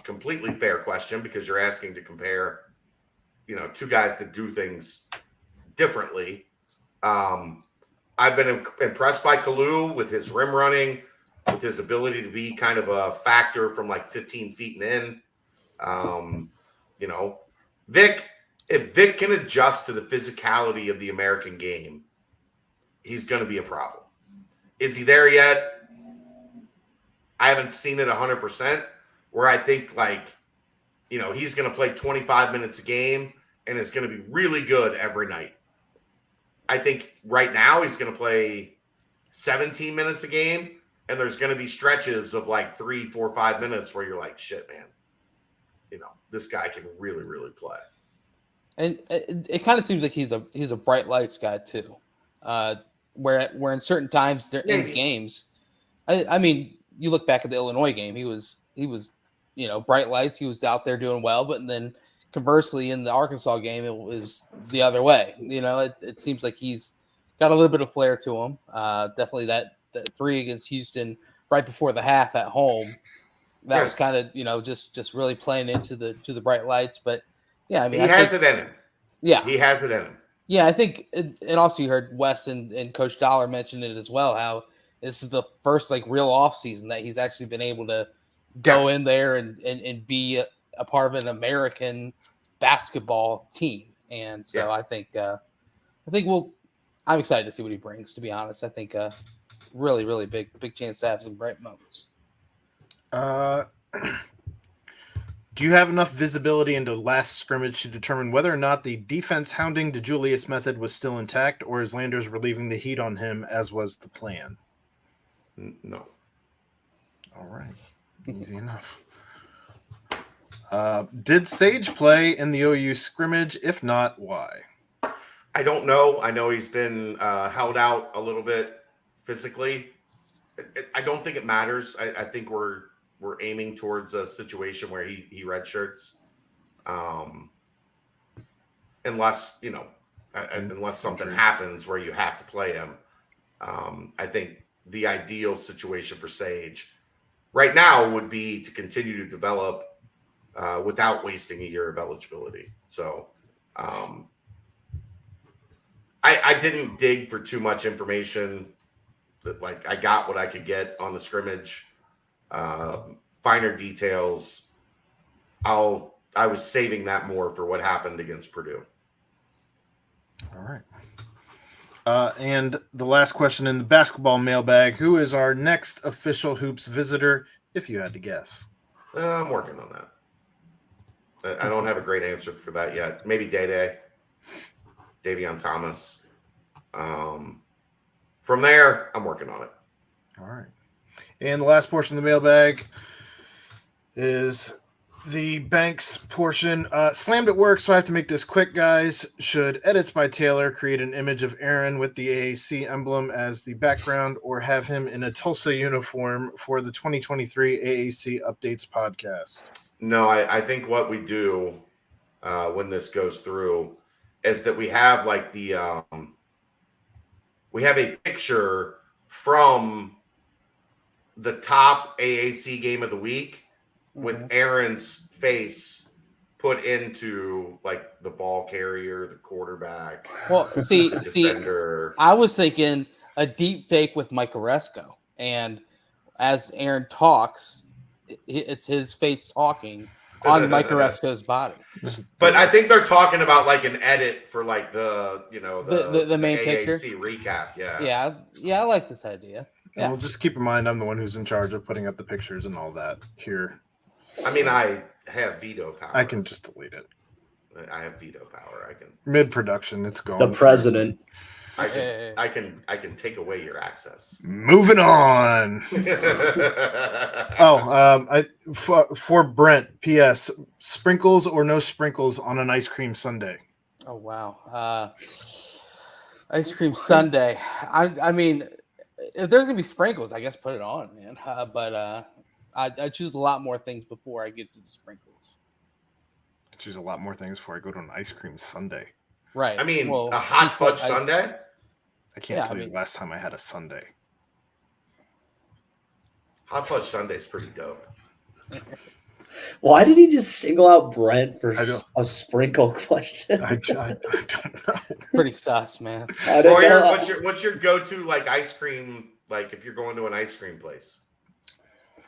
completely fair question because you're asking to compare, you know, two guys that do things differently. I've been impressed by Kalu with his rim running, with his ability to be kind of a factor from like 15 feet and in. You know, if Vic can adjust to the physicality of the American game, he's going to be a problem. Is he there yet? I haven't seen it 100%, where I think, like, you know, he's going to play 25 minutes a game and it's going to be really good every night. I think right now he's going to play 17 minutes a game, and there's going to be stretches of like 3, 4, 5 minutes where you're like, shit, man, you know, this guy can really, really play. And it kind of seems like he's a bright lights guy too, where in certain times in games, I mean, you look back at the Illinois game, he was you know, bright lights. He was out there doing well, but then conversely in the Arkansas game, it was the other way. You know, it seems like he's got a little bit of flair to him. Definitely that three against Houston right before the half at home, that was kind of, you know, just really playing into the bright lights. But yeah, I mean, he has it in him. Yeah, he has it in him. Yeah, I think, and also you heard Wes and Coach Dollar mention it as well, how this is the first like real off season that he's actually been able to go in there and be a part of an American basketball team. And so I think I'm excited to see what he brings. To be honest, I think really, really big chance to have some bright moments. Do you have enough visibility into last scrimmage to determine whether or not the defense hounding DeJulius method was still intact, or is Landers relieving the heat on him as was the plan? No. All right. Easy enough. Did Sage play in the OU scrimmage? If not, why? I don't know. I know he's been held out a little bit physically. I don't think it matters. I think we're aiming towards a situation where he redshirts, unless unless something happens where you have to play him. I think the ideal situation for Sage right now would be to continue to develop without wasting a year of eligibility. So I didn't dig for too much information. Like I got what I could get on the scrimmage. Finer details. I was saving that more for what happened against Purdue. All right. And the last question in the basketball mailbag: who is our next official Hoops visitor? If you had to guess, I'm working on that. I don't have a great answer for that yet. Maybe Davion Thomas. From there, I'm working on it. all right. And the last portion of the mailbag is the Banks portion. Slammed at work, so I have to make this quick, guys. Should edits by Taylor create an image of Aaron with the AAC emblem as the background, or have him in a Tulsa uniform for the 2023 AAC Updates podcast? No, I think what we do when this goes through is that we have like we have a picture from the top AAC game of the week with Aaron's face put into like the ball carrier, the quarterback. Well, see, defender. I was thinking a deep fake with Mike Oresco, and as Aaron talks, it's his face talking on Mike Oresco's body. But I think they're talking about like an edit for like the main AAC picture recap. Yeah, I like this idea. Yeah. Well, just keep in mind I'm the one who's in charge of putting up the pictures and all that here. I mean, I have veto power. I can just delete it. I have veto power. I can mid-production. It's gone. The president. I can take away your access. Moving on. For Brent, P.S. Sprinkles or no sprinkles on an ice cream sundae? Oh wow, ice cream sundae. I mean, if there's gonna be sprinkles, I guess put it on, man. But I choose a lot more things before I get to the sprinkles. I choose a lot more things before I go to an ice cream sundae. Right. I mean, a hot fudge sundae. I can't tell you the last time I had a sundae. Hot fudge sundae is pretty dope. Why did he just single out Brent for a sprinkle question? I don't know. Pretty sus, man. What's your go-to like ice cream? Like if you're going to an ice cream place?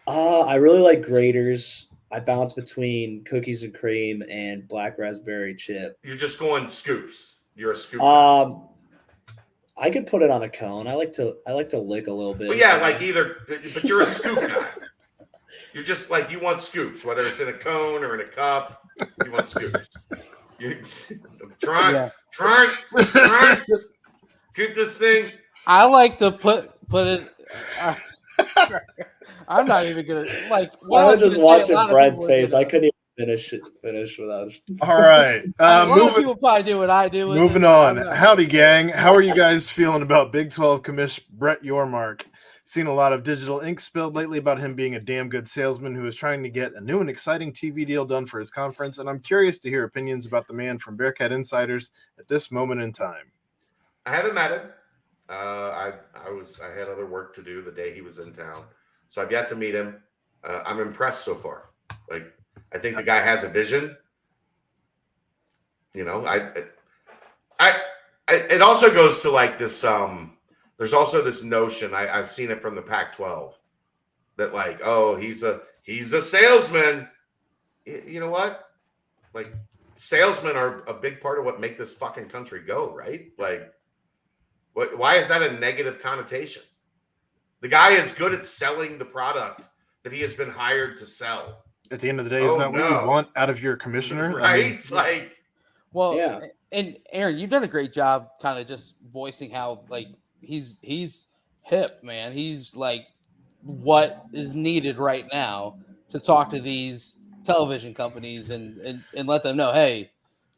I really like Graders. I bounce between cookies and cream and black raspberry chip. You're just going scoops. You're a scoop. I could put it on a cone. I like to lick a little bit. But yeah, like but you're a scoop guy. You're just like you want scoops, whether it's in a cone or in a cup. You want scoops. You try. Keep this thing. I like to put it. I'm not even gonna like. I was just watching Brent's face. I couldn't even finish without. All right. A lot of people probably do what I do. Moving on. Howdy, gang. How are you guys feeling about Big 12 commish Brett Yormark? Seen a lot of digital ink spilled lately about him being a damn good salesman who is trying to get a new and exciting TV deal done for his conference, and I'm curious to hear opinions about the man from Bearcat Insiders at this moment in time. I haven't met him. I had other work to do the day he was in town, so I've yet to meet him. I'm impressed so far. Like I think the guy has a vision. You know, it also goes to like this. There's also this notion I've seen it from the Pac-12 that like, oh, he's a salesman. You know what? Like salesmen are a big part of what make this fucking country go, right? Like Why is that a negative connotation? The guy is good at selling the product that he has been hired to sell. At the end of the day, isn't that what you want out of your commissioner? Right? Well, yeah. And Aaron, you've done a great job kind of just voicing how like he's hip, man. He's like what is needed right now to talk to these television companies and let them know, hey,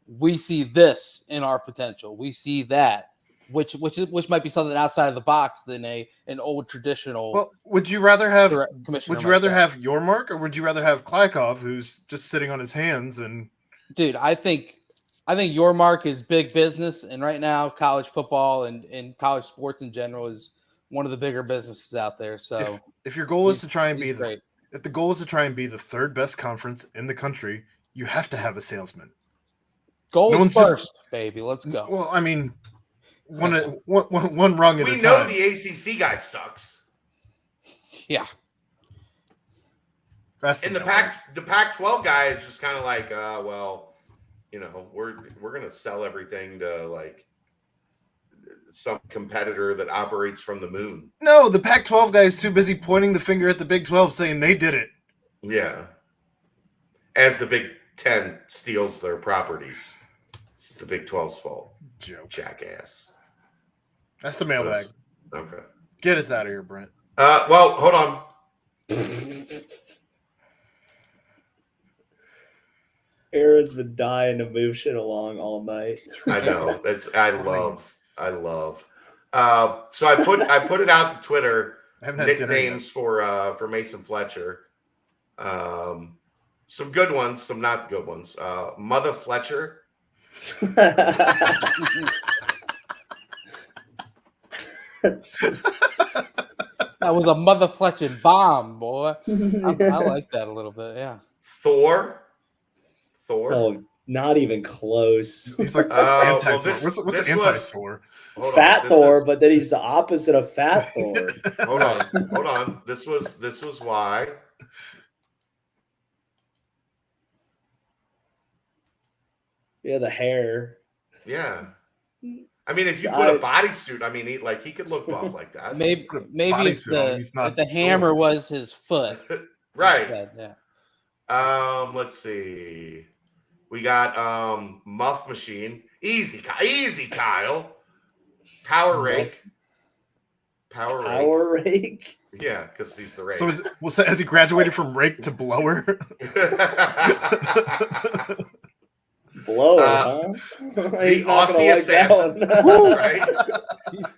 we see this in our potential. We see that, which might be something outside of the box than an old traditional. Well, would you rather have commissioner your mark, or would you rather have Klykov, who's just sitting on his hands? And dude, I think your mark is big business, and right now college football and college sports in general is one of the bigger businesses out there. So if your goal is to try and be if the goal is to try and be the third best conference in the country, you have to have a salesman. Goals first, baby. Let's go. Well, I mean, one rung at a time. We know the ACC guy sucks. Yeah. That's the Pac-12 guy is just kind of like, well, you know, we're going to sell everything to like some competitor that operates from the moon. No, the Pac-12 guy is too busy pointing the finger at the Big 12 saying they did it. Yeah. As the Big 10 steals their properties. It's the Big 12's fault. Jackass. That's the mailbag. Okay. Get us out of here, Brent. Well, hold on. Aaron's been dying to move shit along all night. I know. I love. So I put it out to Twitter. Nicknames for Mason Fletcher. Some good ones, some not good ones. Mother Fletcher. That was a mother Fletcher bomb, boy. I like that a little bit. Yeah. Thor. Oh, not even close. He's like anti-Thor. What's anti-Thor? Fat Thor, but then he's the opposite of Fat Thor. Hold on. This was why. Yeah, the hair. Yeah. I mean, if you put a bodysuit, I mean, he could look buff like that. Maybe if the hammer was his foot. Right. Yeah. Let's see. We got Muff Machine. Easy Kyle. Power Rake. Power Rake? Yeah, because he's the rake. So has he graduated from rake to blower? Blower, huh? The Aussie Assassin. Right?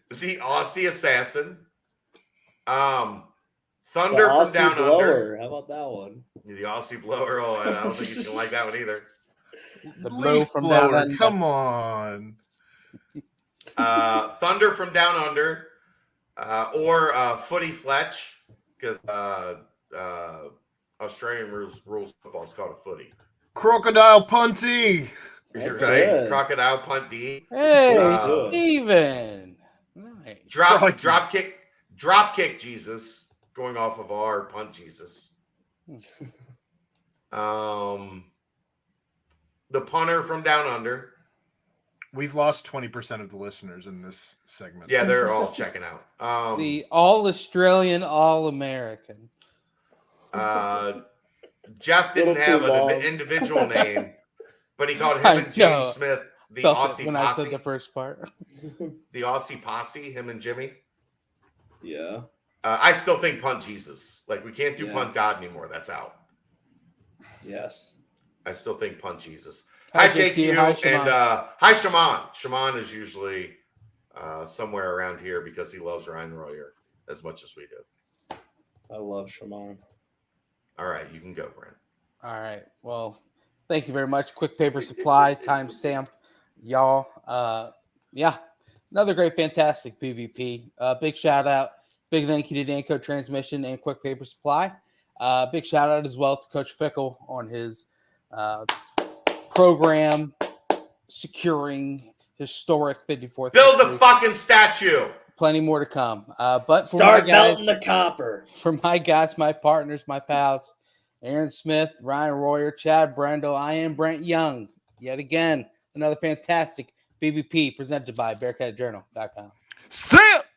The Aussie Assassin. Thunder from Down Blower. Under. How about that one? The Aussie Blower. Oh, I don't think he's going to like that one either. The blow from Down Under. Come on. Thunder from Down Under. Or Footy Fletch. Because Australian rules football is called a footy. Crocodile Punty. You're right. Good. Crocodile Punty. Hey, Steven. Nice. Drop kick Jesus. Going off of our punt Jesus. The punter from Down Under. We've lost 20% of the listeners in this segment. Yeah, they're all checking out. The All-Australian, All-American. Jeff didn't have the individual name, but he called him and James Smith the Aussie when Posse. I said the first part. The Aussie Posse, him and Jimmy. Yeah. I still think punt Jesus. Like, we can't do punt God anymore. That's out. Yes. I still think punt Jesus. Hi, JQ. Hi, Shaman. And hi, Shaman. Shaman is usually somewhere around here because he loves Ryan Royer as much as we do. I love Shaman. All right, you can go, Brent. All right. Well, thank you very much. Quick Paper Supply, timestamp, y'all. Yeah, another great, fantastic PvP. Big shout out. Big thank you to Danco Transmission and Quick Paper Supply. Big shout out as well to Coach Fickell on his program securing historic 54th. Build the fucking statue. Plenty more to come. But start melting the copper. For my guys, my partners, my pals, Aaron Smith, Ryan Royer, Chad Brendel, I am Brent Young. Yet again, another fantastic BBP presented by BearcatJournal.com. See ya.